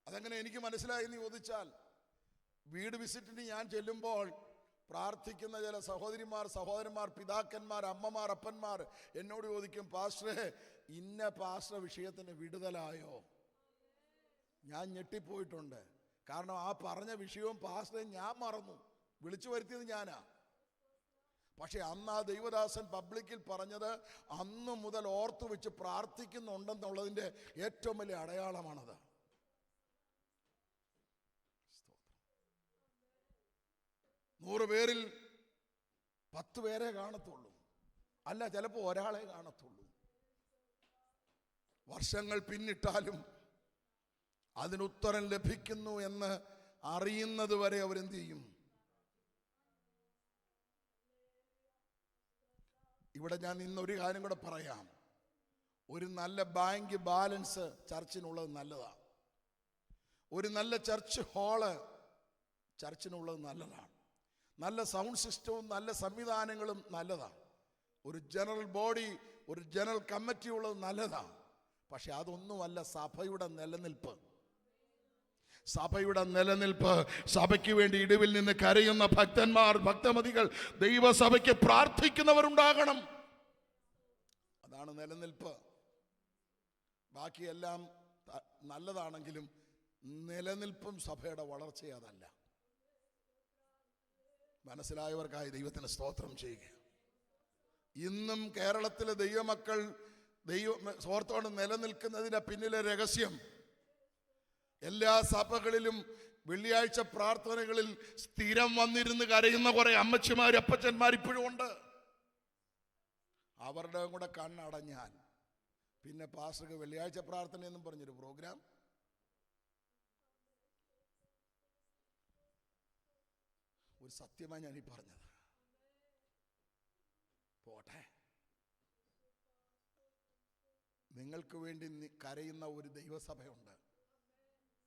അതെങ്ങനെ എനിക്ക് മനസ്സിലായെന്ന് ചോദിച്ചാൽ, വീട് വിസിറ്റിന് ഞാൻ ചെല്ലുമ്പോൾ പ്രാർത്ഥിക്കുന്ന ചില സഹോദരന്മാർ, പിതാക്കന്മാർ, അമ്മമാർ, അപ്പന്മാർ എന്നോട് ചോദിക്കും, പാസ്റ്ററെ, ഇന്ന പാസ്റ്റർ വിഷയത്തിന് വിടുതലായോ? ഞാൻ ഞെട്ടിപ്പോയിട്ടുണ്ട്. കാരണം ആ പറഞ്ഞ വിഷയവും പാസ്റ്ററെ ഞാൻ മറന്നു. വിളിച്ചു വരുത്തിയത് ഞാനാ. പക്ഷെ അന്ന് ആ ദൈവദാസൻ പബ്ലിക്കിൽ പറഞ്ഞത് അന്ന് മുതൽ ഓർത്തു വെച്ച് പ്രാർത്ഥിക്കുന്നുണ്ടെന്നുള്ളതിൻ്റെ ഏറ്റവും വലിയ അടയാളമാണത്. 100 പേരിൽ 10 പേരെ കാണത്തുള്ളൂ, അല്ല ചിലപ്പോൾ ഒരാളെ കാണത്തുള്ളൂ. വർഷങ്ങൾ പിന്നിട്ടാലും അതിനുത്തരം ലഭിക്കുന്നു എന്ന് അറിയുന്നത് വരെ അവരെന്ത് ചെയ്യും? ഇവിടെ ഞാൻ ഇന്നൊരു കാര്യം കൂടെ പറയാം. ഒരു നല്ല ബാങ്ക് ബാലൻസ് ചർച്ചിനുള്ളത് നല്ലതാണ്. ഒരു നല്ല ചർച്ച് ഹാള് ചർച്ചിനുള്ളത് നല്ലതാണ്. നല്ല സൗണ്ട് സിസ്റ്റവും നല്ല സംവിധാനങ്ങളും നല്ലതാണ്. ഒരു ജനറൽ ബോഡി, ഒരു ജനറൽ കമ്മിറ്റി ഉള്ളത് നല്ലതാണ്. പക്ഷെ അതൊന്നുമല്ല സഭയുടെ നിലനിൽപ്പ്. സഭയുടെ നിലനിൽപ്പ്, സഭയ്ക്ക് വേണ്ടി ഇടിവിൽ നിന്ന് കരയുന്ന ഭക്തന്മാർ, ഭക്തമതികൾ, ദൈവസഭയ്ക്ക് പ്രാർത്ഥിക്കുന്നവരുണ്ടാകണം. അതാണ് നിലനിൽപ്പ്. ബാക്കിയെല്ലാം നല്ലതാണെങ്കിലും നിലനിൽപ്പും സഭയുടെ വളർച്ച അതല്ല. മനസ്സിലായവർക്കായി ദൈവത്തിന് സ്തോത്രം ചെയ്യുക. ഇന്നും കേരളത്തിലെ ദൈവമക്കൾ ഓർത്തോണം നിലനിൽക്കുന്നതിന്റെ പിന്നിലെ രഹസ്യം, എല്ലാ സഭകളിലും വെള്ളിയാഴ്ച പ്രാർത്ഥനകളിൽ സ്ഥിരം വന്നിരുന്ന് കരയുന്ന കുറെ അമ്മച്ചിമാർ അപ്പച്ചന്മാർ ഇപ്പോഴും ഉണ്ട്. അവരുടെ കൂടെ കണ്ണടഞ്ഞാൽ പിന്നെ പാസ്റ്റർക്ക് വെള്ളിയാഴ്ച പ്രാർത്ഥന എന്നും പറഞ്ഞൊരു പ്രോഗ്രാം. ഒരു സത്യമായി ഞാനീ പറഞ്ഞത്. പോട്ടെ, നിങ്ങൾക്ക് വേണ്ടി കരയുന്ന ഒരു ദൈവസഭയുണ്ട്.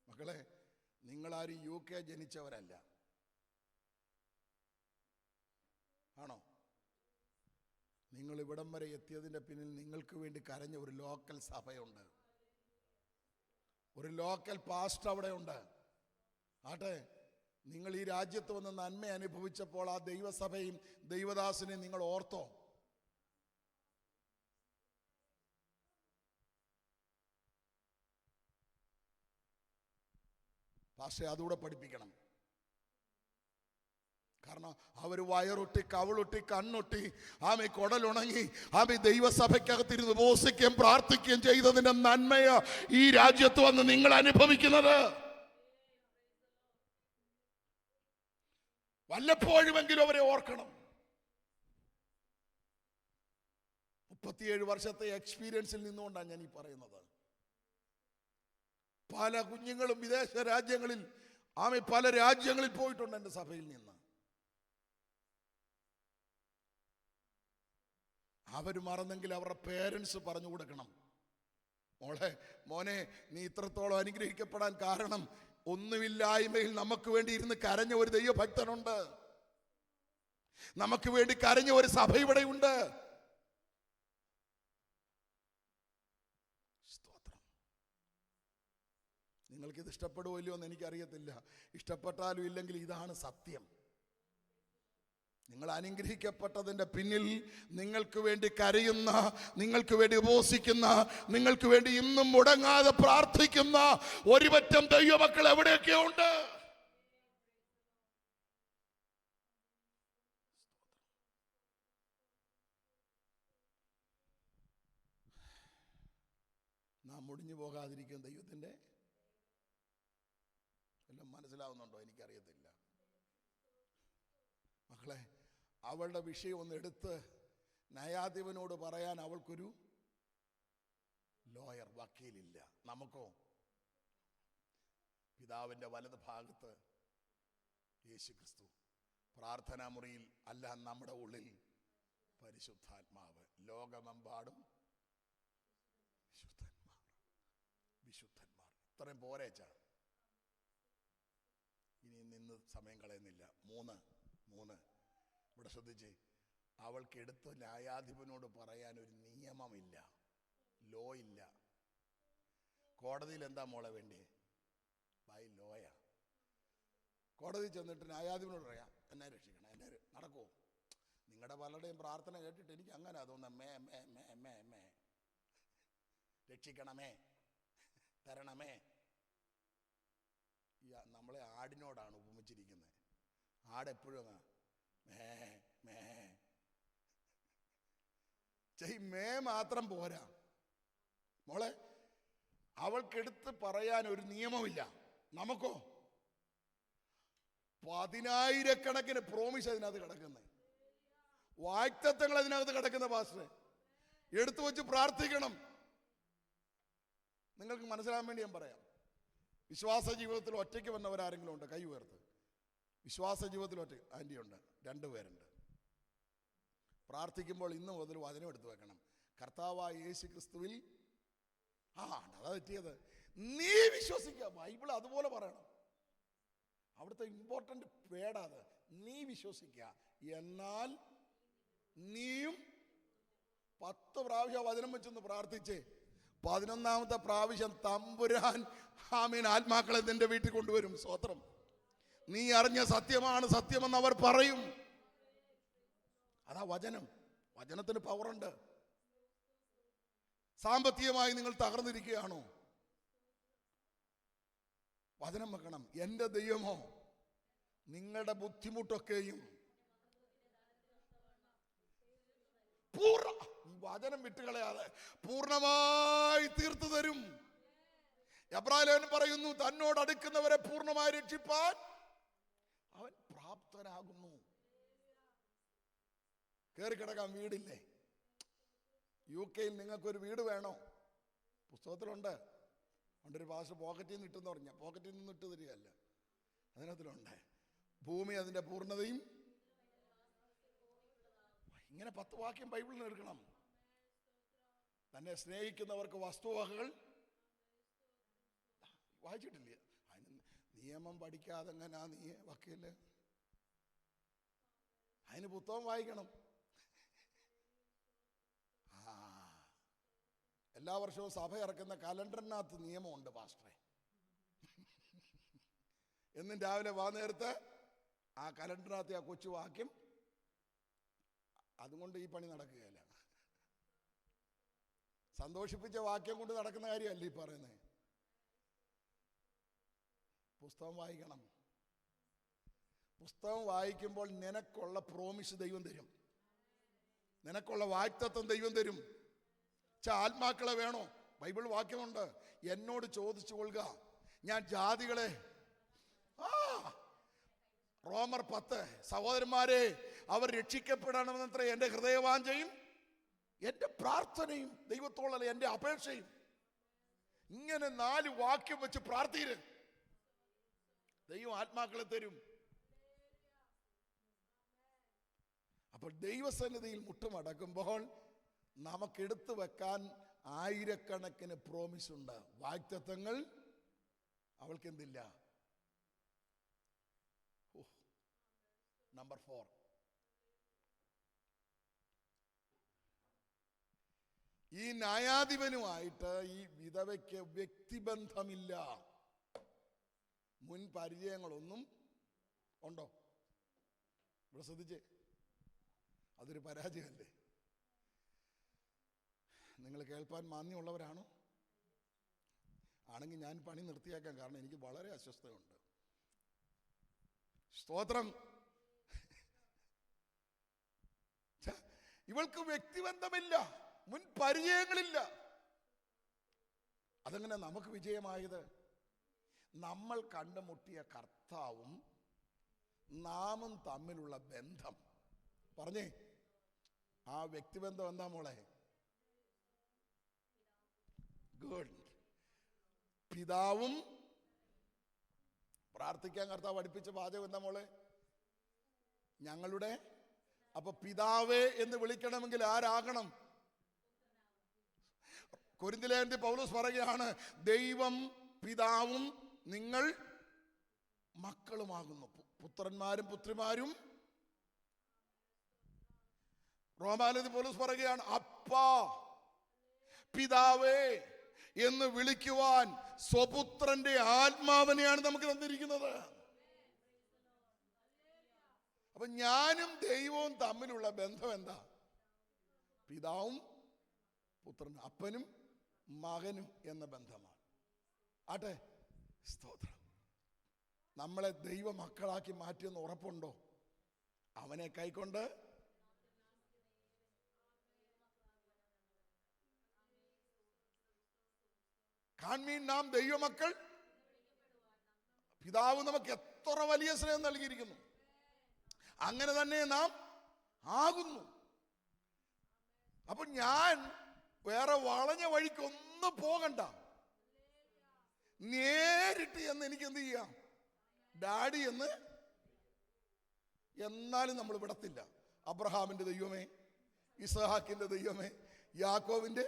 മക്കളെ, നിങ്ങളാരും UK ജനിച്ചവരല്ല, ആണോ? നിങ്ങൾ ഇവിടം വരെ എത്തിയതിൻ്റെ പിന്നിൽ നിങ്ങൾക്ക് വേണ്ടി കരഞ്ഞ ഒരു ലോക്കൽ സഭയുണ്ട്, ഒരു ലോക്കൽ പാസ്റ്റർ അവിടെ ഉണ്ട്. ആട്ടെ, നിങ്ങൾ ഈ രാജ്യത്ത് വന്ന് നന്മ അനുഭവിച്ചപ്പോൾ ആ ദൈവസഭയും ദൈവദാസനെയും നിങ്ങൾ ഓർത്തോ? പക്ഷേ അതുകൂടെ പഠിപ്പിക്കണം. കാരണം അവർ വയറൊട്ടി, കവളൊട്ടി, കണ്ണൊട്ടി, ആമി കുടലുണങ്ങി, ആമി ദൈവസഭയ്ക്കകത്തിരുന്ന് ഉപവസിക്കുകയും പ്രാർത്ഥിക്കുകയും ചെയ്തതിന്റെ നന്മയോ ഈ രാജ്യത്ത് വന്ന് നിങ്ങൾ അനുഭവിക്കുന്നത്. വല്ലപ്പോഴുമെങ്കിലും അവരെ ഓർക്കണം. 37 വർഷത്തെ എക്സ്പീരിയൻസിൽ നിന്നുകൊണ്ടാണ് ഞാൻ ഈ പറയുന്നത്. പല കുഞ്ഞുങ്ങളും വിദേശ രാജ്യങ്ങളിൽ, പല രാജ്യങ്ങളിൽ പോയിട്ടുണ്ട് എൻ്റെ സഭയിൽ നിന്ന്. അവർ മറന്നെങ്കിൽ അവരുടെ പേരൻസ് പറഞ്ഞു കൊടുക്കണം, മോളെ, മോനെ, നീ ഇത്രത്തോളം അനുഗ്രഹിക്കപ്പെടാൻ കാരണം ഒന്നുമില്ലായ്മയിൽ നമുക്ക് വേണ്ടി ഇരുന്ന് കരഞ്ഞ ഒരു ദൈവഭക്തനുണ്ട്, നമുക്ക് വേണ്ടി കരഞ്ഞ ഒരു സഭ ഇവിടെയുണ്ട്. നിങ്ങൾക്കിത് ഇഷ്ടപ്പെടുമോ ഇല്ലയോ എന്ന് എനിക്കറിയത്തില്ല. ഇഷ്ടപ്പെട്ടാലും ഇല്ലെങ്കിൽ ഇതാണ് സത്യം. നിങ്ങൾ അനുഗ്രഹിക്കപ്പെട്ടതിൻ്റെ പിന്നിൽ നിങ്ങൾക്ക് വേണ്ടി കരയുന്ന, നിങ്ങൾക്ക് വേണ്ടി ഉപവസിക്കുന്ന, നിങ്ങൾക്ക് വേണ്ടി ഇന്നും മുടങ്ങാതെ പ്രാർത്ഥിക്കുന്ന ഒരുപറ്റം ദൈവമക്കൾ എവിടെയൊക്കെ ഉണ്ട്. നാം മുടിഞ്ഞു പോകാതിരിക്കുന്ന ദൈവത്തിൻ്റെ എല്ലാം മനസ്സിലാവുന്നുണ്ടോ എനിക്കറിയത്തില്ല. മക്കളെ, അവളുടെ വിഷയം ഒന്ന് എടുത്ത് ന്യായാധിപനോട് പറയാൻ അവൾക്കൊരു ലോയർ, വക്കീലില്ല. നമുക്കോ പിതാവിൻ്റെ വലത് ഭാഗത്ത് യേശു ക്രിസ്തു, പ്രാർത്ഥനാ മുറിയിൽ അല്ല, നമ്മുടെ ഉള്ളിൽ പരിശുദ്ധാത്മാവ്, ലോകമെമ്പാടും വിശുദ്ധന്മാർ. ഇത്രയും പോരേച്ചാ, ഇനി നിന്ന് സമയം കളയുന്നില്ല. മൂന്ന് ഇവിടെ ശ്രദ്ധിച്ച്, അവൾക്ക് എടുത്ത് ന്യായാധിപനോട് പറയാൻ ഒരു നിയമമില്ല, ലോ ഇല്ല. കോടതിയിൽ എന്താ മോളെ വേണ്ടി? ബൈ ലോയാ. കോടതി ചെന്നിട്ട് ന്യായാധിപനോട് പറയാം, എന്നെ രക്ഷിക്കണം, എന്നെ നടക്കുമോ? നിങ്ങളുടെ പലരുടെയും പ്രാർത്ഥന കേട്ടിട്ട് എനിക്ക് അങ്ങനെ തോന്നുന്ന may may may may may രക്ഷിക്കണമേ, തരണമേ. നമ്മളെ ആടിനോടാണ് ഉപമിച്ചിരിക്കുന്നത്. ആടെപ്പോഴും മേ മാത്രം പോരാ മോളെ. അവൾക്കെടുത്ത് പറയാൻ ഒരു നിയമമില്ല. നമുക്കോ 10,000 പ്രോമിസ് അതിനകത്ത് കിടക്കുന്നത്, വാഗ്ദത്തങ്ങൾ അതിനകത്ത് കിടക്കുന്ന. പാസ്റ്ററെ, എടുത്തു വെച്ച് പ്രാർത്ഥിക്കണം. നിങ്ങൾക്ക് മനസ്സിലാൻ വേണ്ടി ഞാൻ പറയാം. വിശ്വാസ ജീവിതത്തിൽ ഒറ്റയ്ക്ക് വന്നവരാരെങ്കിലും ഉണ്ട്? കൈ ഉയർത്ത്. വിശ്വാസ ജീവിതത്തിൽ ഒറ്റ ആൻറ്റിയുണ്ട്, 2 പേരുണ്ട്. പ്രാർത്ഥിക്കുമ്പോൾ ഇന്ന് മുതൽ വചനം എടുത്തു വെക്കണം. കർത്താവായ യേശു ക്രിസ്തുവിൽ, അതാ തെറ്റിയത്. നീ വിശ്വസിക്കുക. ബൈബിൾ അതുപോലെ പറയണം. അവിടുത്തെ ഇമ്പോർട്ടൻ്റ് വേടാത്. നീ വിശ്വസിക്കുക, എന്നാൽ നീയും 10 പ്രാവശ്യം വചനം വെച്ചൊന്ന് പ്രാർത്ഥിച്ച് 11ാമത്തെ പ്രാവശ്യം തമ്പുരാൻ ആത്മാക്കളെ നിന്റെ വീട്ടിൽ കൊണ്ടുവരും. സ്തോത്രം. നീ അറിഞ്ഞ സത്യമാണ് സത്യമെന്ന് അവർ പറയും. അതാ വചനം. വചനത്തിന് പവറുണ്ട്. സാമ്പത്തികമായി നിങ്ങൾ തകർന്നിരിക്കുകയാണോ? വചനം വെക്കണം. എൻ്റെ ദൈവമോ നിങ്ങളുടെ ബുദ്ധിമുട്ടൊക്കെയും വചനം വിട്ടുകളയാതെ പൂർണ്ണമായി തീർത്തു തരും. എബ്രായൻ പറയുന്നു, തന്നോട് അടുക്കുന്നവരെ പൂർണ്ണമായി രക്ഷിപ്പാൻ അവൻ പ്രാപ്തനാകുന്നു. കയറിക്കിടക്കാൻ വീടില്ലേ? UK നിങ്ങൾക്കൊരു വീട് വേണോ? പുസ്തകത്തിലുണ്ട്. പണ്ടൊരു പാസ്റ്റർ പോക്കറ്റിൽ നിന്ന് ഇട്ടെന്ന് പറഞ്ഞ, പോക്കറ്റിൽ നിന്ന് ഇട്ട് തരികയല്ല, അതിനകത്തിലുണ്ട്. ഭൂമി അതിൻ്റെ പൂർണ്ണതയും. ഇങ്ങനെ 10 വാക്യം ബൈബിളിൽ എടുക്കണം. തന്നെ സ്നേഹിക്കുന്നവർക്ക് വസ്തുവകകൾ വായിച്ചിട്ടില്ല. അതിന് നിയമം പഠിക്കാതെ എങ്ങനാ നീ വക്കീല്? അതിന് പുസ്തകം വായിക്കണം. എല്ലാ വർഷവും സഭ ഇറക്കുന്ന കലണ്ടറിനകത്ത് നിയമമുണ്ട് പാസ്റ്ററെ. എന്നും രാവിലെ വാ നേരത്ത് ആ കലണ്ടറിനകത്ത് ആ കൊച്ചു വാക്യം, അതുകൊണ്ട് ഈ പണി നടക്കുകയില്ല. സന്തോഷിപ്പിച്ച വാക്യം കൊണ്ട് നടക്കുന്ന കാര്യമല്ല ഈ പറയുന്നത്. പുസ്തകം വായിക്കണം. പുസ്തകം വായിക്കുമ്പോൾ നിനക്കുള്ള പ്രോമിസ് ദൈവം തരും, നിനക്കുള്ള വാഗ്ദത്തം ദൈവം തരും. ആത്മാക്കളെ വേണോ? ബൈബിൾ വാക്യമുണ്ട്, എന്നോട് ചോദിച്ചു കൊള്ളുക, ഞാൻ ജാതികളെ. റോമർ 10, സഹോദരന്മാരെ, അവർ രക്ഷിക്കപ്പെടണമെന്നത്ര എൻ്റെ ഹൃദയവാഞ്ചയും എൻ്റെ പ്രാർത്ഥനയും, ദൈവത്തോളല്ല എൻ്റെ അപേക്ഷയും. ഇങ്ങനെ 4 വാക്യം വെച്ച് പ്രാർത്ഥിര്, ദൈവം ആത്മാക്കളെ തരും. അപ്പോൾ ദൈവസന്നിധിയിൽ മുട്ടുമടക്കുമ്പോൾ നമുക്കെടുത്തു വെക്കാൻ ആയിരക്കണക്കിന് പ്രോമിസ് ഉണ്ട്, വാഗ്ദത്തങ്ങൾ. അവൾക്ക് എന്തില്ല? നമ്പർ 4, ഈ ന്യായാധിപനുമായിട്ട് ഈ വിധവയ്ക്ക് വ്യക്തിബന്ധമില്ല. മുൻ പരിചയങ്ങളൊന്നും ഉണ്ടോ? ഇവിടെ ശ്രദ്ധിച്ചേ, അതൊരു പരാജയമല്ലേ? നിങ്ങൾ കേൾപ്പാൻ മാന്യമുള്ളവരാണോ? ആണെങ്കിൽ ഞാൻ പണി നിർത്തിയേക്കാം, കാരണം എനിക്ക് വളരെ അസ്വസ്ഥതയുണ്ട്. സ്തോത്രം. ഇവൾക്ക് വ്യക്തിബന്ധമില്ല, മുൻ പരിചയങ്ങളില്ല. അതെങ്ങനെ നമുക്ക് വിജയമായത്? നമ്മൾ കണ്ടുമുട്ടിയ കർത്താവും നാമും തമ്മിലുള്ള ബന്ധം. പറഞ്ഞേ, ആ വ്യക്തിബന്ധം എന്താ മോളെ? ഗുഡ്. പിതാവും, പ്രാർത്ഥിക്കാൻ കർത്താവ് പഠിപ്പിച്ച വാചകം എന്താ മോളെ? ഞങ്ങളുടെ. അപ്പൊ പിതാവേ എന്ന് വിളിക്കണമെങ്കിൽ ആരാകണം? കൊരിന്ത്യലേഖനത്തിൽ പൗലോസ് പറയുകയാണ്, ദൈവം പിതാവും നിങ്ങൾ മക്കളുമാകുന്നു, പുത്രന്മാരും പുത്രിമാരും. റോമാലേഖനത്തിൽ പൗലോസ് പറയുകയാണ്, അപ്പാ പിതാവേ എന്ന് വിളിക്കുവാൻ സ്വപുത്രന്റെ ആത്മാവിനെയാണ് നമുക്ക് തന്നിരിക്കുന്നത്. അപ്പൊ ഞാനും ദൈവവും തമ്മിലുള്ള ബന്ധം എന്താ? പിതാവും പുത്രനും, അപ്പനും മകനും എന്ന ബന്ധമാണ്. ആട്ടെ, സ്തോത്രം. നമ്മളെ ദൈവ മക്കളാക്കി മാറ്റിയെന്ന് ഉറപ്പുണ്ടോ? അവനെ കൈക്കൊണ്ട് കാൺമീൻ നാം ദൈവമക്കൾ. പിതാവ് നമുക്ക് എത്ര വലിയ സ്നേഹം നൽകിയിരിക്കുന്നു, അങ്ങനെ തന്നെ നാം ആകുന്നു. അപ്പൊ ഞാൻ വേറെ വളഞ്ഞ വഴിക്കൊന്നും പോകണ്ട, നേരിട്ട് എന്ന് എനിക്ക് എന്ത് ചെയ്യാം? ഡാഡി എന്ന്. എന്നാലും നമ്മൾ വിടത്തില്ല. അബ്രഹാമിന്റെ ദൈവമേ, ഇസഹാക്കിന്റെ ദൈവമേ, യാക്കോവിന്റെ.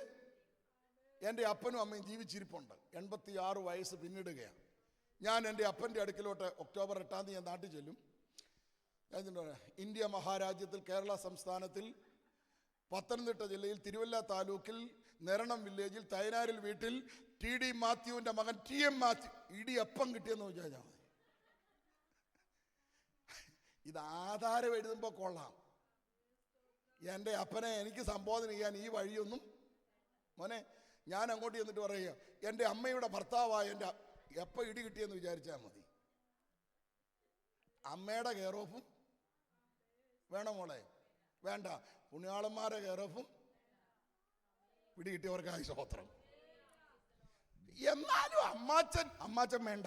എൻ്റെ അപ്പനും അമ്മയും ജീവിച്ചിരിപ്പുണ്ട്. 86 വയസ്സ് പിന്നിടുകയാണ്. ഞാൻ എൻ്റെ അപ്പൻ്റെ അടുക്കിലോട്ട് ഒക്ടോബർ 8 ഞാൻ നാട്ടിൽ ചെല്ലും. ഇന്ത്യ മഹാരാജ്യത്തിൽ കേരള സംസ്ഥാനത്തിൽ പത്തനംതിട്ട ജില്ലയിൽ തിരുവല്ല താലൂക്കിൽ നെരണം വില്ലേജിൽ തൈനാരിൽ വീട്ടിൽ TD മാത്യുവിൻ്റെ മകൻ TM മാത്യു ഇടിയപ്പം കിട്ടിയെന്ന് വിചാരിച്ചാൽ മതി. ഇത് ആധാരം എഴുതുമ്പോൾ കൊള്ളാം. എൻ്റെ അപ്പനെ എനിക്ക് സംബോധന ചെയ്യാൻ ഈ വഴിയൊന്നും. മോനെ, ഞാൻ അങ്ങോട്ട് ചെന്നിട്ട് പറയുക, എൻ്റെ അമ്മയുടെ ഭർത്താവായ എൻ്റെ എപ്പോൾ ഇടി കിട്ടിയെന്ന് വിചാരിച്ചാൽ മതി. അമ്മയുടെ കെയർ ഓഫും വേണം മോളെ? വേണ്ട. പുണ്യാളന്മാരെ കെയർ ഓഫും പിടികിട്ടിയവർക്കായി സ്തോത്രം. എന്നാലും അമ്മാച്ചൻ വേണ്ട.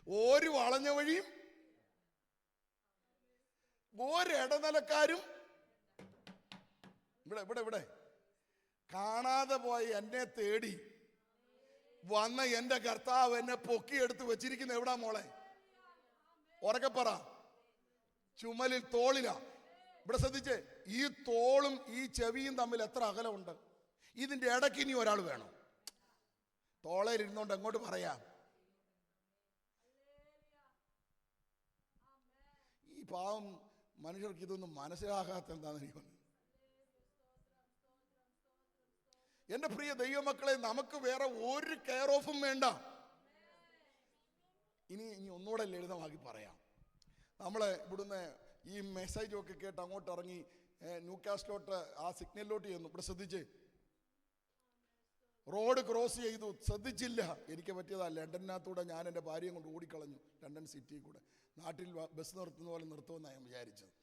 ഒരു വളഞ്ഞ വഴിയും ഒരിടനിലക്കാരും ഇവിടെ കാണാതെ പോയി എന്നെ തേടി വന്ന എന്റെ കർത്താവ് എന്നെ പൊക്കിയെടുത്ത് വെച്ചിരിക്കുന്ന എവിടാ മോളെ? ഉറക്കെ പറ. ചുമലിൽ, തോളിലാ. ഇവിടെ ശ്രദ്ധിച്ചേ, ഈ തോളും ഈ ചെവിയും തമ്മിൽ എത്ര അകലമുണ്ട്? ഇതിന്റെ ഇടയ്ക്ക് ഇനി ഒരാൾ വേണം. തോളയിൽ ഇരുന്നോണ്ട് എങ്ങോട്ട് പറയാം? ഈ പാവം മനുഷ്യർക്ക് ഇതൊന്നും മനസ്സിലാകാത്ത എന്താണെന്ന് എനിക്ക് പറഞ്ഞു. എന്റെ പ്രിയ ദൈവമക്കളെ, നമുക്ക് വേറെ ഒരു കെയർ ഓഫും വേണ്ട. ഇനി ഒന്നുകൂടെ ലളിതമാക്കി പറയാം. നമ്മളെ ഇവിടുന്ന് ഈ മെസ്സേജൊക്കെ കേട്ട് അങ്ങോട്ട് ഇറങ്ങി ന്യൂകാസ്റ്റിലോട്ട് ആ സിഗ്നലിലോട്ട് ചെന്നു. ഇവിടെ ശ്രദ്ധിച്ച് റോഡ് ക്രോസ് ചെയ്തു, ശ്രദ്ധിച്ചില്ല. എനിക്ക് പറ്റിയതാ. ലണ്ടനകത്തൂടെ ഞാൻ എൻ്റെ ഭാര്യയും കൊണ്ട് ഓടിക്കളഞ്ഞു. ലണ്ടൻ സിറ്റിയിൽ കൂടെ. നാട്ടിൽ ബസ് നിർത്തുന്ന പോലെ നിർത്തുമെന്നാണ് ഞാൻ വിചാരിച്ചത്.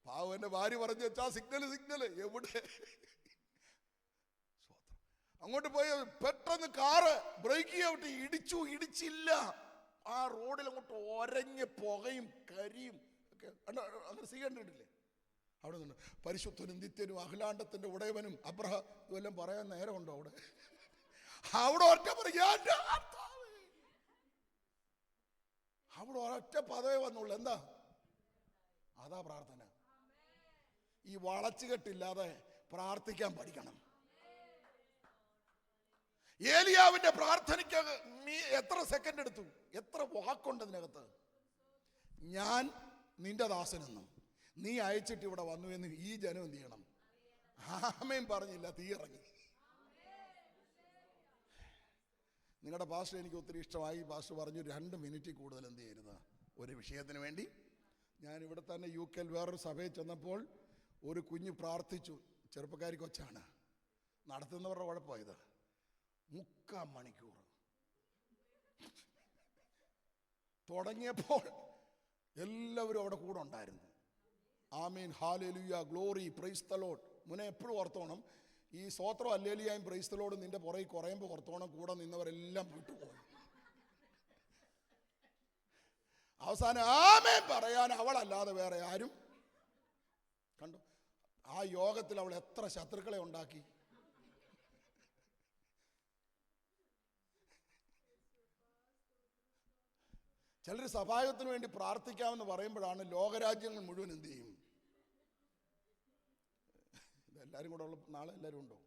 പാവം എൻ്റെ ഭാര്യ പറഞ്ഞു വെച്ചാ സിഗ്നല് എവിടെ? അങ്ങോട്ട് പോയി പെട്ടെന്ന് കാറ് ബ്രേക്ക് ചെയ്യട്ടെ, ഇടിച്ചില്ല. ആ റോഡിൽ അങ്ങോട്ട് ഒരഞ്ഞ് പുകയും കരിയും ഒക്കെ അങ്ങനെ സീ കണ്ടിട്ടില്ലേ? അവിടെ നിന്ന് പരിശുദ്ധനും നിത്യനും അഖിലാണ്ടത്തിന്റെ ഉടയവനും അബ്രഹാം ഇതെല്ലാം പറയാൻ നേരമുണ്ടോ? അവിടെ ഒറ്റ അവിടെ ഒരൊറ്റ പദവേ വന്നുള്ളൂ. എന്താ? അതാ പ്രാർത്ഥന. ഈ വളച്ചുകെട്ടില്ലാതെ പ്രാർത്ഥിക്കാൻ പഠിക്കണം. ഏലിയാവിന്റെ പ്രാർത്ഥനയ്ക്ക് എത്ര സെക്കൻഡ് എടുത്തു? എത്ര വാക്കുണ്ട് അതിനകത്ത്? ഞാൻ നിന്റെ ദാസനെന്നും നീ അയച്ചിട്ട് ഇവിടെ വന്നു എന്ന് ഈ ജനം എന്ത് ചെയ്യണം? ആമേൻ പറഞ്ഞില്ല, തീ ഇറങ്ങി. നിങ്ങളുടെ പാസ്റ്റർ എനിക്ക് ഒത്തിരി ഇഷ്ടമായി. പാസ്റ്റർ പറഞ്ഞു 2 മിനിറ്റിൽ കൂടുതൽ എന്ത് ചെയ്യരുത് ഒരു വിഷയത്തിന് വേണ്ടി. ഞാൻ ഇവിടെ തന്നെ UK വേറൊരു സഭയിൽ ചെന്നപ്പോൾ ഒരു കുഞ്ഞ് പ്രാർത്ഥിച്ചു. ചെറുപ്പക്കാരി കൊച്ചാണ്. നടത്തുന്നവരുടെ കുഴപ്പമായത്. 3/4 മണിക്കൂർ തുടങ്ങിയപ്പോൾ എല്ലാവരും അവിടെ കൂടെ ഉണ്ടായിരുന്നു. Amen, hallelujah, glory, praise the Lord. മുന്നേ എപ്പോഴും ഓർത്തോണം, ഈ സ്തോത്രം ഹല്ലേലൂയയും പ്രൈസ് ദി ലോർഡും നിന്റെ പുറകെ കുറയുമ്പോൾ ഓർത്തോണം, കൂടെ നിന്നവരെല്ലാം വിട്ടുപോകും. അവസാനം ആമേൻ പറയാൻ അവളല്ലാതെ വേറെ ആരും കണ്ടു. ആ യോഗത്തിൽ അവൾ എത്ര ശത്രുക്കളെ ഉണ്ടാക്കി. ചിലർ സഭായത്തിന് വേണ്ടി പ്രാർത്ഥിക്കാമെന്ന് പറയുമ്പോഴാണ് ലോകരാജ്യങ്ങൾ മുഴുവൻ എന്ത് ചെയ്യും? ഇതെല്ലാവരും കൂടെ ഉള്ള നാളെ എല്ലാവരും ഉണ്ടോ?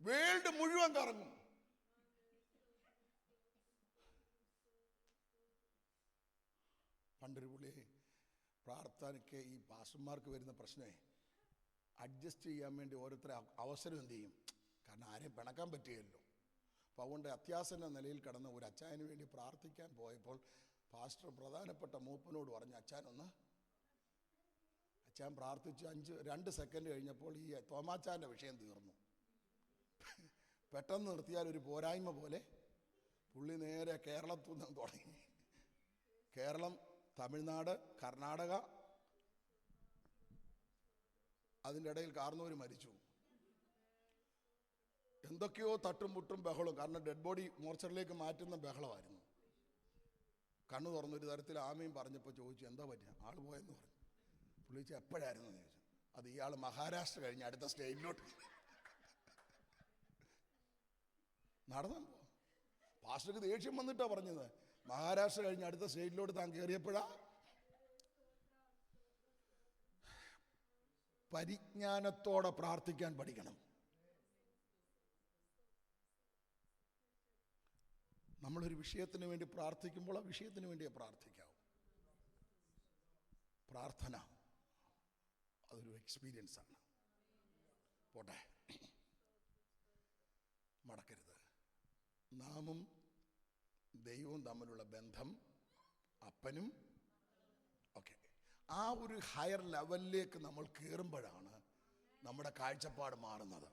വേൾഡ് മുഴുവൻ കറങ്ങും. പണ്ടൊരു പുള്ളി പ്രാർത്ഥനയ്ക്ക് ഈ പാസ്റ്റർമാർക്ക് വരുന്ന പ്രശ്നമേ അഡ്ജസ്റ്റ് ചെയ്യാൻ വേണ്ടി ഓരോരുത്തരെ അവസരം എന്ത് ചെയ്യും? കാരണം ആരെയും പിണക്കാൻ പറ്റുകയല്ലോ. അപ്പോൾ അതുകൊണ്ട് അത്യാസന്ന നിലയിൽ കിടന്ന ഒരു അച്ചായന് വേണ്ടി പ്രാർത്ഥിക്കാൻ പോയപ്പോൾ പാസ്റ്റർ പ്രധാനപ്പെട്ട മൂപ്പനോട് പറഞ്ഞു, അച്ചാൻ പ്രാർത്ഥിച്ച് 2 സെക്കൻഡ് കഴിഞ്ഞപ്പോൾ ഈ തോമാച്ചാൻ്റെ വിഷയം തീർന്നു. പെട്ടെന്ന് നിർത്തിയാൽ ഒരു പോരായ്മ പോലെ പുള്ളി നേരെ കേരളത്തിൽ നിന്ന് തുടങ്ങി. കേരളം, തമിഴ്നാട്, കർണാടക, അതിൻ്റെ ഇടയിൽ കാർന്നവർ മരിച്ചു. എന്തൊക്കെയോ തട്ടും മുട്ടും ബഹളവും. കാരണം ഡെഡ് ബോഡി മോർച്ചറിലേക്ക് മാറ്റുന്ന ബഹളമായിരുന്നു. കണ്ണു തുറന്നൊരു തരത്തിൽ ആമയും പറഞ്ഞപ്പോൾ ചോദിച്ചു, എന്താ പറ്റുക? ആൾ പോയെന്ന് പറഞ്ഞു. പുള്ളി ചോദിച്ചു, എപ്പോഴായിരുന്നു എന്ന് ചോദിച്ചു. അത് ഇയാൾ മഹാരാഷ്ട്ര കഴിഞ്ഞ് അടുത്ത സ്റ്റേറ്റിലോട്ട് നടന്നു. പാസ്റ്റർക്ക് ദേഷ്യം വന്നിട്ടാ പറഞ്ഞത്. മഹാരാഷ്ട്ര കഴിഞ്ഞ് അടുത്ത സ്റ്റേറ്റിലോട്ട് താൻ കയറിയപ്പോഴാ. പരിജ്ഞാനത്തോടെ പ്രാർത്ഥിക്കാൻ പഠിക്കണം. നമ്മളൊരു വിഷയത്തിന് വേണ്ടി പ്രാർത്ഥിക്കുമ്പോൾ ആ വിഷയത്തിന് വേണ്ടിയേ പ്രാർത്ഥിക്കാവൂ. പ്രാർത്ഥന അതൊരു എക്സ്പീരിയൻസ് ആണ്. പോട്ടെ, മടക്കരുത്. നാമും ദൈവവും തമ്മിലുള്ള ബന്ധം, അപ്പനും ഓക്കെ, ആ ഒരു ഹയർ ലെവലിലേക്ക് നമ്മൾ കയറുമ്പോഴാണ് നമ്മുടെ കാഴ്ചപ്പാട് മാറുന്നത്.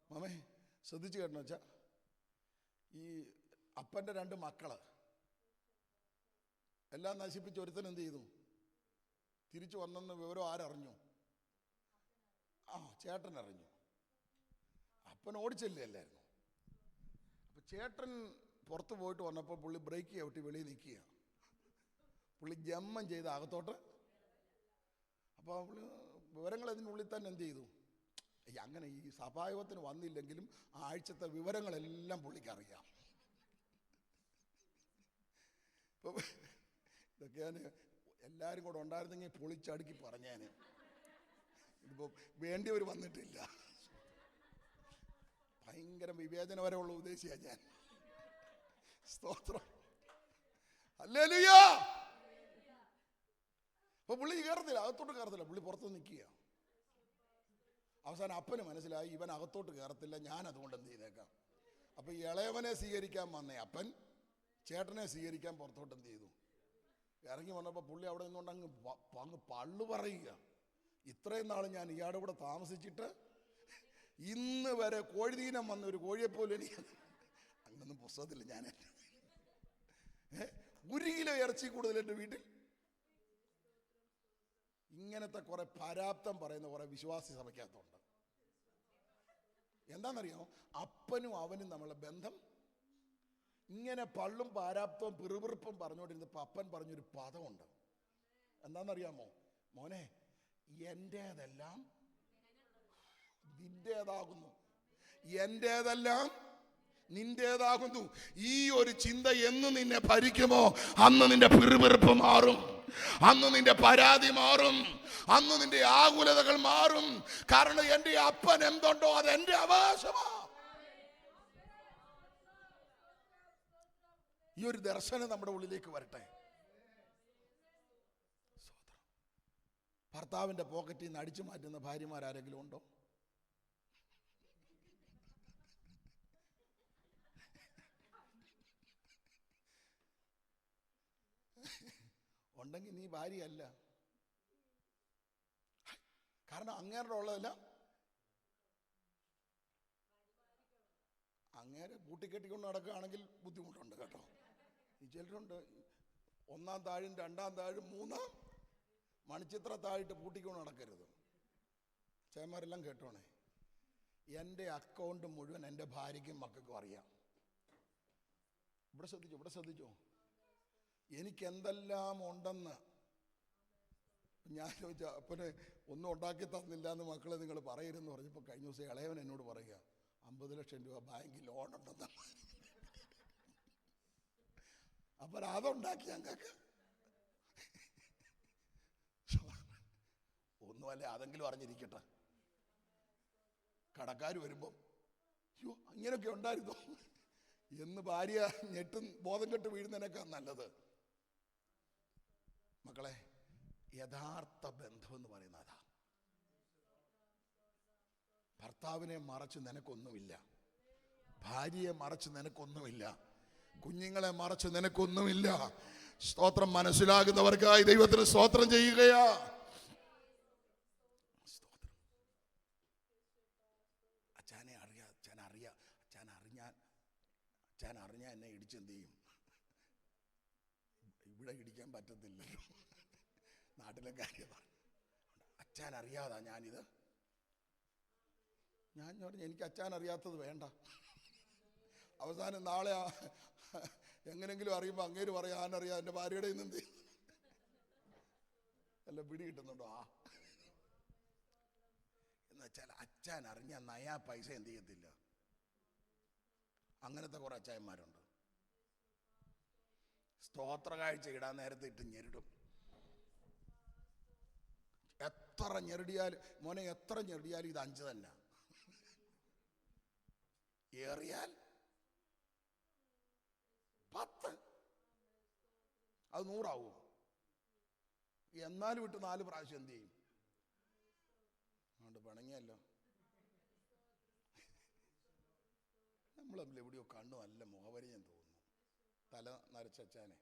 മാമേ ശ്രദ്ധിച്ചു കേട്ടോ വെച്ചാൽ, ഈ അപ്പൻ്റെ 2 മക്കള് എല്ലാം നശിപ്പിച്ച് ഒരുത്തൻ എന്ത് ചെയ്തു? തിരിച്ചു വന്നെന്ന് വിവരം ആരറിഞ്ഞു? ചേട്ടൻ അറിഞ്ഞു. അപ്പൻ ഓടിച്ചെല്ലല്ലായിരുന്നു. അപ്പം ചേട്ടൻ പുറത്ത് പോയിട്ട് വന്നപ്പോൾ പുള്ളി ബ്രേക്ക് ചവിട്ടി വെളിയിൽ നിൽക്കുക. പുള്ളി ജമ്മം ചെയ്ത് അകത്തോട്ട്. അപ്പോൾ പുള്ളി വിവരങ്ങൾ അതിനുള്ളിൽ തന്നെ എന്ത് ചെയ്തു? അങ്ങനെ ഈ സഭായോഗത്തിന് വന്നില്ലെങ്കിലും ആഴ്ചത്തെ വിവരങ്ങളെല്ലാം പുള്ളിക്ക് അറിയാം. ഇപ്പം ഇതൊക്കെ ഞാൻ എല്ലാവരും കൂടെ ഉണ്ടായിരുന്നെങ്കിൽ പൊളിച്ചടുക്കി പറഞ്ഞേനെ. ഇതിപ്പോൾ വേണ്ടിയവർ വന്നിട്ടില്ല. ഭയങ്കര വിവേചനപരമുള്ള ഉദ്ദേശിയാണ് ഞാൻ. സ്തോത്രം, ഹല്ലേലൂയ. അപ്പൊ പുള്ളി കയറത്തില്ല, അകത്തോട്ട് കയറത്തില്ല, പുള്ളി പുറത്ത് നിൽക്കുക. അവസാനം അപ്പന് മനസ്സിലായി ഇവൻ അകത്തോട്ട് കയറത്തില്ല, ഞാൻ അതുകൊണ്ട് എന്ത് ചെയ്തേക്കാം. അപ്പൊ ഇളയവനെ സ്വീകരിക്കാൻ വന്നേ അപ്പൻ ചേട്ടനെ സ്വീകരിക്കാൻ പുറത്തോട്ട് എന്ത് ചെയ്തു? ഇറങ്ങി വന്നപ്പോൾ പുള്ളി അവിടെ നിന്നുകൊണ്ട് അങ്ങ് പള്ളു പറയുക. ഇത്രയും നാൾ ഞാൻ ഇയാളുടെ കൂടെ താമസിച്ചിട്ട് ഇന്ന് വരെ കോഴിതീനം വന്ന ഒരു കോഴിയെപ്പോലെ എനിക്ക് അങ്ങനൊന്നും പുസ്തകത്തില്ല. ഞാൻ 1 കിലോ ഇറച്ചി കൂടുതൽ എൻ്റെ വീട്ടിൽ. ഇങ്ങനത്തെ കുറെ പരാപ്തം പറയുന്ന കുറെ വിശ്വാസി സഭയ്ക്കകത്തുണ്ട്. എന്താണെന്നറിയാമോ? അപ്പനും അവനും നമ്മളെ ബന്ധം ഇങ്ങനെ പള്ളും പാരാപ്തവും പിറുപിറുപ്പും പറഞ്ഞുകൊണ്ടിരുന്നപ്പോൾ അപ്പൻ പറഞ്ഞൊരു പദമുണ്ട്. എന്താണെന്നറിയാമോ? മോനെ, എൻ്റേതെല്ലാം നിന്റേതാകുന്നു, എൻ്റേതെല്ലാം നിന്റേതാകുന്നു. ഈ ഒരു ചിന്ത എന്ന് നിന്നെ ഭരിക്കുമോ അന്ന് നിന്റെ പിറുപിറുപ്പ് മാറും, അന്ന് നിന്റെ പരാതി മാറും, അന്ന് നിന്റെ ആകുലതകൾ മാറും. കാരണം എൻ്റെ അപ്പൻ എന്തുണ്ടോ അത് എൻ്റെ അവകാശമാ. ഈ ഒരു ദർശനം നമ്മുടെ ഉള്ളിലേക്ക് വരട്ടെ. ഭർത്താവിൻ്റെ പോക്കറ്റിൽ നിന്ന് അടിച്ചു മാറ്റുന്ന ഭാര്യമാരാരെങ്കിലും ഉണ്ടോ? ഉണ്ടെങ്കിൽ നീ ഭാര്യയല്ല. കാരണം അങ്ങേരുടെ ഉള്ളതെല്ലാം അങ്ങേരെ പൂട്ടിക്കെട്ടിക്കൊണ്ട് നടക്കുകയാണെങ്കിൽ ബുദ്ധിമുട്ടുണ്ട് കേട്ടോ. ഈ ചിലരുണ്ട് 1-ാം താഴും 2-ാം താഴും 3-ാം മണിച്ചിത്ര താഴിട്ട് പൂട്ടിക്കൊണ്ട് നടക്കരുത്. ചേമാരെല്ലാം കേട്ടോണേ, എൻ്റെ അക്കൗണ്ട് മുഴുവൻ എൻ്റെ ഭാര്യയ്ക്കും മക്കൾക്കും അറിയാം. ഇവിടെ ശ്രദ്ധിച്ചോ. എനിക്ക് എന്തെല്ലാം ഉണ്ടെന്ന് ഞാൻ ചോദിച്ച അപ്പനെ ഒന്നും ഉണ്ടാക്കി തന്നില്ല എന്ന് മക്കളെ നിങ്ങൾ പറയരുതെന്ന് പറഞ്ഞപ്പോൾ കഴിഞ്ഞ ദിവസം ഇളയവൻ എന്നോട് പറയുക 50 ലക്ഷം രൂപ ബാങ്കിൽ ലോൺ ഉണ്ടെന്ന്. അപ്പം അതുണ്ടാക്കി ഞങ്ങൾക്ക് ഒന്നുമല്ല, അതെങ്കിലും അറിഞ്ഞിരിക്കട്ടെ. കടക്കാർ വരുമ്പം അയ്യോ ഇങ്ങനെയൊക്കെ ഉണ്ടായിരുന്നോ എന്ന് ഭാര്യ ഞെട്ടും ബോധം കെട്ട് വീഴുന്നതിനേക്കാൾ നല്ലത്. മക്കളെ, യഥാർത്ഥ ബന്ധം എന്ന് പറയുന്നത് അതാ. ഭർത്താവിനെ മറച്ച് നിനക്കൊന്നുമില്ല, ഭാര്യയെ മറച്ച് നിനക്കൊന്നുമില്ല, കുഞ്ഞുങ്ങളെ മറച്ച് നിനക്കൊന്നുമില്ല. സ്തോത്രം. മനസ്സിലാകുന്നവർക്കായി ദൈവത്തിന് സ്തോത്രം ചെയ്യുകയാ. അച്ഛൻ അറിഞ്ഞാൽ എന്നെ ഇടിച്ചെന്ത് ചെയ്യും? ഇവിടെ ഇടിക്കാൻ പറ്റത്തില്ലല്ലോ, നാട്ടിലെ കാര്യമാണ്. അച്ഛൻ അറിയാതാ ഞാനിത്. ഞാൻ പറഞ്ഞു എനിക്ക് അച്ഛൻ അറിയാത്തത് വേണ്ട. അവസാനം നാളെ എങ്ങനെങ്കിലും അറിയുമ്പോൾ അങ്ങേര് പറയാം ഞാനറിയാം എൻ്റെ ഭാര്യയുടെ ഇന്നെന്ത് അല്ല പിടി കിട്ടുന്നുണ്ടോ? എന്ന് വെച്ചാൽ അച്ഛൻ അറിഞ്ഞാൽ നയാ പൈസ എന്ത് ചെയ്യത്തില്ല. അങ്ങനത്തെ കുറെ അച്ചായന്മാരുണ്ട്. സ്തോത്ര കാഴ്ച ഇടാൻ നേരത്തെ ഇട്ട് ഞെരുടും. എത്ര ഞെരടിയാൽ മോനെ, എത്ര ഞെരടിയാൽ ഇത് 5 തന്നെ, ഏറിയാൽ 10, അത് 100 ആവും. എന്നാലും ഇട്ട് 4 പ്രാവശ്യം എന്ത് ചെയ്യും? അതുകൊണ്ട് പിണങ്ങിയല്ലോ. നമ്മൾ തമ്മിൽ എവിടെയോ കണ്ടു, നല്ല മുഖപരിചയം തോന്നുന്നു. തല നരച്ചാനെ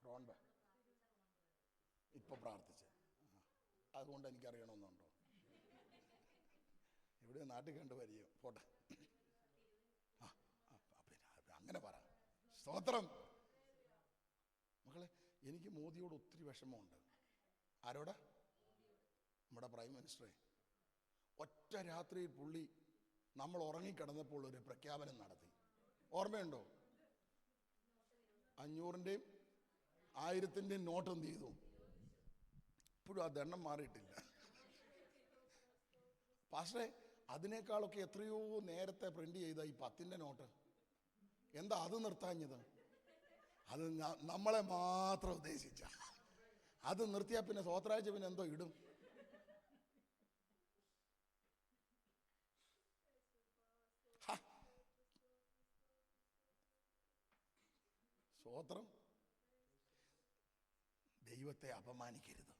റോൺബ ഇപ്പൊ പ്രാർത്ഥിച്ച അതുകൊണ്ട് എനിക്കറിയണമെന്നുണ്ടോ? എവിടെയോ നാട്ടിൽ കണ്ടു പരിചയം. പോട്ടെ. അങ്ങനെ പറ. സ്തോത്രം. മക്കളെ, എനിക്ക് മോദിയോട് ഒത്തിരി വിഷമമുണ്ട്. ആരോടാ? നമ്മുടെ പ്രൈം മിനിസ്റ്ററെ. ഒറ്റ രാത്രിയിൽ പുള്ളി നമ്മൾ ഉറങ്ങിക്കിടന്നപ്പോൾ ഒരു പ്രഖ്യാപനം നടത്തി. ഓർമ്മയുണ്ടോ? 500-ൻ്റെയും 1000-ൻ്റെയും നോട്ട് എന്ത് ചെയ്തു? ഇപ്പോഴും ആ ദണ്ണം മാറിയിട്ടില്ല. പക്ഷേ അതിനേക്കാളൊക്കെ എത്രയോ നേരത്തെ പ്രിന്റ് ചെയ്ത ഈ 10-ൻ്റെ നോട്ട്. എന്താ അത് നിർത്താഞ്ഞത്? അത് നമ്മളെ മാത്രം ഉദ്ദേശിച്ച. അത് നിർത്തിയാൽ പിന്നെ സ്വോത്രാഴ്ച പിന്നെ എന്തോ ഇടും? സ്തോത്രം. ദൈവത്തെ അപമാനിക്കരുത്.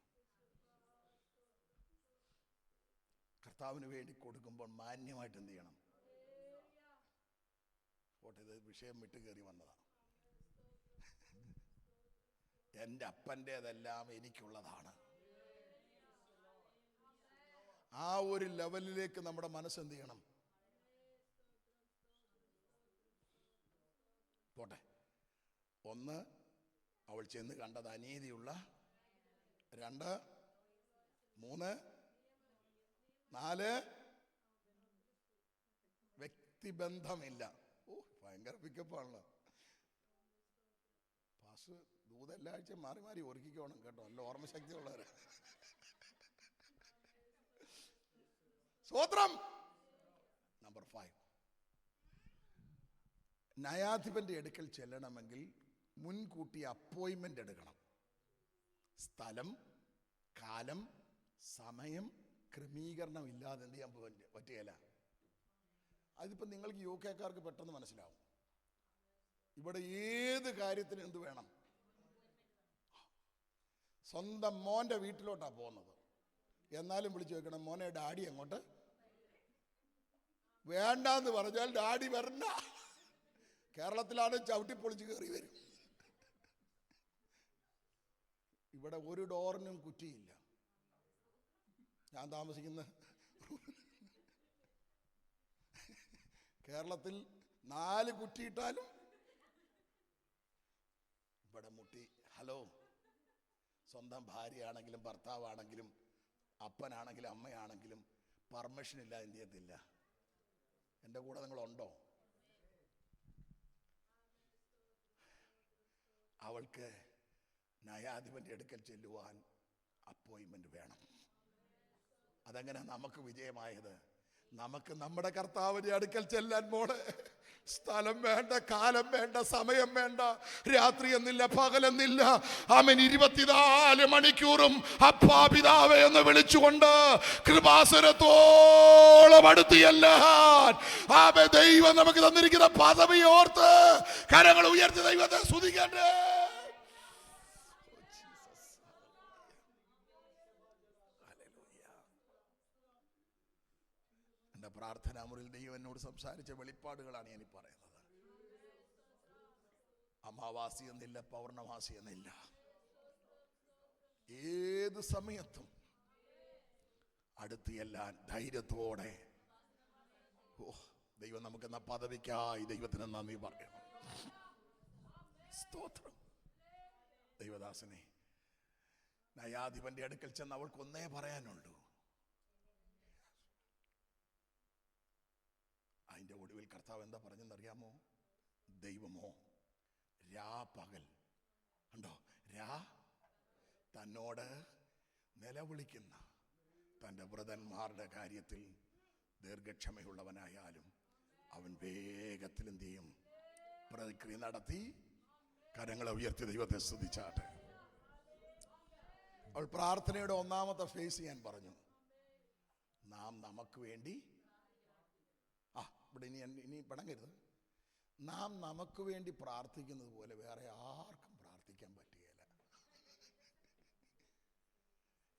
കർത്താവിന് വേണ്ടി കൊടുക്കുമ്പോൾ മാന്യമായിട്ട് എന്ത് ചെയ്യണം? പോട്ടെ, ഇത് വിഷയം വിട്ട് കയറി വന്നതാണ്. എൻ്റെ അപ്പൻ്റേതെല്ലാം എനിക്കുള്ളതാണ്. ആ ഒരു ലെവലിലേക്ക് നമ്മുടെ മനസ്സ് എന്ത് ചെയ്യണം? പോട്ടെ. 1, അവൾ ചെന്ന് കണ്ടത് അനീതിയുള്ള. 2, 3, 4, വ്യക്തിബന്ധമില്ല. ഭയങ്കര പിക്കപ്പാണല്ലോ. പാസ് ദൂത എല്ലാ ആഴ്ചയും മാറി മാറി ഒരുക്കിക്കോണം കേട്ടോ, നല്ല ഓർമ്മശക്തി ഉള്ളവര്. സ്തോത്രം. നമ്പർ 5, ന്യായാധിപന്റെ അടുക്കൽ ചെല്ലണമെങ്കിൽ മുൻകൂട്ടി അപ്പോയിൻമെന്റ് എടുക്കണം. സ്ഥലം, കാലം, സമയം ക്രമീകരണം ഇല്ലാതെ എന്ത് ചെയ്യാൻ പറ്റുകയില്ല. അതിപ്പോൾ നിങ്ങൾക്ക് UK കാർക്ക് പെട്ടെന്ന് മനസ്സിലാവും. ഇവിടെ ഏത് കാര്യത്തിന് എന്ത് വേണം? സ്വന്തം മോൻ്റെ വീട്ടിലോട്ടാണ് പോകുന്നത്. എന്നാലും വിളിച്ചു വെക്കണം, മോനെ ഡാഡി അങ്ങോട്ട് വേണ്ടാന്ന് പറഞ്ഞാൽ ഡാഡി വരണ്ട. കേരളത്തിലാണ് ചവിട്ടിപ്പൊളിച്ച് കയറി വരും. ഇവിടെ ഒരു ഡോറിനും കുറ്റിയില്ല. ഞാൻ താമസിക്കുന്ന കേരളത്തിൽ 4 കുറ്റിയിട്ടാലും ഇവിടെ മുട്ടി. ഹലോ, സ്വന്തം ഭാര്യയാണെങ്കിലും ഭർത്താവാണെങ്കിലും അപ്പനാണെങ്കിലും അമ്മയാണെങ്കിലും പെർമിഷൻ ഇല്ല എന്ത് ചെയ്യത്തില്ല. എൻ്റെ കൂടെ നിങ്ങളുണ്ടോ? അവൾക്ക് ന്യായാധിപന്റെ അടുക്കൽ ചെല്ലുവാൻ അപ്പോയിൻമെന്റ് വേണം. അതെങ്ങനെ നമുക്ക് വിജയമായത്? നമുക്ക് നമ്മുടെ കർത്താവിന്റെ അടുക്കൽ ചെല്ലാൻ മോളെ സ്ഥലം വേണ്ട, കാലം വേണ്ട, സമയം വേണ്ട, രാത്രി എന്നില്ല, പകലെന്നില്ല. ആമേൻ. 24 മണിക്കൂറും അപ്പാ പിതാവേ എന്ന് വിളിച്ചുകൊണ്ട് കൃപാസനത്തോളം അടുത്തിയെല്ലാൻ ആമേൻ ദൈവം നമുക്ക് തന്നിരിക്കുന്ന പദവി ഓർത്ത് കരങ്ങൾ ഉയർത്തി ദൈവത്തെ സ്തുതിക്കട്ടെ. എൻ്റെ പ്രാർത്ഥനാ മുറിയിൽ ദൈവം എന്നോട് സംസാരിച്ച വെളിപ്പാടുകളാണ് ഞാൻ പറയുന്നത്. അമാവാസി എന്നില്ല, പൗർണമാസി എന്നില്ല. ഏത് സമയത്തും അടുത്തിയെല്ലാൻ ധൈര്യത്തോടെ. ദൈവം നമുക്ക് എന്ന പദവിക്കായി ദൈവത്തിന് നന്ദി പറയണം. സ്തോത്രം. ദൈവദാസനെ, ന്യായാധിപന്റെ അടുക്കൽ ചെന്ന് അവൾക്ക് ഒന്നേ പറയാനുള്ളൂ. അതിൻ്റെ ഒടുവിൽ കർത്താവ് എന്താ പറഞ്ഞെന്നറിയാമോ? ദൈവമോ രാ പകൽ ഉണ്ടോ, രാ തന്നോട് നിലവിളിക്കുന്ന തൻ്റെ വ്രതന്മാരുടെ കാര്യത്തിൽ ദീർഘക്ഷമയുള്ളവനായാലും അവൻ വേഗത്തിൽ എന്ത് ചെയ്യും? പ്രതിക്രിയ നടത്തി കരങ്ങളെ ഉയർത്തി ദൈവത്തെ സ്തുതിച്ചാട്ടെ. അവൾ പ്രാർത്ഥനയുടെ ഒന്നാമത്തെ ഫേസ് ഞാൻ പറഞ്ഞു. നാം നമുക്ക് വേണ്ടി ഇവിടെ ഇനി പണങ്ങരുത്. നാം നമുക്ക് വേണ്ടി പ്രാർത്ഥിക്കുന്നത് പോലെ വേറെ ആർക്കും പ്രാർത്ഥിക്കാൻ പറ്റുകയില്ല.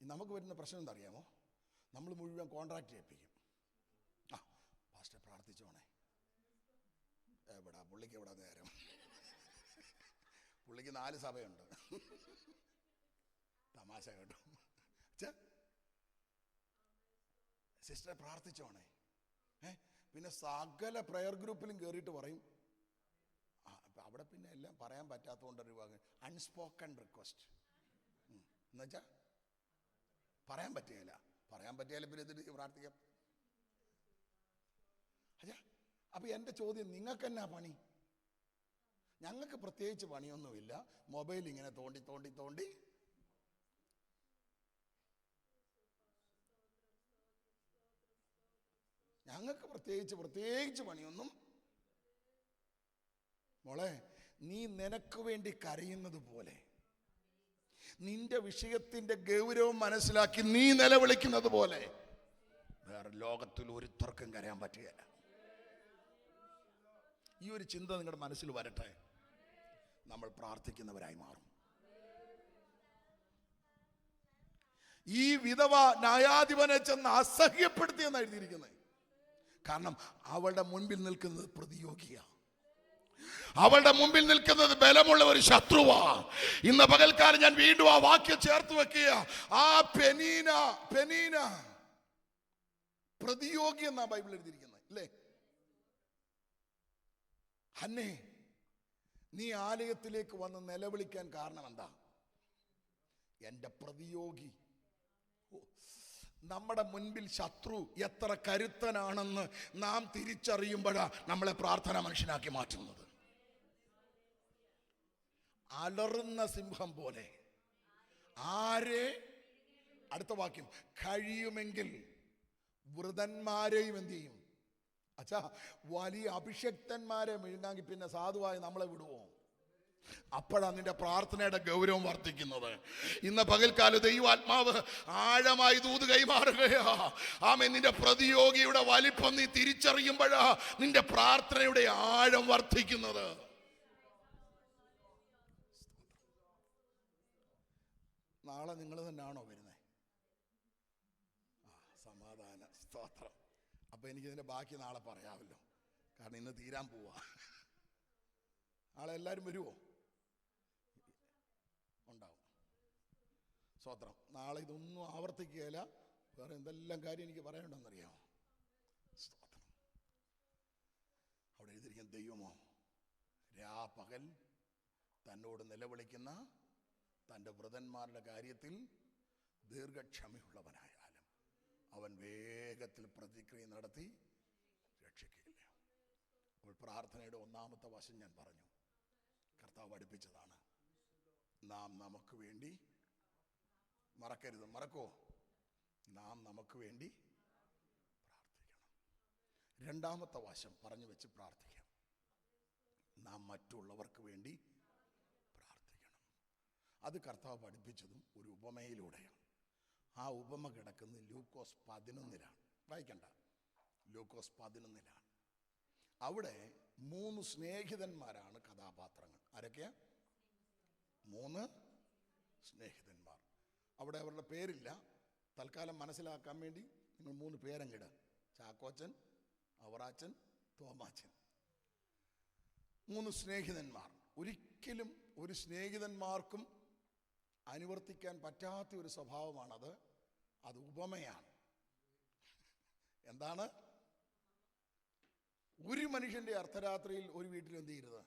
നമുക്ക് വരുന്ന പ്രശ്നം എന്താ അറിയാമോ? നമ്മൾ മുഴുവൻ കോൺട്രാക്ട് ഏൽപ്പിക്കും. പാസ്റ്റർ പ്രാർത്ഥിച്ചോണേ. എവിടാ പുള്ളിക്ക്, എവിടാ നേരം? പുള്ളിക്ക് 4 സഭയുണ്ട്. തമാശ കേട്ടോ. സിസ്റ്ററെ പ്രാർത്ഥിച്ചോണേ. പിന്നെ സകല പ്രയർ ഗ്രൂപ്പിലും കയറിയിട്ട് പറയും അവിടെ പിന്നെ എല്ലാം പറയാൻ പറ്റാത്തതുകൊണ്ടൊരു അൺസ്പോക്കൺ റിക്വസ്റ്റ് എന്നുവെച്ചാ പറയാൻ പറ്റുകയില്ല. പിന്നെ എന്തിട്ട് പ്രാർത്ഥിക്കാം? അപ്പൊ എൻ്റെ ചോദ്യം, നിങ്ങൾക്ക് എന്നാ പണി? ഞങ്ങൾക്ക് പ്രത്യേകിച്ച് പണിയൊന്നുമില്ല. മൊബൈൽ ഇങ്ങനെ തോണ്ടി തോണ്ടി തോണ്ടി ഞങ്ങൾക്ക് പ്രത്യേകിച്ച് പണിയൊന്നും. മോളെ, നീ നിനക്ക് വേണ്ടി കരയുന്നത് പോലെ, നിന്റെ വിഷയത്തിന്റെ ഗൗരവം മനസ്സിലാക്കി നീ നിലവിളിക്കുന്നത് പോലെ വേറെ ലോകത്തിൽ ഒരുത്തർക്കും കരയാൻ പറ്റുകയില്ല. ഈ ഒരു ചിന്ത നിങ്ങളുടെ മനസ്സിൽ വരട്ടെ. നമ്മൾ പ്രാർത്ഥിക്കുന്നവരായി മാറും. ഈ വിധവ ന്യായാധിപനെ ചെന്ന് അസഹ്യപ്പെടുത്തിയെന്ന് എഴുതിയിരിക്കുന്നത്. കാരണം അവളുടെ മുൻപിൽ നിൽക്കുന്നത് പ്രതിയോഗിയാ, അവളുടെ മുമ്പിൽ നിൽക്കുന്നത് ബലമുള്ള ഒരു ശത്രുവാ. ഇന്ന് പകൽക്കാലം ഞാൻ വീണ്ടും ആ വാക്യം ചേർത്ത് വെക്കുക. ആ പെനീന പ്രതിയോഗി എന്നാ ബൈബിൾ എഴുതിയിരിക്കുന്നത്, അല്ലേ? ഹന്നേ, നീ ആലയത്തിലേക്ക് വന്ന് നിലവിളിക്കാൻ കാരണം എന്താ? എന്റെ പ്രതിയോഗി. നമ്മുടെ മുൻപിൽ ശത്രു എത്ര കരുത്തനാണെന്ന് നാം തിരിച്ചറിയുമ്പോഴാണ് നമ്മളെ പ്രാർത്ഥന മനുഷ്യനാക്കി മാറ്റുന്നത്. അലറുന്ന സിംഹം പോലെ ആരെ, അടുത്ത വാക്യം, കഴിയുമെങ്കിൽ വൃതന്മാരെയും എന്ത് ചെയ്യും? അച്ഛാ, വലിയ അഭിഷക്തന്മാരെ വിഴുങ്ങാങ്കിൽ പിന്നെ സാധുവായി നമ്മളെ വിടുവോ? അപ്പോഴാണ് നിന്റെ പ്രാർത്ഥനയുടെ ഗൗരവം വർദ്ധിക്കുന്നത്. ഇന്ന് പകൽക്കാലം ദൈവാത്മാവ് ആഴമായി ദൂത് കൈമാറുകയാ. ആമേൻ. നിന്റെ പ്രതിയോഗിയുടെ വലിപ്പം നീ തിരിച്ചറിയുമ്പോഴാ നിന്റെ പ്രാർത്ഥനയുടെ ആഴം വർദ്ധിക്കുന്നത്. നാളെ നിങ്ങൾ തന്നെയാണോ വരുന്നത്? സമാധാന സ്തോത്രം. അപ്പൊ എനിക്കിതിന്റെ ബാക്കി നാളെ പറയാമല്ലോ, കാരണം ഇന്ന് തീരാൻ പോവാ. നാളെ എല്ലാവരും വരുമോ? ഉണ്ടാവും. സ്തോത്രം. നാളെ ഇതൊന്നും ആവർത്തിക്കുകയില്ല. വേറെ എന്തെല്ലാം കാര്യം എനിക്ക് പറയാനുണ്ടെന്നറിയാമോ? സ്തോത്രം. അവിടെ എഴുതിയിരിക്കുന്ന ദൈവമോ രാപകൽ തന്നോട് നിലവിളിക്കുന്ന തൻ്റെ വൃതന്മാരുടെ കാര്യത്തിൽ ദീർഘക്ഷമയുള്ളവനായാലും അവൻ വേഗത്തിൽ പ്രതിക്രിയ നടത്തി രക്ഷിക്കുകയില്ല. അപ്പോൾ പ്രാർത്ഥനയുടെ ഒന്നാമത്തെ വശം ഞാൻ പറഞ്ഞു, കർത്താവ് പഠിപ്പിച്ചതാണ്. നാം നമുക്ക് വേണ്ടി, മറക്കരുത്, മറക്കോ? നാം നമുക്ക് വേണ്ടി പ്രാർത്ഥിക്കണം. രണ്ടാമത്തെ വശം പറഞ്ഞു വെച്ച് പ്രാർത്ഥിക്കാം. നാം മറ്റുള്ളവർക്ക് വേണ്ടി പ്രാർത്ഥിക്കണം. അത് കർത്താവ് പഠിപ്പിച്ചതും ഒരു ഉപമയിലൂടെയാണ്. ആ ഉപമ കിടക്കുന്നത് ലൂക്കോസ് 11 വായിക്കണ്ട, ലൂക്കോസ് 11. അവിടെ 3 സ്നേഹിതന്മാരാണ് കഥാപാത്രങ്ങൾ. ആരൊക്കെയാ? 3 സ്നേഹിതന്മാർ. അവിടെ അവരുടെ പേരില്ല, തൽക്കാലം മനസ്സിലാക്കാൻ വേണ്ടി നിങ്ങൾ 3 പേരങ്ങിട്: ചാക്കോച്ചൻ, അവറാച്ചൻ, തോമാച്ചൻ. 3 സ്നേഹിതന്മാർ. ഒരിക്കലും ഒരു സ്നേഹിതന്മാർക്കും അനുവർത്തിക്കാൻ പറ്റാത്ത ഒരു സ്വഭാവമാണത്. അത് ഉപമയാണ്. എന്താണ്? ഒരു മനുഷ്യന്റെ അർദ്ധരാത്രിയിൽ ഒരു വീട്ടിൽ എന്ത് ചെയ്യരുത്.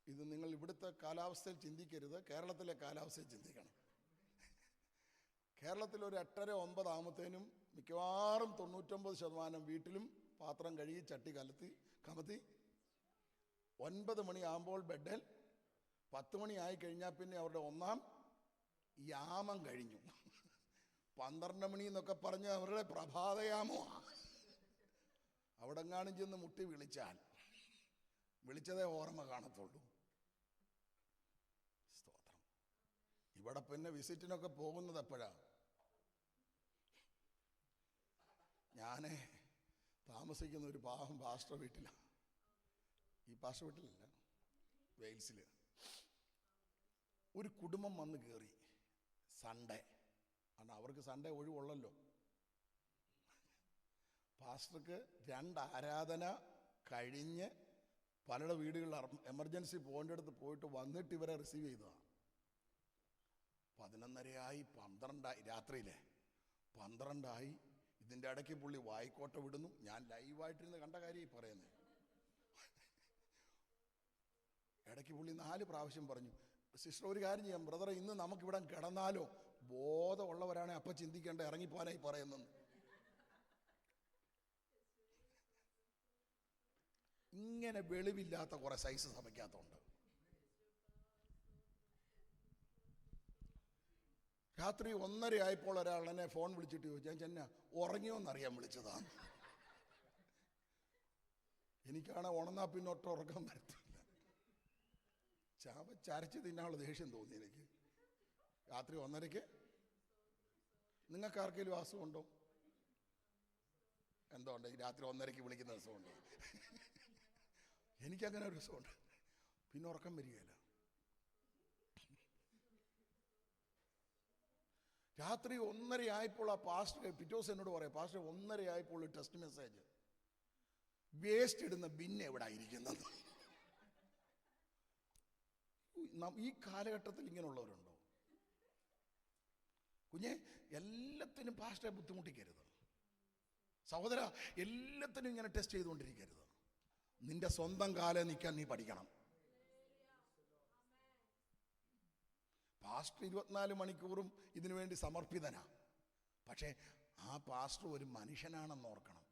ഇത് നിങ്ങൾ ഇവിടുത്തെ കാലാവസ്ഥയിൽ ചിന്തിക്കരുത്, കേരളത്തിലെ കാലാവസ്ഥയിൽ ചിന്തിക്കണം. കേരളത്തിൽ ഒരു 8:30-9 ആകുമ്പോഴത്തേനും മിക്കവാറും 99% വീട്ടിലും പാത്രം കഴുകി ചട്ടി കമത്തി 9 മണിയാകുമ്പോൾ ബെഡിൽ, 10 മണി ആയി കഴിഞ്ഞാൽ പിന്നെ അവരുടെ ഒന്നാം യാമം കഴിഞ്ഞു. 12 മണി എന്നൊക്കെ പറഞ്ഞ് അവരുടെ പ്രഭാതയാമമാണ്. അവിടെ എങ്ങാനും ചെന്ന് മുട്ടി വിളിച്ചാൽ വിളിച്ചതേ ഓർമ്മ കാണത്തുള്ളൂ. സ്തോത്രം. ഇവിടെ പിന്നെ വിസിറ്റിനൊക്കെ പോകുന്നത് എപ്പോഴാ? ഞാൻ താമസിക്കുന്ന ഒരു പാവം പാസ്റ്റർ വീട്ടിലാണ്. ഈ പാസ്റ്റർ വീട്ടിലല്ല, വെയിൽസിൽ. ഒരു കുടുംബം വന്ന് കയറി സൺഡേ. കാരണം അവർക്ക് സൺഡേ ഒഴിവുള്ളല്ലോ. പാസ്റ്റർക്ക് 2 ആരാധന കഴിഞ്ഞ് പലരുടെ വീടുകളിൽ എമർജൻസി പോകേണ്ടടുത്ത് പോയിട്ട് വന്നിട്ട് ഇവരെ റിസീവ് ചെയ്തതാണ്. 11:30 12 രാത്രിയിലെ 12 ഇതിൻ്റെ ഇടയ്ക്ക് പുള്ളി വായിക്കോട്ടെ വിടുന്നു. ഞാൻ ലൈവായിട്ടിരുന്ന് കണ്ട കാര്യം പറയുന്നത്. ഇടയ്ക്ക് പുള്ളി 4 പ്രാവശ്യം പറഞ്ഞു, സിസ്റ്റർ ഒരു കാര്യം ചെയ്യാം ബ്രദറെ, ഇന്ന് നമുക്കിവിടെ കിടന്നാലോ? ബോധമുള്ളവരാണെ അപ്പം ചിന്തിക്കേണ്ട ഇറങ്ങിപ്പോകാനായി പറയുന്നത്. ഇങ്ങനെ വെളിവില്ലാത്ത കുറെ സൈസ് സഭയ്ക്കകത്തുണ്ട്. രാത്രി 1:30 ആയപ്പോൾ ഒരാൾ എന്നെ ഫോൺ വിളിച്ചിട്ട് ചോദിച്ചു, ഞാൻ ചെന്ന ഉറങ്ങിയോന്നറിയാൻ വിളിച്ചതാണ്. എനിക്കാണ് ഉണർന്നാ പിന്നൊട്ട് ഉറക്കം വരത്തില്ല. ചരച്ച് തിന്നാനുള്ള ദേഷ്യം തോന്നി എനിക്ക്. രാത്രി 1:30. നിങ്ങൾക്ക് ആർക്കെങ്കിലും അസുഖമുണ്ടോ? എന്തോ ഉണ്ട്, രാത്രി 1:30 വിളിക്കുന്ന ദിവസമുണ്ട്. എനിക്കങ്ങനെ ഒരു ദിവസമുണ്ട്, പിന്നെ ഉറക്കം വരികയില്ല. രാത്രി 1:30 ആയപ്പോൾ ആ പാസ്റ്റർ പിറ്റേ ദിവസം എന്നോട് പറയാം, പാസ്റ്റർ 1:30 ആയപ്പോൾ ടെക്സ്റ്റ് മെസ്സേജ്, വേസ്റ്റ് ഇടുന്ന ബിന്ന് എവിടെ ആയിരിക്കുന്നത്? ഈ കാലഘട്ടത്തിൽ ഇങ്ങനെയുള്ളവരുണ്ടോ? കുഞ്ഞെ, എല്ലാത്തിനും പാസ്റ്ററെ ബുദ്ധിമുട്ടിക്കരുത്. സഹോദര, എല്ലാത്തിനും ഇങ്ങനെ ടെസ്റ്റ് ചെയ്തുകൊണ്ടിരിക്കരുത്. നിന്റെ സ്വന്തം കാലം നിൽക്കാൻ നീ പഠിക്കണം. പാസ്റ്റർ 24 മണിക്കൂറും ഇതിനു വേണ്ടി സമർപ്പിതനാ. പക്ഷേ ആ പാസ്റ്റർ ഒരു മനുഷ്യനാണെന്ന് ഓർക്കണം.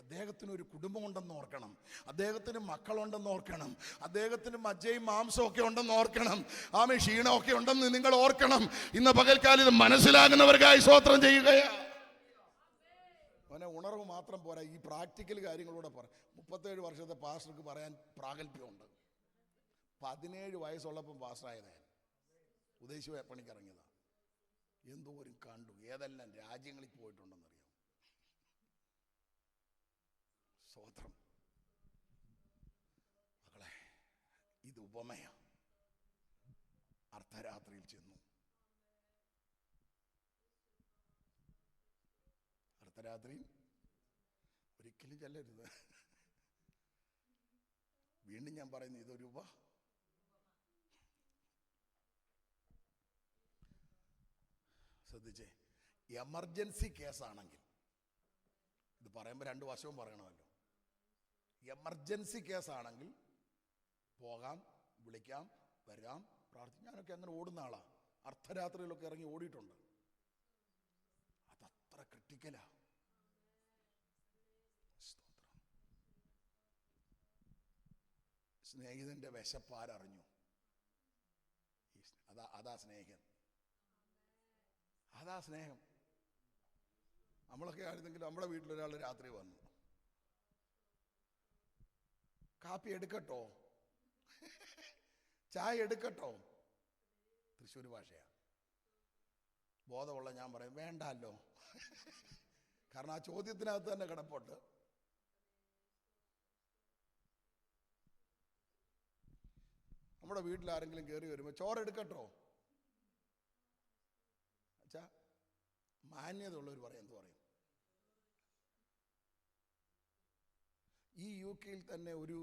അദ്ദേഹത്തിന് ഒരു കുടുംബമുണ്ടെന്ന് ഓർക്കണം. അദ്ദേഹത്തിന് മക്കളുണ്ടെന്ന് ഓർക്കണം. അദ്ദേഹത്തിന് മജ്ജയും മാംസവും ഒക്കെ ഉണ്ടെന്ന് ഓർക്കണം. ആമേ, ക്ഷീണമൊക്കെ ഉണ്ടെന്ന് നിങ്ങൾ ഓർക്കണം. ഇന്ന് പകൽക്കാലം ഇത് മനസ്സിലാകുന്നവർക്കായി സ്തോത്രം ചെയ്യുകയാ. അവനെ ഉണർവ് മാത്രം പോരാ, ഈ പ്രാക്ടിക്കൽ കാര്യങ്ങളൂടെ പറ. 37 വർഷത്തെ പാസ്റ്റർക്ക് പറയാൻ പ്രാഗൽഭ്യമുണ്ട്. 17 വയസ്സുള്ളപ്പം പാസ്റ്ററായതേ, ഉദ്ദേശ പണിക്കിറങ്ങിയതാ. എന്തോരം കണ്ടു, ഏതെല്ലാം രാജ്യങ്ങളിൽ പോയിട്ടുണ്ടെന്നറിയാം. സ്തോത്രം. മക്കളെ, ഇത് ഉപമയാ. അർദ്ധരാത്രിയിൽ ചെന്നു. അർദ്ധരാത്രിയിൽ ഒരിക്കലും ചെല്ലരുത്. വീണ്ടും ഞാൻ പറയുന്നു, ഇതൊരു ശ്രദ്ധിച്ചേ, എമർജൻസി കേസാണെങ്കിൽ, ഇത് പറയുമ്പോൾ 2 വശവും പറയണമല്ലോ. എമർജൻസി കേസാണെങ്കിൽ പോകാം, വിളിക്കാം, വരാം, പ്രാർത്ഥിക്കാം. ഞാനൊക്കെ അങ്ങനെ ഓടുന്ന ആളാ. അർദ്ധരാത്രിയിലൊക്കെ ഇറങ്ങി ഓടിയിട്ടുണ്ട്. അതത്ര ക്രിട്ടിക്കലാ. സ്തോത്രം. സ്നേഹിതന്റെ വിശപ്പാരറിഞ്ഞു? അതാ സ്നേഹം. അതാ സ്നേഹം. നമ്മളൊക്കെ ആയിരുന്നെങ്കിൽ നമ്മുടെ വീട്ടിലൊരാൾ രാത്രി വന്നു, കാപ്പി എടുക്കട്ടോ, ചായ എടുക്കട്ടോ, തൃശ്ശൂർ ഭാഷയാ. ബോധമുള്ള ഞാൻ പറയും വേണ്ടല്ലോ. കാരണം ആ ചോദ്യത്തിനകത്ത് തന്നെ കിടപ്പുണ്ട്. നമ്മുടെ വീട്ടിൽ ആരെങ്കിലും കയറി വരുമ്പോൾ ചോറ് എടുക്കട്ടോ, അച്ഛാ, മാന്യത ഉള്ളവർ പറയും, എന്ത് പറയും? ഈ UK തന്നെ ഒരു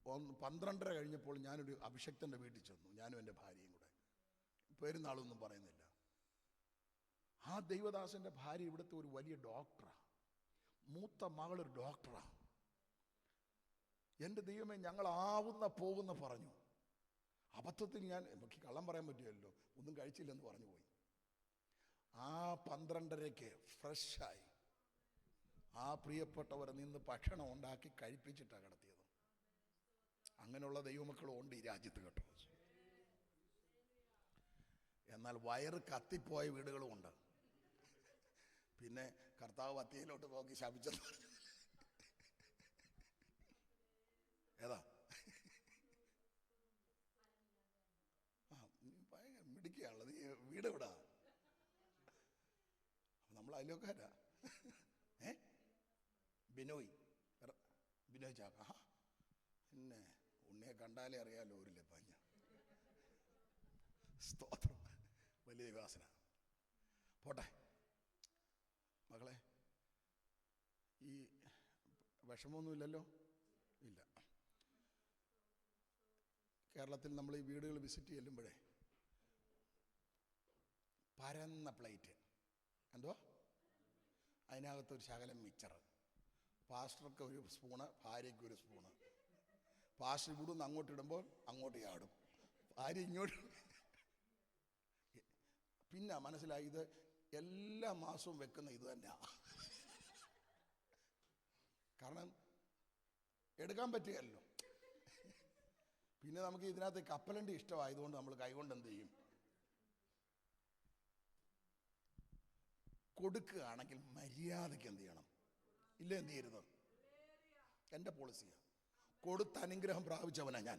12:30 കഴിഞ്ഞപ്പോൾ ഞാനൊരു അഭിഷക്തൻ്റെ വീട്ടിൽ ചെന്നു, ഞാനും എൻ്റെ ഭാര്യയും കൂടെ. പേരുന്നാളൊന്നും പറയുന്നില്ല. ആ ദൈവദാസൻ്റെ ഭാര്യ ഇവിടുത്തെ ഒരു വലിയ ഡോക്ടറാ. മൂത്ത മകളൊരു ഡോക്ടറാ. എൻ്റെ ദൈവമേ, ഞങ്ങളാവുന്ന പോകുന്ന പറഞ്ഞു. അബദ്ധത്തിൽ ഞാൻ, എനിക്ക് കള്ളം പറയാൻ പറ്റുമല്ലോ, ഒന്നും കഴിച്ചില്ലെന്ന് പറഞ്ഞു പോയി. ആ 12:30 ഫ്രഷായി ആ പ്രിയപ്പെട്ടവരെ നിന്ന് ഭക്ഷണം ഉണ്ടാക്കി കഴിപ്പിച്ചിട്ടാണ് കിടത്തിയത്. അങ്ങനെയുള്ള ദൈവമക്കളും ഉണ്ട് ഈ രാജ്യത്ത് കേട്ടോ. എന്നാൽ വയറ് കത്തിപ്പോയ വീടുകളും ഉണ്ട്. പിന്നെ കർത്താവ് വത്തിയിലോട്ട് നോക്കി ശപിച്ചെന്ന് പറഞ്ഞു. ഏതാ? ഭയങ്കര മിടിക്കുകയാണല്ലോ. നീ വീട് എവിടാ? നമ്മൾ അയലോക്കാരാ. ബിനോയ് ചാക്ക. പിന്നെ ഉണ്ണിയെ കണ്ടാലേ അറിയാലോ, ഒരു ലപ്പഞ്ഞ. സ്തോത്രം. വലിയ വികാസന. പോട്ടെ മകളെ, ഈ വിഷമമൊന്നുമില്ലല്ലോ? ഇല്ല. കേരളത്തിൽ നമ്മൾ ഈ വീടുകൾ വിസിറ്റ് ചെല്ലുമ്പോഴേ പരന്ന പ്ലേറ്റ്, എന്തോ അതിനകത്തൊരു ശകലം മിച്ചർ, പാസ്റ്റർക്ക് ഒരു സ്പൂണ്, ഭാര്യയ്ക്ക് ഒരു സ്പൂണ്. പാസ്റ്റർ ഇവിടുന്ന് അങ്ങോട്ട് ഇടുമ്പോൾ അങ്ങോട്ട് ചാടും, ഭാര്യ ഇങ്ങോട്ട്. പിന്നെ മനസ്സിലായി ഇത് എല്ലാ മാസവും വെക്കുന്ന ഇത് തന്നെയാണ്. കാരണം എടുക്കാൻ പറ്റുകയല്ലോ. പിന്നെ നമുക്ക് ഇതിനകത്ത് കപ്പലണ്ടി ഇഷ്ടമായതുകൊണ്ട് നമ്മൾ കൈകൊണ്ട് എന്ത് ചെയ്യും? കൊടുക്കുകയാണെങ്കിൽ മര്യാദയ്ക്ക് എന്ത് ചെയ്യണം? ഇല്ല, എന്ത് ചെയ്യരുത്? എൻ്റെ പോളിസിയാണ്. കൊടുത്ത അനുഗ്രഹം പ്രാപിച്ചവനാ ഞാൻ.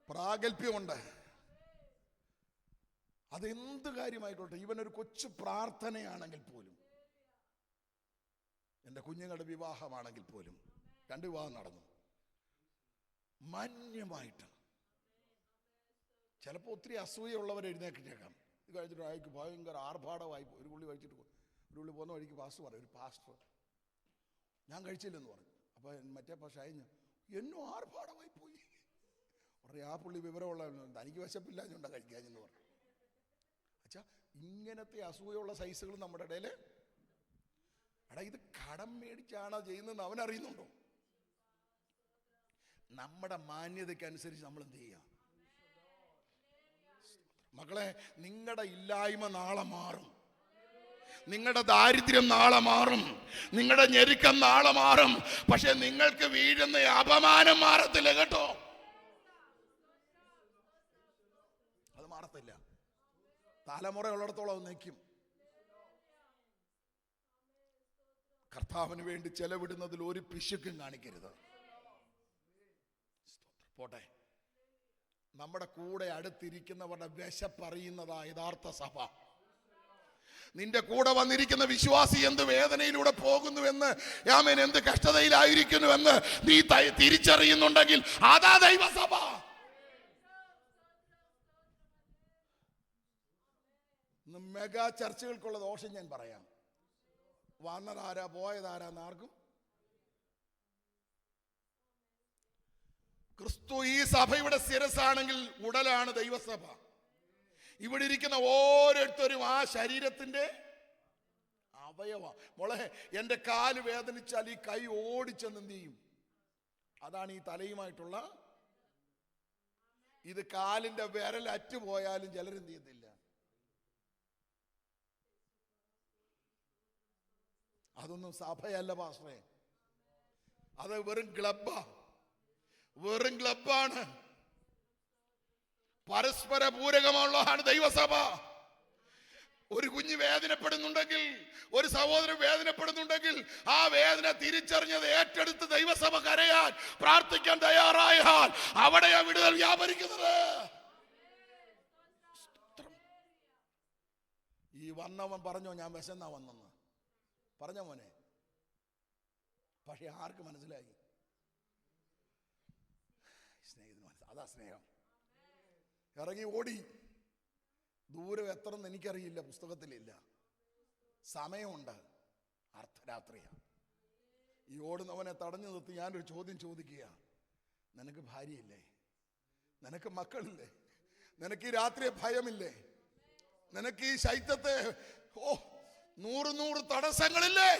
പ്രാഗൽഭ്യമുണ്ട്. അതെന്ത് കാര്യമായിക്കോട്ടെ, ഇവനൊരു കൊച്ചു പ്രാർത്ഥനയാണെങ്കിൽ പോലും, എൻ്റെ കുഞ്ഞുങ്ങളുടെ വിവാഹമാണെങ്കിൽ പോലും, 2 വിവാഹം നടന്നു മാന്യമായിട്ട്. ചിലപ്പോൾ ഒത്തിരി അസൂയുള്ളവർ എഴുന്നേക്കിട്ടേക്കാം. ഇത് കഴിച്ചിട്ട് അയക്ക് ഭയങ്കര ആർഭാടമായി. ഒരു പുള്ളി കഴിച്ചിട്ട് ഒരു പുള്ളി പോകുന്ന വഴിക്ക് പാസ്റ്റർ പറയും, ഒരു പാസ്റ്റർ ഞാൻ കഴിച്ചില്ലെന്ന് പറഞ്ഞു. അപ്പോൾ മറ്റേ പക്ഷേ അയഞ്ഞു, എന്നോ ആർഭാടമായി പോയി പറയും. ആ പുള്ളി വിവരമുള്ള, തനിക്ക് വിശപ്പില്ലാഞ്ഞുണ്ടാ കഴിക്കാഞ്ഞെന്ന് പറഞ്ഞു. അച്ഛാ, ഇങ്ങനത്തെ അസൂയുള്ള സൈസുകൾ നമ്മുടെ ഇടയിൽ. എടാ, ഇത് കടം മേടിച്ചാണോ ചെയ്യുന്നതെന്ന് അവനറിയുന്നുണ്ടോ? നമ്മുടെ മാന്യതയ്ക്കനുസരിച്ച് നമ്മൾ എന്ത് ചെയ്യുക? മക്കളെ, നിങ്ങളുടെ ഇല്ലായ്മ നാളെ മാറും, നിങ്ങളുടെ ദാരിദ്ര്യം നാളെ മാറും, നിങ്ങളുടെ ഞെരുക്കം നാളെ മാറും. പക്ഷെ നിങ്ങൾക്ക് വീഴുന്ന അപമാനം മാറത്തില്ല കേട്ടോ. അത് മാറത്തില്ല. തലമുറ ഉള്ളിടത്തോളം നിൽക്കും. കർത്താവിന് വേണ്ടി ചെലവിടുന്നതിൽ ഒരു പിശുക്കും കാണിക്കരുത്. പോട്ടെ, നമ്മുടെ കൂടെ അടുത്തിരിക്കുന്നവരുടെ വിശപ്പറിയുന്നതാ യഥാർത്ഥ സഭ. നിന്റെ കൂടെ വന്നിരിക്കുന്ന വിശ്വാസി എന്ത് വേദനയിലൂടെ പോകുന്നുവെന്ന്, ആമേൻ, എന്ത് കഷ്ടതയിലായിരിക്കുന്നുവെന്ന് നീ തിരിച്ചറിയുന്നുണ്ടെങ്കിൽ അതാ ദൈവസഭ. മെഗാ ചർച്ചകൾക്കുള്ള ദോഷം ഞാൻ പറയാം. വന്നതാരാ പോയതാരാന്ന് ആർക്കും. ക്രിസ്തു ഈ സഭയുടെ ശിരസ്സാണെങ്കിൽ ഉടലാണ് ദൈവസഭ. ഇവിടെ ഇരിക്കുന്ന ഓരോരുത്തരും ആ ശരീരത്തിന്റെ അവയവ. മോളെ, എൻ്റെ കാല് വേദനിച്ചാൽ ഈ കൈ ഓടിച്ചെന്ന് എന്ത് ചെയ്യും? അതാണ് ഈ തലയുമായിട്ടുള്ള. ഇത് കാലിന്റെ വിരൽ അറ്റുപോയാലും ചിലരെന്ത് ചെയ്യത്തില്ല. അതൊന്നും സഭയല്ല പാസ്റ്ററേ, അത് വെറും ക്ലബ്ബാ, വെറും ക്ലബ്ബാണ്. പരസ്പര പൂരകമുള്ളതാണ് ദൈവസഭ. ഒരു കുഞ്ഞ് വേദനപ്പെടുന്നുണ്ടെങ്കിൽ, ഒരു സഹോദരൻ വേദനപ്പെടുന്നുണ്ടെങ്കിൽ, ആ വേദന തിരിച്ചറിഞ്ഞത് ഏറ്റെടുത്ത് ദൈവസഭ കരയാൻ പ്രാർത്ഥിക്കാൻ തയ്യാറായാൽ അവിടെയാ വിടുതൽ വ്യാപരിക്കുന്നത്. ഈ വന്നവൻ പറഞ്ഞോ ഞാൻ വിശന്നാ വന്നെന്ന് പറഞ്ഞ മോനെ, പക്ഷെ ആർക്ക് മനസ്സിലായി? സ്നേഹിതന് അതാ സ്നേഹം. ഇറങ്ങി ഓടി. ദൂരം എത്രയെന്ന് എനിക്കറിയില്ല, പുസ്തകത്തിലില്ല. സമയമുണ്ട്, അർദ്ധരാത്രിയാണ്. ഈ ഓടുന്നവനെ തടഞ്ഞു നിർത്തി ഞാനൊരു ചോദ്യം ചോദിക്കുക. നിനക്ക് ഭാര്യയില്ലേ? നിനക്ക് മക്കളില്ലേ? നിനക്ക് ഈ രാത്രിയെ ഭയമില്ലേ? നിനക്ക് ഈ ശൈത്യത്തെ 100 തടസ്സങ്ങളില്ലേ?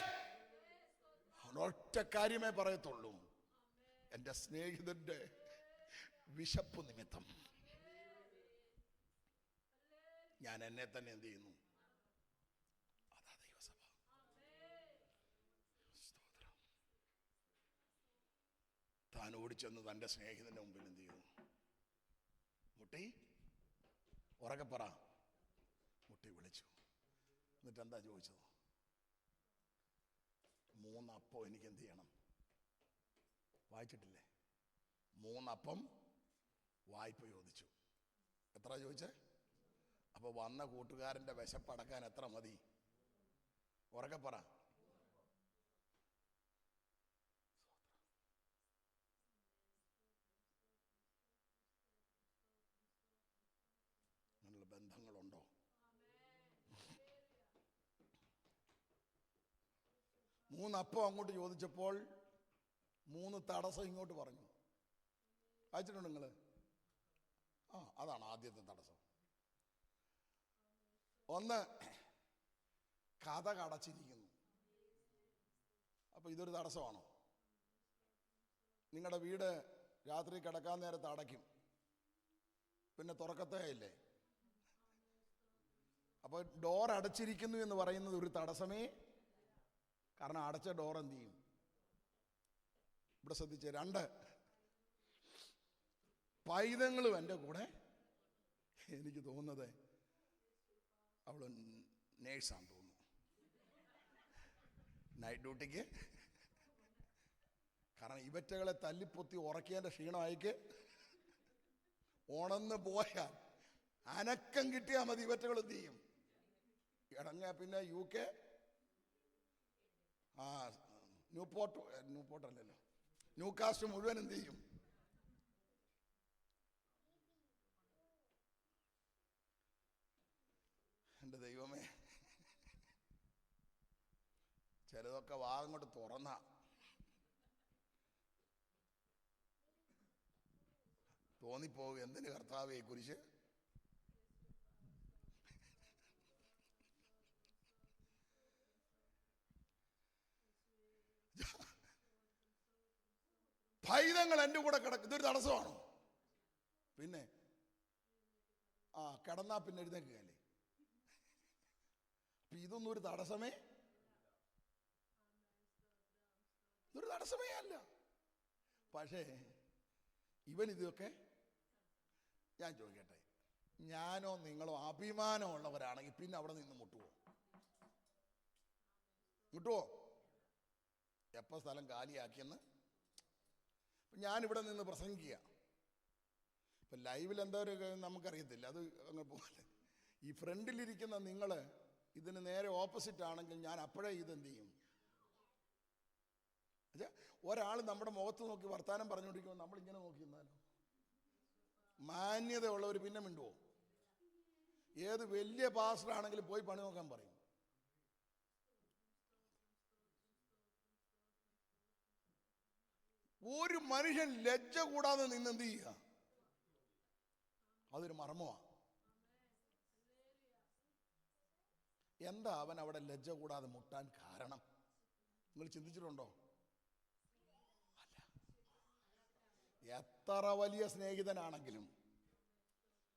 ഒറ്റ കാര്യമേ പറയത്തുള്ളൂ, എൻ്റെ സ്നേഹിതന്റെ വിശപ്പ് നിമിത്തം ഞാൻ എന്നെ തന്നെ എന്ത് ചെയ്യുന്നു? അതാ ദൈവസഭ. താൻ ഓടിച്ചെന്ന് തൻ്റെ സ്നേഹിതന്റെ മുമ്പിൽ എന്ത് ചെയ്യുന്നു? മുട്ടി ഉറക്കെ പറ. മുട്ടി വിളിച്ചു. എന്നിട്ട് എന്താ ചോദിച്ചത്? 3 അപ്പം എനിക്ക് എന്ത് ചെയ്യണം? വായിച്ചിട്ടില്ലേ? 3 അപ്പം വായ്പ ചോദിച്ചു. എത്ര ചോദിച്ചേ? അപ്പൊ വന്ന കൂട്ടുകാരന്റെ വിശപ്പടക്കാൻ എത്ര മതി? ഉറക്കെ പറ. അങ്ങനെയുള്ള ബന്ധങ്ങളുണ്ടോ? മൂന്ന് അപ്പം അങ്ങോട്ട് ചോദിച്ചപ്പോൾ 3 തടസ്സം ഇങ്ങോട്ട് പറഞ്ഞു. വായിച്ചിട്ടുണ്ട് നിങ്ങൾ? അതാണ് ആദ്യത്തെ തടസ്സം. ഒന്ന്, കഥ കടച്ചിരിക്കുന്നു. അപ്പൊ ഇതൊരു തടസ്സമാണോ? നിങ്ങളുടെ വീട് രാത്രി കിടക്കാൻ നേരത്ത് അടയ്ക്കും, പിന്നെ തുറക്കത്തേ ഇല്ലേ. അപ്പോൾ ഡോർ അടച്ചിരിക്കുന്നു എന്ന് പറയുന്നത് ഒരു തടസ്സമേ, കാരണം അടച്ച ഡോർ എന്ത് ചെയ്യും? ഇവിടെ ശ്രദ്ധിച്ചേ. 2, പൈതങ്ങളും എൻ്റെ കൂടെ. എനിക്ക് തോന്നുന്നത് അവൾ നേഴ്സാന്ന് തോന്നുന്നു, നൈറ്റ് ഡ്യൂട്ടിക്ക്. കാരണം ഇവറ്റകളെ തല്ലിപ്പൊത്തി ഉറക്കിയതിൻ്റെ ക്ഷീണമായിക്ക് ഉണന്ന് പോയാൽ അനക്കം കിട്ടിയാൽ മതി, ഇവറ്റകൾ എന്ത് ചെയ്യും? ഇടങ്ങ. പിന്നെ UK ന്യൂപോർട്ടല്ലല്ലോ, ന്യൂകാസ്റ്റ് മുഴുവൻ എന്ത് ചെയ്യും? എൻ്റെ ദൈവമേ, ചിലതൊക്കെ വാഗം കൊണ്ട് തുറന്ന തോന്നിപ്പോകും, എന്തിന് കർത്താവേ കുരിശ്? പൈതങ്ങൾ എൻ്റെ കൂടെ കിടക്കും, ഇതൊരു തടസ്സമാണോ? പിന്നെ കിടന്നാ പിന്നെ എഴുന്നേക്കുകയല്ലേ. അപ്പൊ ഇതൊന്നും ഒരു തടസ്സമേ, ഇതൊരു തടസ്സമേ അല്ല. പക്ഷേ ഇവൻ ഇതൊക്കെ, ഞാൻ ചോദിക്കട്ടെ, ഞാനോ നിങ്ങളോ അഭിമാനമുള്ളവരാണെങ്കിൽ പിന്നെ അവിടെ നിന്ന് മുട്ടുവോ? എപ്പോൾ സ്ഥലം കാലിയാക്കിയെന്ന്. ഞാനിവിടെ നിന്ന് പ്രസംഗിക്കുക, ഇപ്പം ലൈവിൽ എന്താ ഒരു നമുക്കറിയത്തില്ല, അത് അങ്ങനെ പോലെ. ഈ ഫ്രണ്ടിലിരിക്കുന്ന നിങ്ങൾ ഇതിന് നേരെ ഓപ്പോസിറ്റ് ആണെങ്കിൽ ഞാൻ അപ്പോഴേ ഇതെന്ത് ചെയ്യും? ഒരാൾ നമ്മുടെ മുഖത്ത് നോക്കി വർത്താനം പറഞ്ഞുകൊണ്ടിരിക്കുമ്പോൾ നമ്മളിങ്ങനെ നോക്കി നിന്നാലോ? മാന്യതയുള്ളവർ പിന്നെ മിണ്ടുവോ? ഏത് വലിയ പാസ്റ്റർ ആണെങ്കിലും പോയി പണി നോക്കാൻ പറയും. ഒരു മനുഷ്യൻ ലജ്ജ കൂടാതെ നിന്നെന്ത് ചെയ്യുക? അതൊരു മർമ്മമാണ്. എന്താ അവൻ അവിടെ ലജ്ജ കൂടാതെ മുട്ടാൻ കാരണം? നിങ്ങൾ ചിന്തിച്ചിട്ടുണ്ടോ? അല്ല, എത്ര വലിയ സ്നേഹിതനാണെങ്കിലും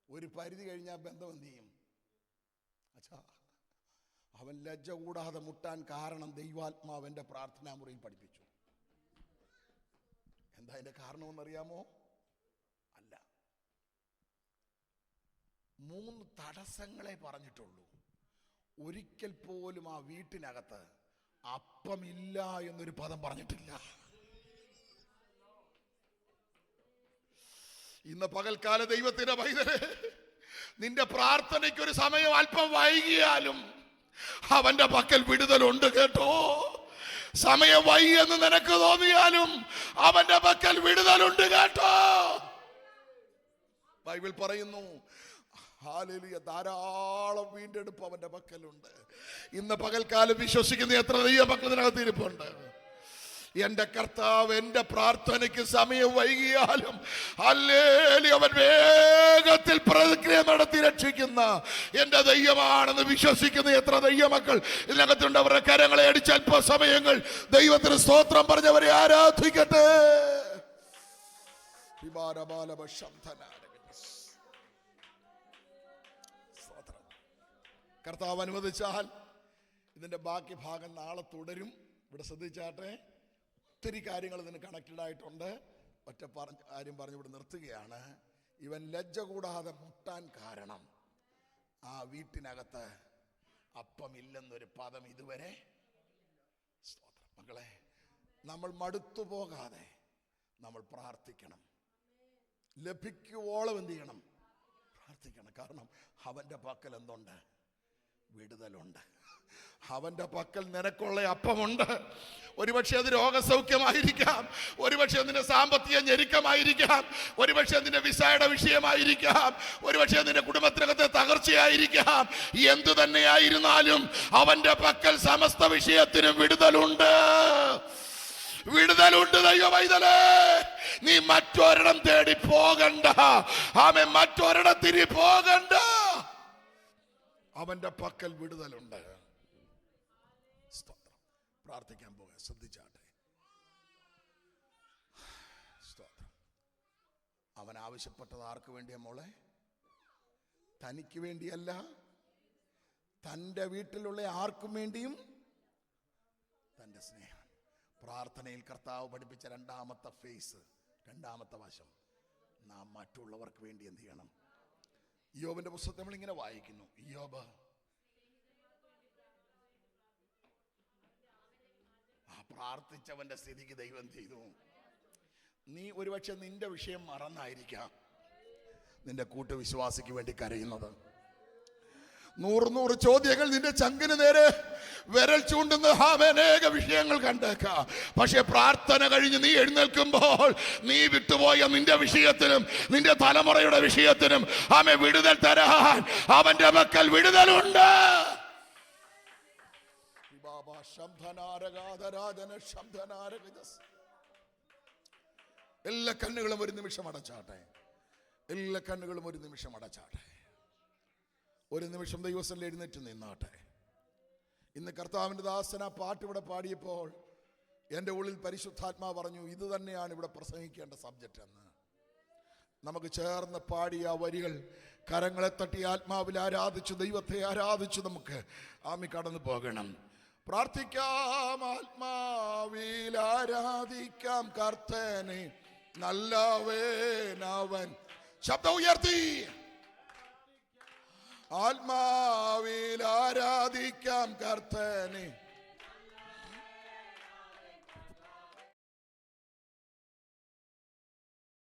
ഒരു പരിധി കഴിഞ്ഞാൽ ബന്ധം എന്ത് ചെയ്യും? അച്ഛാ, അവൻ ലജ്ജ കൂടാതെ മുട്ടാൻ കാരണം ദൈവാത്മാവന്റെ പ്രാർത്ഥനാ മുറിയിൽ പഠിപ്പിച്ചു. എന്താ അതിന്റെ കാരണമെന്നറിയാമോ? അല്ല, 3 തടസ്സങ്ങളെ പറഞ്ഞിട്ടുള്ളൂ. ഒരിക്കൽ പോലും ആ വീട്ടിനകത്ത് അപ്പമില്ല എന്നൊരു പദം പറഞ്ഞിട്ടില്ല. ഇന്ന് പകൽക്കാല ദൈവത്തിന്റെ പൈതലേ, നിന്റെ പ്രാർത്ഥനയ്ക്കൊരു സമയം അല്പം വൈകിയാലും അവന്റെ പക്കൽ വിടുതലുണ്ട് കേട്ടോ. സമയം വൈകിയെന്ന് നിനക്ക് തോന്നിയാലും അവന്റെ പക്കൽ വിടുതലുണ്ട് കേട്ടോ. ബൈബിൾ പറയുന്നു, ഹല്ലേലൂയ, ധാരാളം വീണ്ടെടുപ്പ് അവന്റെ പക്കലുണ്ട്. ഇന്ന് പകൽക്കാലം വിശ്വസിക്കുന്ന എത്ര ദൈവമക്കൾ ഇതിനകത്ത് ഇരിപ്പുണ്ട്? എന്റെ കർത്താവ് എന്റെ പ്രാർത്ഥനയ്ക്ക് സമയം വൈകിയാലും ഹല്ലേലൂയ, അവൻ വേഗത്തിൽ പ്രതിക്രിയ നടത്തി രക്ഷിക്കുന്ന എന്റെ ദൈവമാണെന്ന് വിശ്വസിക്കുന്ന എത്ര ദൈവമക്കൾ ഇതിനകത്തുണ്ട്? അവരുടെ കരങ്ങളെ അടിച്ച് അല്പസമയങ്ങൾ ദൈവത്തിന് സ്തോത്രം പറഞ്ഞവരെ ആരാധിക്കട്ടെ. കർത്താവ് അനുവദിച്ചാൽ ഇതിന്റെ ബാക്കി ഭാഗം നാളെ തുടരും. ഇവിടെ ശ്രദ്ധിച്ചാട്ടെ, ഒത്തിരി കാര്യങ്ങൾ ഇതിന് കണക്റ്റഡ് ആയിട്ടുണ്ട്. ഒറ്റ കാര്യം പറഞ്ഞ് ഇവിടെ നിർത്തുകയാണ്. ഇവൻ ലജ്ജ കൂടാതെ മുട്ടാൻ കാരണം ആ വീട്ടിനകത്ത് അപ്പമില്ലെന്നൊരു പദം ഇതുവരെ. സ്തോത്രം. മക്കളെ, നമ്മൾ മടുത്തു പോകാതെ നമ്മൾ പ്രാർത്ഥിക്കണം. ലഭിക്കുവോളം എന്ത് ചെയ്യണം? പ്രാർത്ഥിക്കണം. കാരണം അവന്റെ പക്കൽ എന്തുണ്ട്? വിടുതലുണ്ട്. അവന്റെ പക്കൽ നിനക്കുള്ള അപ്പമുണ്ട്. ഒരുപക്ഷെ അത് രോഗസൗഖ്യമായിരിക്കാം, ഒരുപക്ഷെ അതിന്റെ സാമ്പത്തിക ഞെരുക്കമായിരിക്കാം, ഒരുപക്ഷെ അതിന്റെ വിസയുടെ വിഷയമായിരിക്കാം, ഒരുപക്ഷെ അതിന്റെ കുടുംബത്തിനകത്തെ തകർച്ചയായിരിക്കാം. എന്തു തന്നെയായിരുന്നാലും അവന്റെ പക്കൽ സമസ്ത വിഷയത്തിനും വിടുതലുണ്ട്. വിടുതലുണ്ട്. ദൈവമൈതലേ, നീ മറ്റൊരിടം തേടി പോകണ്ട. ആമേൻ, മറ്റൊരിടത്തിരി പോകണ്ട. അവന്റെ പക്കൽ വിടുതലുണ്ട്. സ്തോത്രം. പ്രാർത്ഥിക്കാൻ പോകാം. ശ്രദ്ധിച്ചാട്ടെ. അവൻ ആവശ്യപ്പെട്ടത് ആർക്ക് വേണ്ടിയാ മോളെ? തനിക്ക് വേണ്ടിയല്ല, തൻ്റെ വീട്ടിലുള്ള ആർക്കും വേണ്ടിയും തൻ്റെ സ്നേഹം. പ്രാർത്ഥനയിൽ കർത്താവ് പഠിപ്പിച്ച രണ്ടാമത്തെ ഫേസ്, രണ്ടാമത്തെ വശം, നാം മറ്റുള്ളവർക്ക് വേണ്ടി എന്ത് ചെയ്യണം? ഇയ്യോബിന്റെ പുസ്തകത്തിൽ നമ്മൾ ഇങ്ങനെ വായിക്കുന്നു, ഇയ്യോബ് പ്രാർത്ഥിച്ചവന്റെ സ്ഥിതിക്ക് ദൈവം ചെയ്തു. നീ ഒരുപക്ഷെ നിന്റെ വിഷയം മറന്നായിരിക്കാം നിന്റെ കൂട്ടുവിശ്വാസിക്ക് വേണ്ടി കരയുന്നത്. 100 ചോദ്യങ്ങൾ നിന്റെ ചങ്കിന് നേരെ വിരൽ ചൂണ്ടുന്ന അനേക വിഷയങ്ങൾ കണ്ടേക്കാം. പക്ഷെ പ്രാർത്ഥന കഴിഞ്ഞ് നീ എഴുന്നേൽക്കുമ്പോൾ നീ വിട്ടുപോയ നിന്റെ വിഷയത്തിനും നിന്റെ തലമുറയുടെ വിഷയത്തിനും അവൻ വിടുതൽ തരാൻ അവന്റെ മക്കൾ വിടുതലുണ്ട്. എല്ലാ കണ്ണുകളും ഒരു നിമിഷം അടച്ചാട്ടെ. എല്ലാ കണ്ണുകളും ഒരു നിമിഷം അടച്ചാട്ടെ. ഒരു നിമിഷം ദൈവസന്നിധിയിൽ എഴുന്നേറ്റ് നിന്നാട്ടെ. ഇന്ന് കർത്താവിൻ്റെ ദാസൻ ആ പാട്ട് ഇവിടെ പാടിയപ്പോൾ എൻ്റെ ഉള്ളിൽ പരിശുദ്ധാത്മാവ് പറഞ്ഞു, ഇത് തന്നെയാണ് ഇവിടെ പ്രസംഗിക്കേണ്ട സബ്ജക്റ്റ് എന്ന്. നമുക്ക് ചേർന്ന് പാടിയ ആ വരികൾ കരങ്ങളെ തട്ടി ആത്മാവിൽ ആരാധിച്ചു, ദൈവത്തെ ആരാധിച്ചു നമുക്ക് ആമി കടന്നു പോകണം. പ്രാർത്ഥിക്കാം, ആത്മാവിൽ ആരാധിക്കാം കർത്തനെ, നല്ലവനവൻ. ശബ്ദം ഉയർത്തി. ആത്മാവിൽ ആരാധിക്കാം കർത്തനെ,